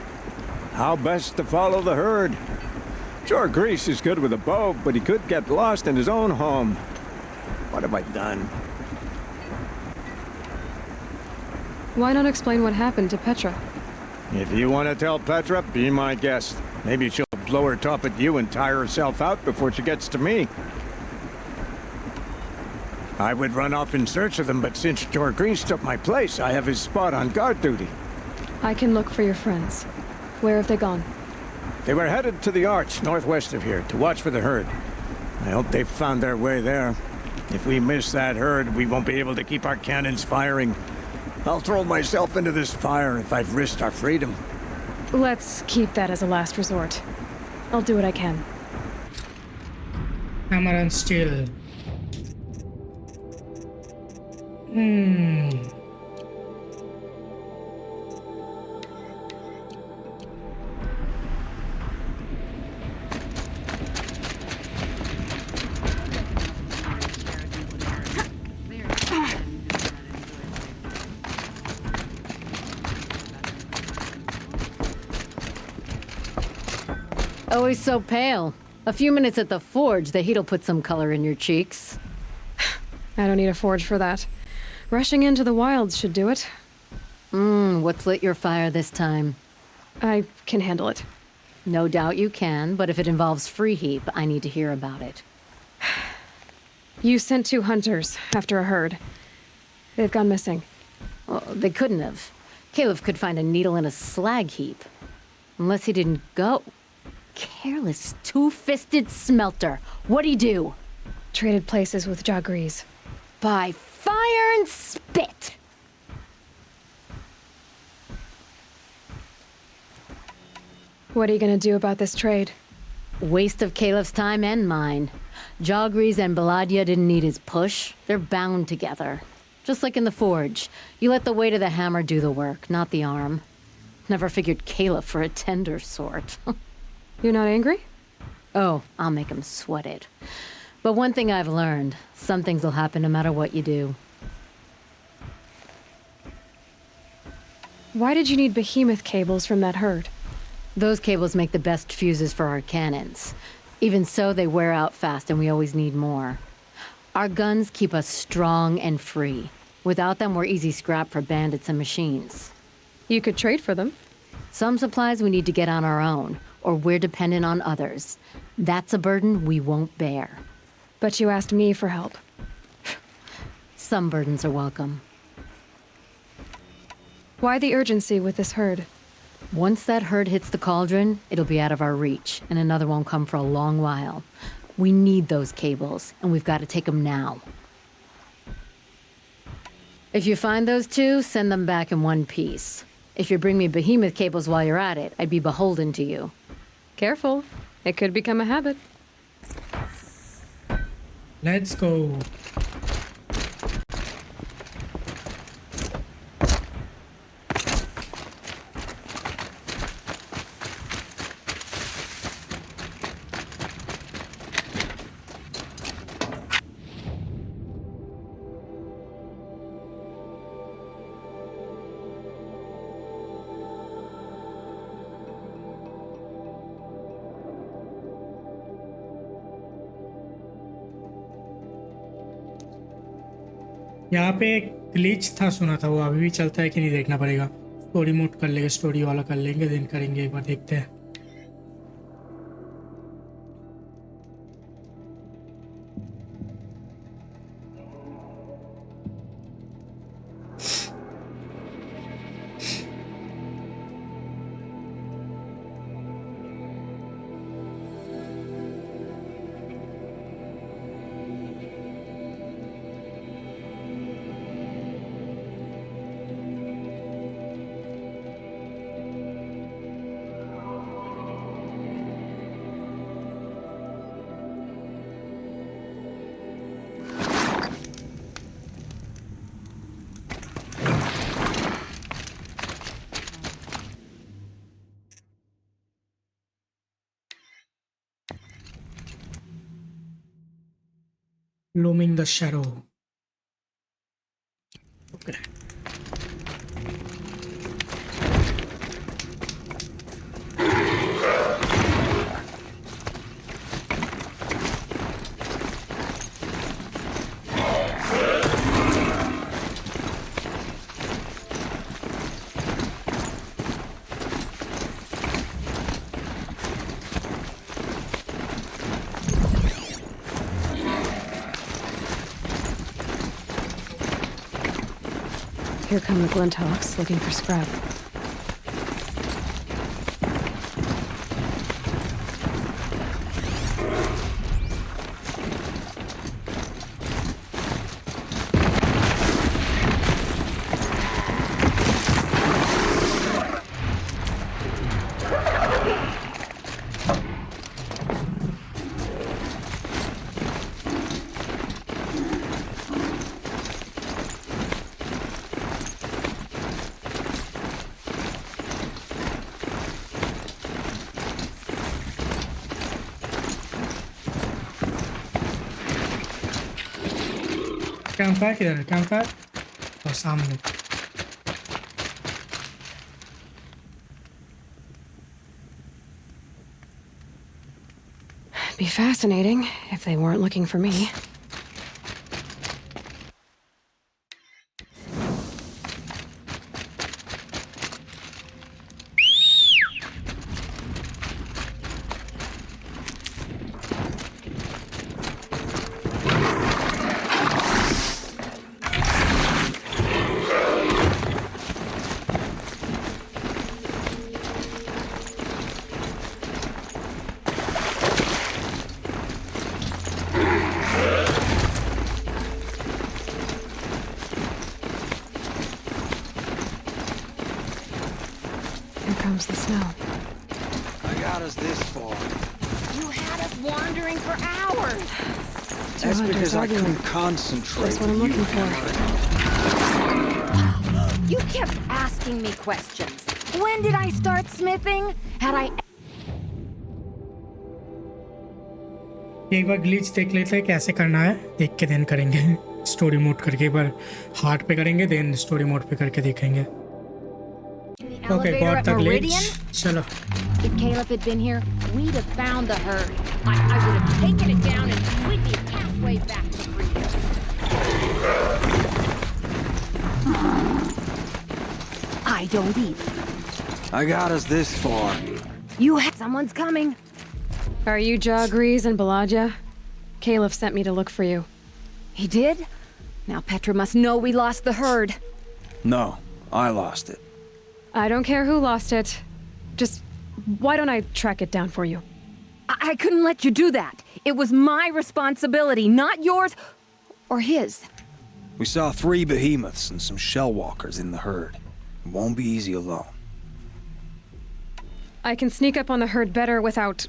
J: How best to follow the herd. Jorgris is good with a bow, but he could get lost in his own home. What have I done?
B: Why not explain what happened to Petra?
J: If you want to tell Petra, be my guest. Maybe she'll blow her top at you and tire herself out before she gets to me. I would run off in search of them, but since Jorgris took my place, I have his spot on guard duty.
B: I can look for your friends. Where have they gone?
J: They were headed to the arch northwest of here to watch for the herd. I hope they've found their way there. If we miss that herd, we won't be able to keep our cannons firing. I'll throw myself into this fire if I've risked our freedom.
B: Let's keep that as a last resort. I'll do what I can.
A: Hammer and steel.
R: Always so pale. A few minutes at the forge, the heat'll put some color in your cheeks.
B: I don't need a forge for that. Rushing into the wilds should do it.
R: What's lit your fire this time?
B: I can handle it.
R: No doubt you can, but if it involves free heap, I need to hear about it.
B: You sent 2 hunters after a herd. They've gone missing.
R: Well, they couldn't have. Caleb could find a needle in a slag heap. Unless he didn't go. Careless, two-fisted smelter. What'd he do?
B: Traded places with Jorgris.
R: By fire and spit!
B: What are you gonna do about this trade?
R: Waste of Caleb's time and mine. Jorgris and Baladja didn't need his push. They're bound together. Just like in the forge. You let the weight of the hammer do the work, not the arm. Never figured Caleb for a tender sort.
B: You're not angry?
R: Oh, I'll make him sweat it. But one thing I've learned, some things will happen no matter what you do.
B: Why did you need behemoth cables from that herd?
R: Those cables make the best fuses for our cannons. Even so, they wear out fast and we always need more. Our guns keep us strong and free. Without them, we're easy scrap for bandits and machines.
B: You could trade for them.
R: Some supplies we need to get on our own, or we're dependent on others. That's a burden we won't bear.
B: But you asked me for help.
R: Some burdens are welcome.
B: Why the urgency with this herd?
R: Once that herd hits the cauldron, it'll be out of our reach, and another won't come for a long while. We need those cables, and we've got to take them now. If you find those 2, send them back in one piece. If you bring me behemoth cables while you're at it, I'd be beholden to you.
B: Careful. It could become a habit.
A: Let's go. यहाँ पे एक glitch था सुना था, वो अभी भी चलता है कि नहीं देखना पड़ेगा। स्टोरी मोड कर लेंगे, स्टोरी वाला कर लेंगे, देन करेंगे, एक बार देखते हैं। looming the shadow. Okay.
B: Here come the Glinthawks looking for scrap.
A: Campfire किधर है? Campfire और सामने.
B: Be fascinating if they weren't looking for me. Comes the snow.
O: I got us this far.
T: You had us wandering for hours.
O: That's because I couldn't concentrate.
B: That's what I'm looking for.
T: You kept asking me questions. When did I start smithing? Had I...
A: एक बार glitch देख लेते हैं कैसे करना है, देख के then करेंगे. स्टोरी मोड करके एक बार हार्ड पे करेंगे, देन स्टोरी मोड पे करके देखेंगे. Okay, got the glitch. Chalo.
T: If Caleb had been here, we'd have found the herd. I would have taken it down and we'd be halfway back to freedom. I don't either.
O: I got us this far.
T: You had... Someone's coming.
B: Are you Jagrees and Balaja? Caleb sent me to look for you.
T: He did? Now Petra must know we lost the herd.
O: No, I lost it.
B: I don't care who lost it. Just, why don't I track it down for you?
T: I couldn't let you do that. It was my responsibility, not yours or his.
O: We saw 3 behemoths and some shellwalkers in the herd. It won't be easy alone.
B: I can sneak up on the herd better without...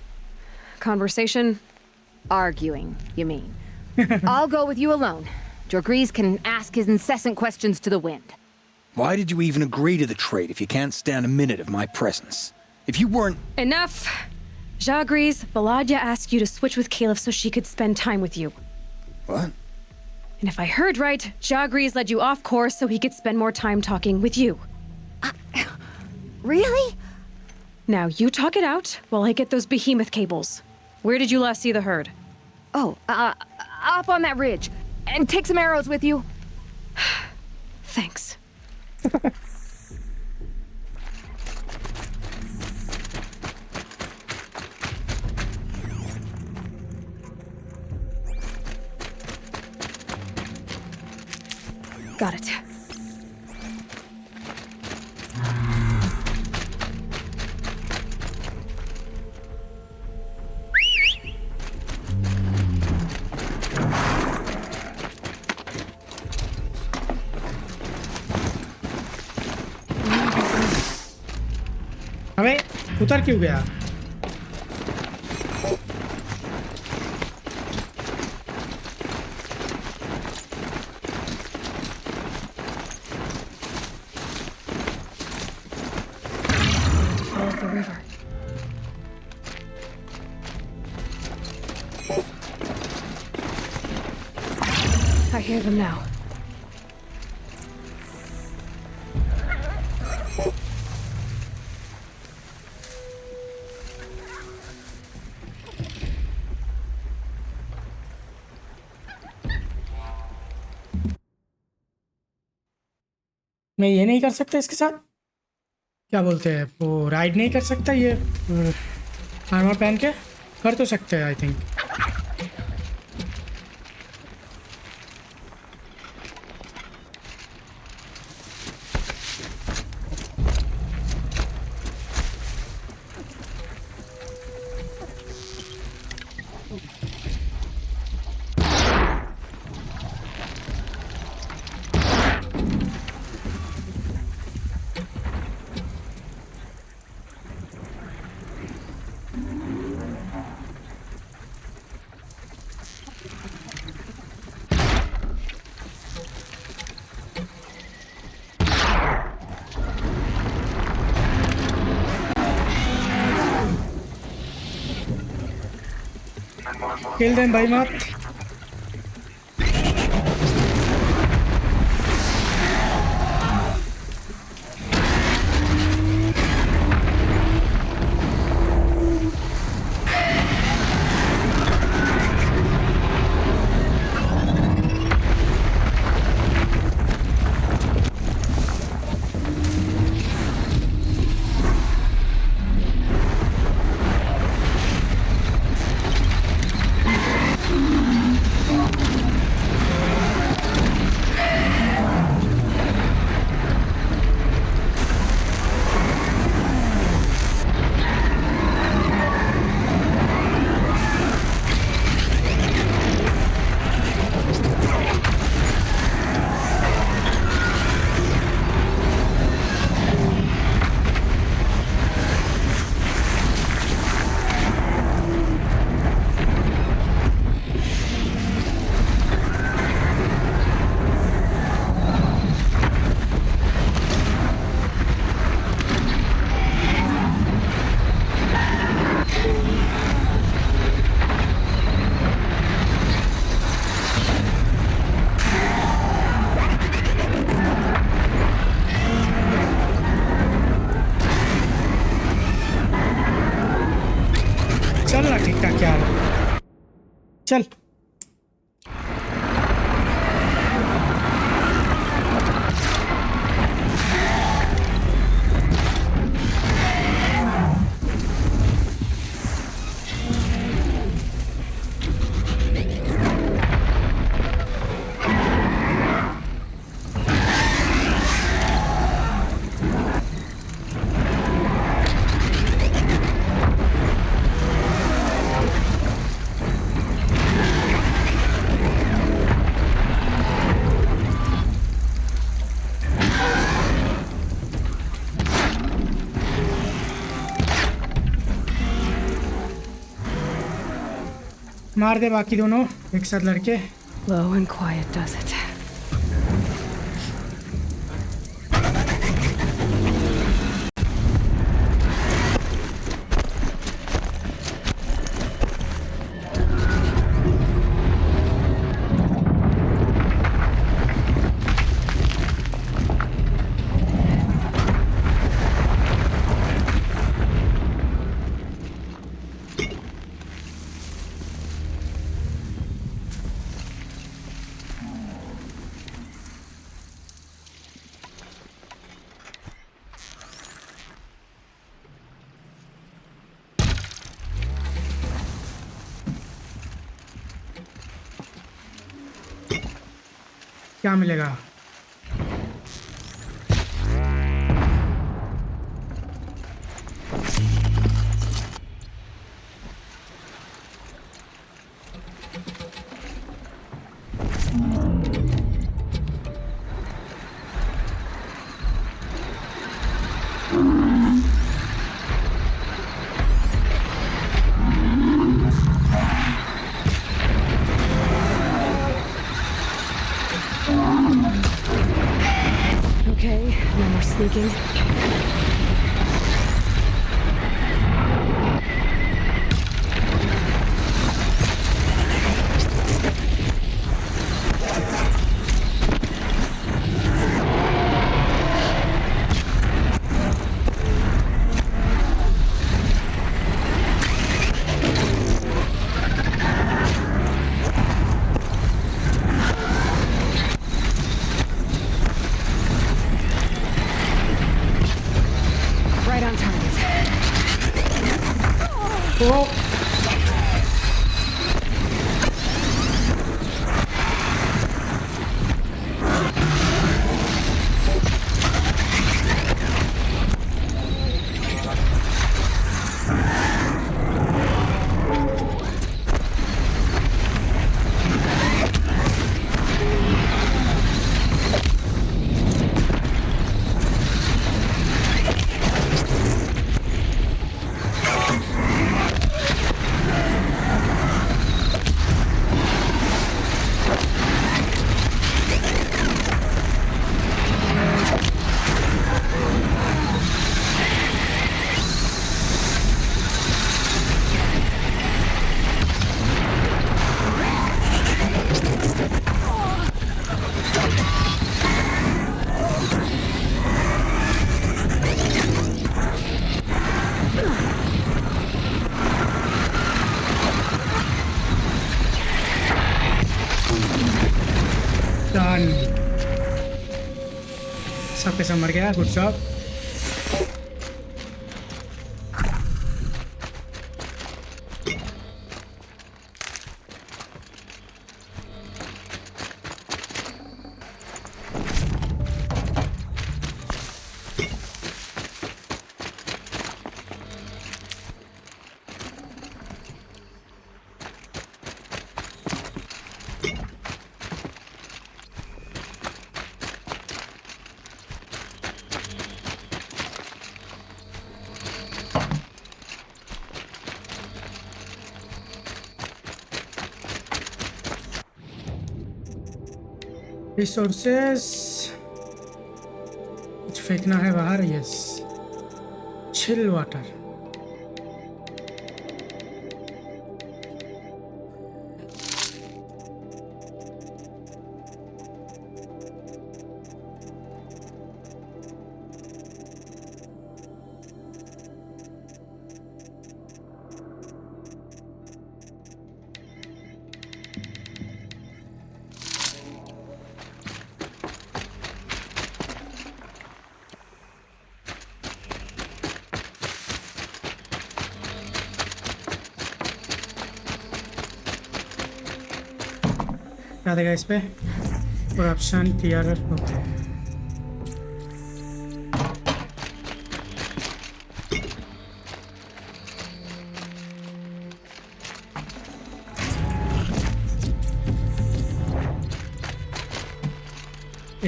B: conversation?
T: Arguing, you mean. I'll go with you alone. Jagrees can ask his incessant questions to the wind.
O: Why did you even agree to the trade if you can't stand a minute of my presence? If you weren't...
B: Enough! Jagrees, Balaja asked you to switch with Caleb so she could spend time with you.
O: What?
B: And if I heard right, Jagrees led you off course so he could spend more time talking with you.
T: Really?
B: Now, you talk it out while I get those behemoth cables. Where did you last see the herd?
T: Oh, up on that ridge. And take some arrows with you.
B: Thanks. Got it.
A: अबे उतर क्यों गया?
B: The river. hear them now.
A: मैं ये नहीं कर सकता इसके साथ, क्या बोलते हैं वो, राइड नहीं कर सकता ये आर्मर पहन के? कर तो सकते हैं I think. Kill them, bhai mat. चल मार दे बाकी दोनों एक साथ लड़के।
B: Low and quiet does it. क्या मिलेगा? Okay, no more sneaking.
A: Oh. Done. सब पैसा मर गया. Good job. रिसोर्सेस कुछ फेंकना है बाहर. Yes, chill water. क्या देगा इस पे? Corruption clear. Okay,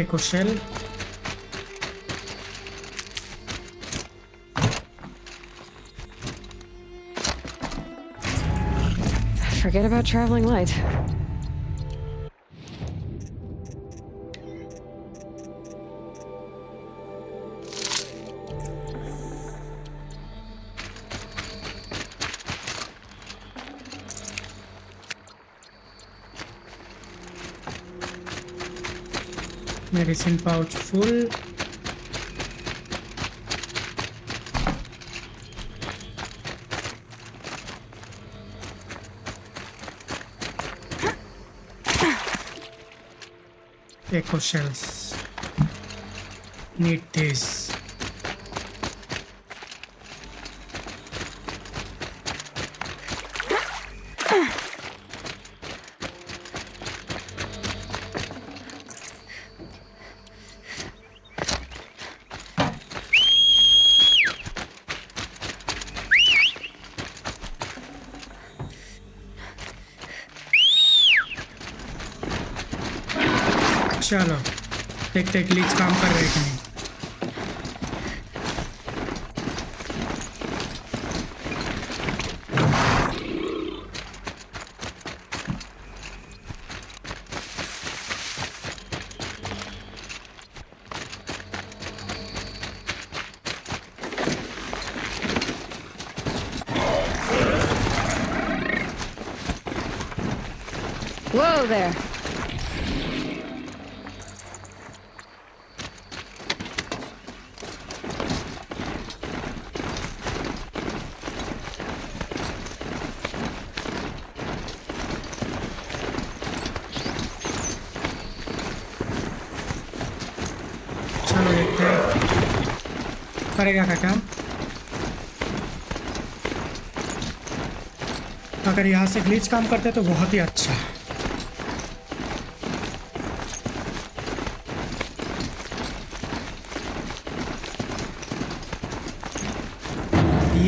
A: echo shell.
B: Forget about traveling light.
A: Medicine pouch full. Echo shells. Need this. चलो देखते ग्लिच काम कर रहे कि नहीं.
B: Whoa there.
A: चलो देखते हैं करेगा क्या काम. अगर यहाँ से ग्लिच काम करते तो बहुत ही अच्छा।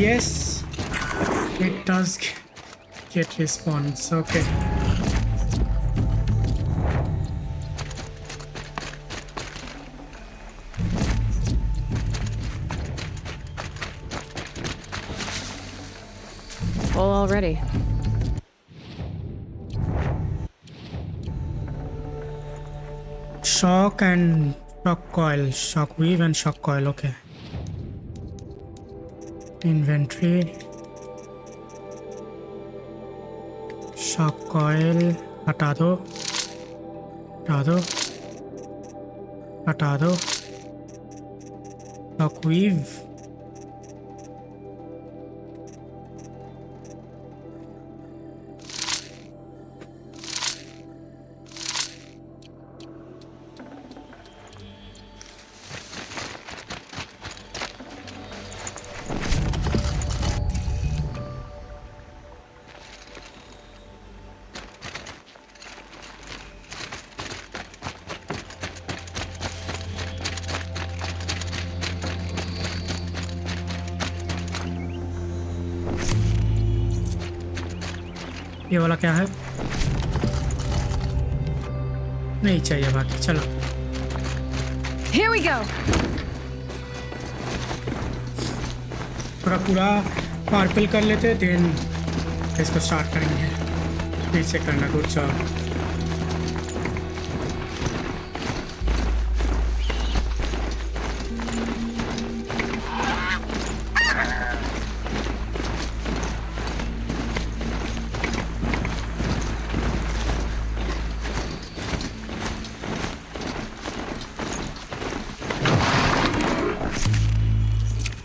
A: Yes, it does get response. Okay.
P: Full already.
A: Shock and shock coil, shock weave and shock coil. Okay. Inventory. Shock coil. हटा दो. हटा दो. हटा दो. Shock weave. ये वाला क्या है? नहीं चाहिए बाकी, चलो।
B: Here we go.
A: पूरा पार्पल कर लेते, देन इसको स्टार्ट करेंगे। फिर से करना। Good job.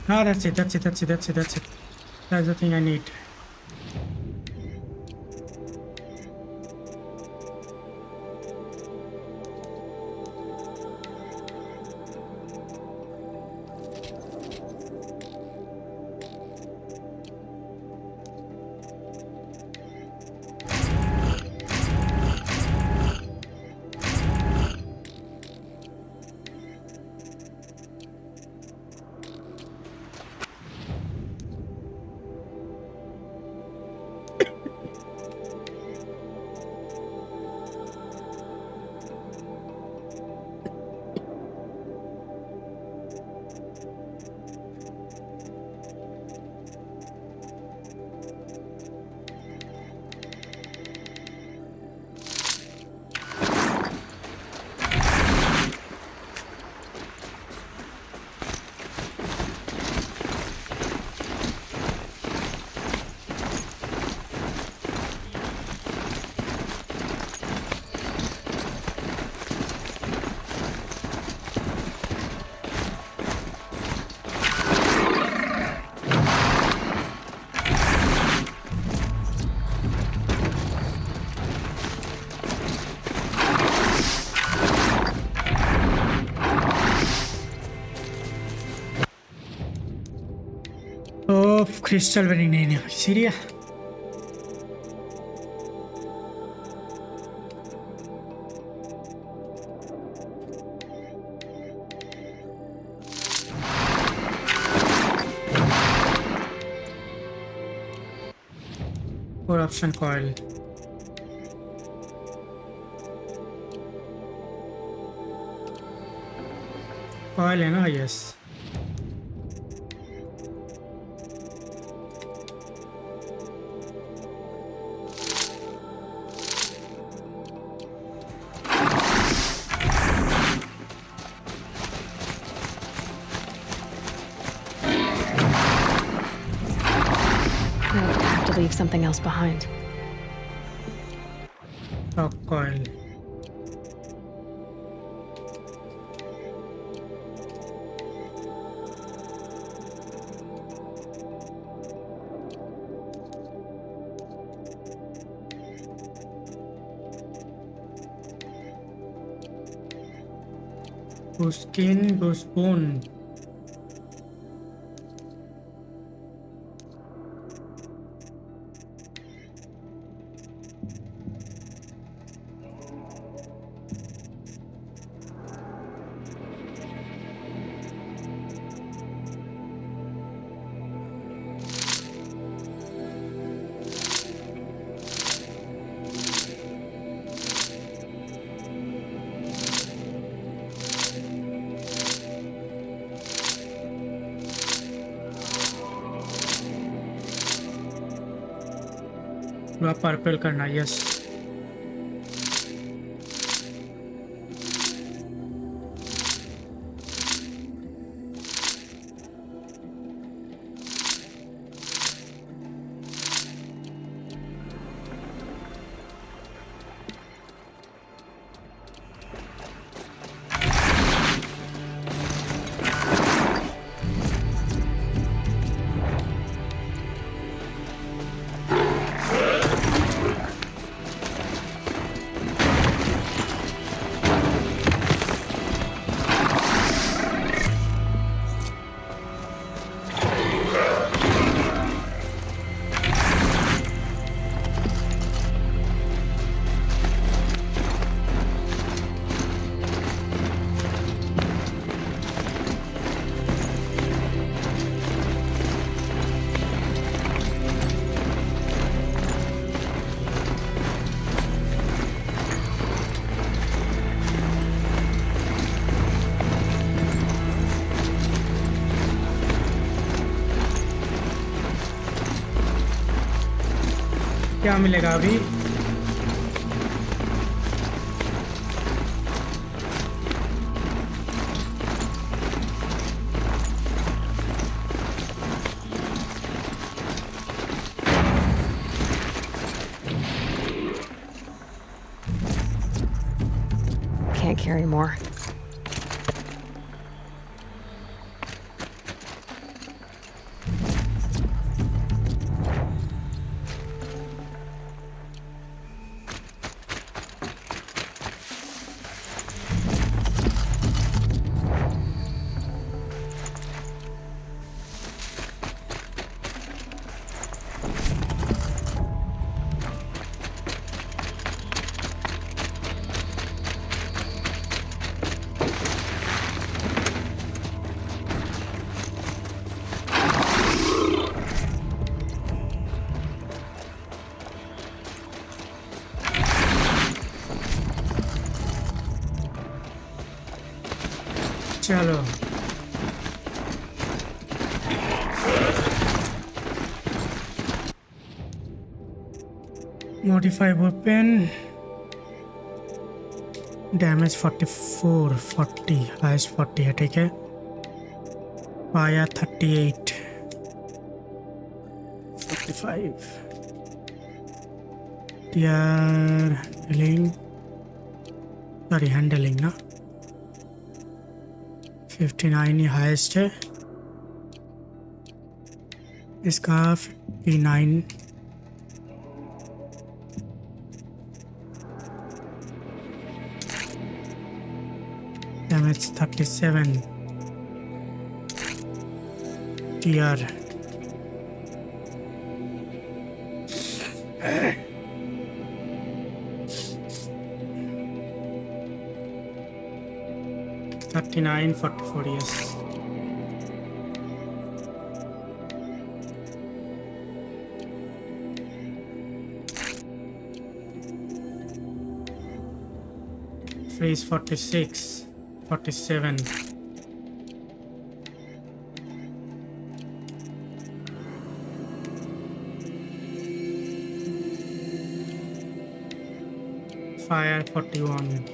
A: Ah, that's it. That's the thing I need. Crystal venerated. Syria. Corruption coil. Coil है ना? Yes.
B: Leave something else behind.
A: Shock coil. Whose skin, whose bone. पूरा पर्पल करना, यस। क्या मिलेगा अभी?
B: Can't carry more.
A: चलो modify weapon, damage 44, 40, heist 40 है, ठीक है। पाया 38, 45, यार हैंडलिंग, सॉरी हैंडलिंग ना 59 ही हाईएस्ट है, इसका 59, damage 37, TR 39, 44, yes. Freeze 46, 47. Fire 41.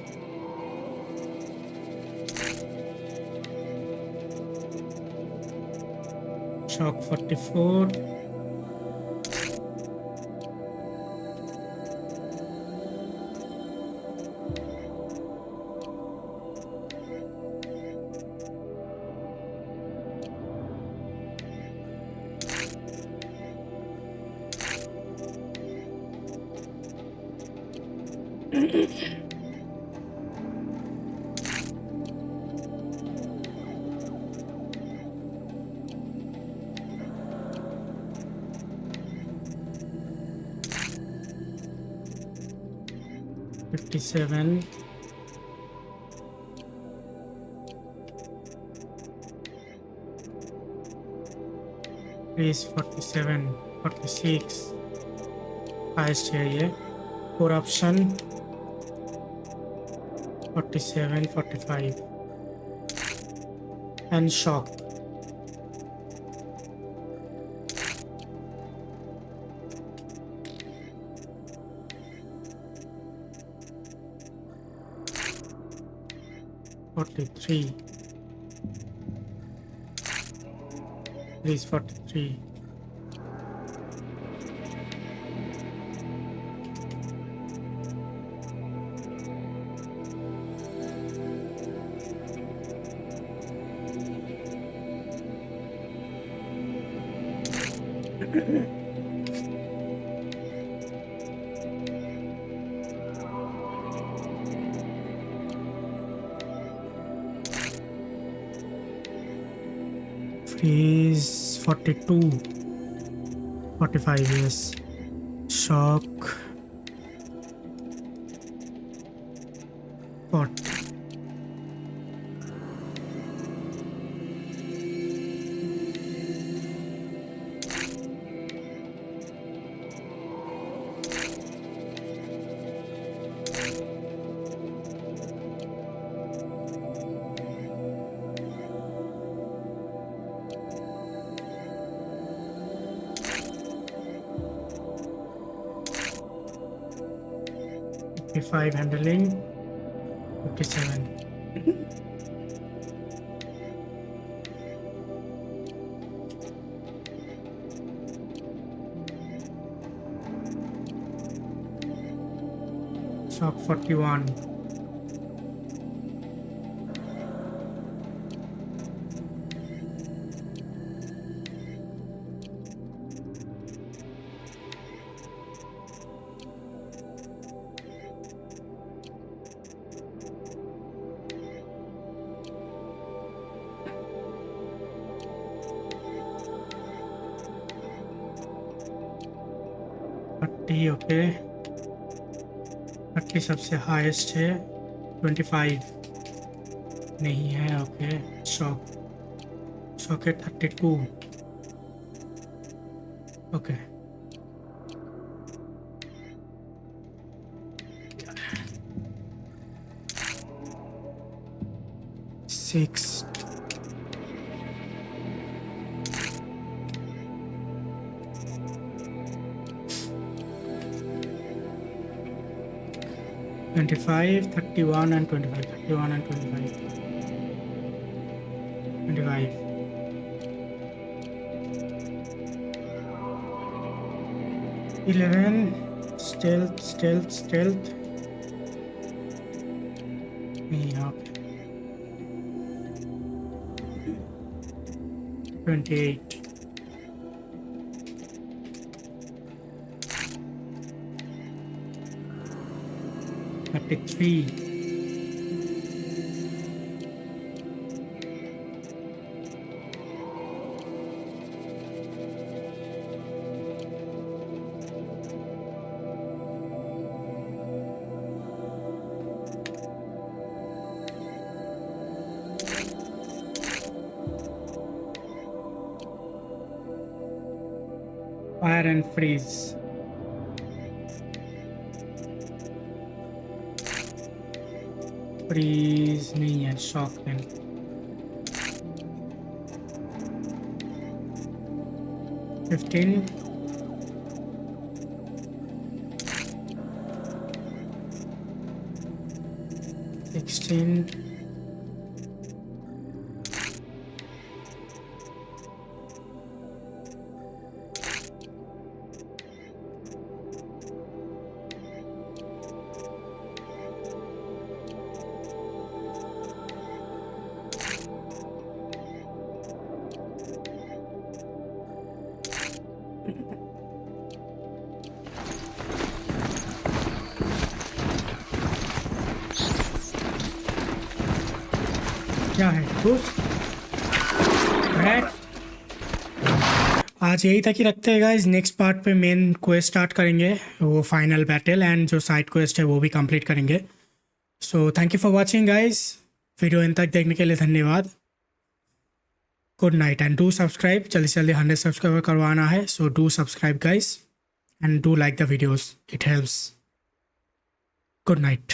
A: Shock 44. Seven. Please 47, 46. Highest here. Corruption 47, 45. And shock. 43. 43. Freeze 42. 45, yes. Shock 40. Five handling 57. Shock 41. Okay 30 सबसे हाईएस्ट है 25 नहीं है ओके शॉक है 32 okay six 25, 31 and 25, 31 and 25, 25. Stealth. Yeah, okay. 28. 33. Fire and freeze. Freeze नहीं है shock में 15 16 क्या है आज यही तक ही रखते हैं गाइस। नेक्स्ट पार्ट पे मेन क्वेस्ट स्टार्ट करेंगे, वो फाइनल बैटल एंड जो साइड क्वेस्ट है वो भी कंप्लीट करेंगे। So thank you for watching guys, video इन तक देखने के लिए धन्यवाद। Good night and do subscribe, जल्दी से जल्दी 100 सब्सक्राइबर करवाना है। So do subscribe guys and do like the videos, it helps. Good night.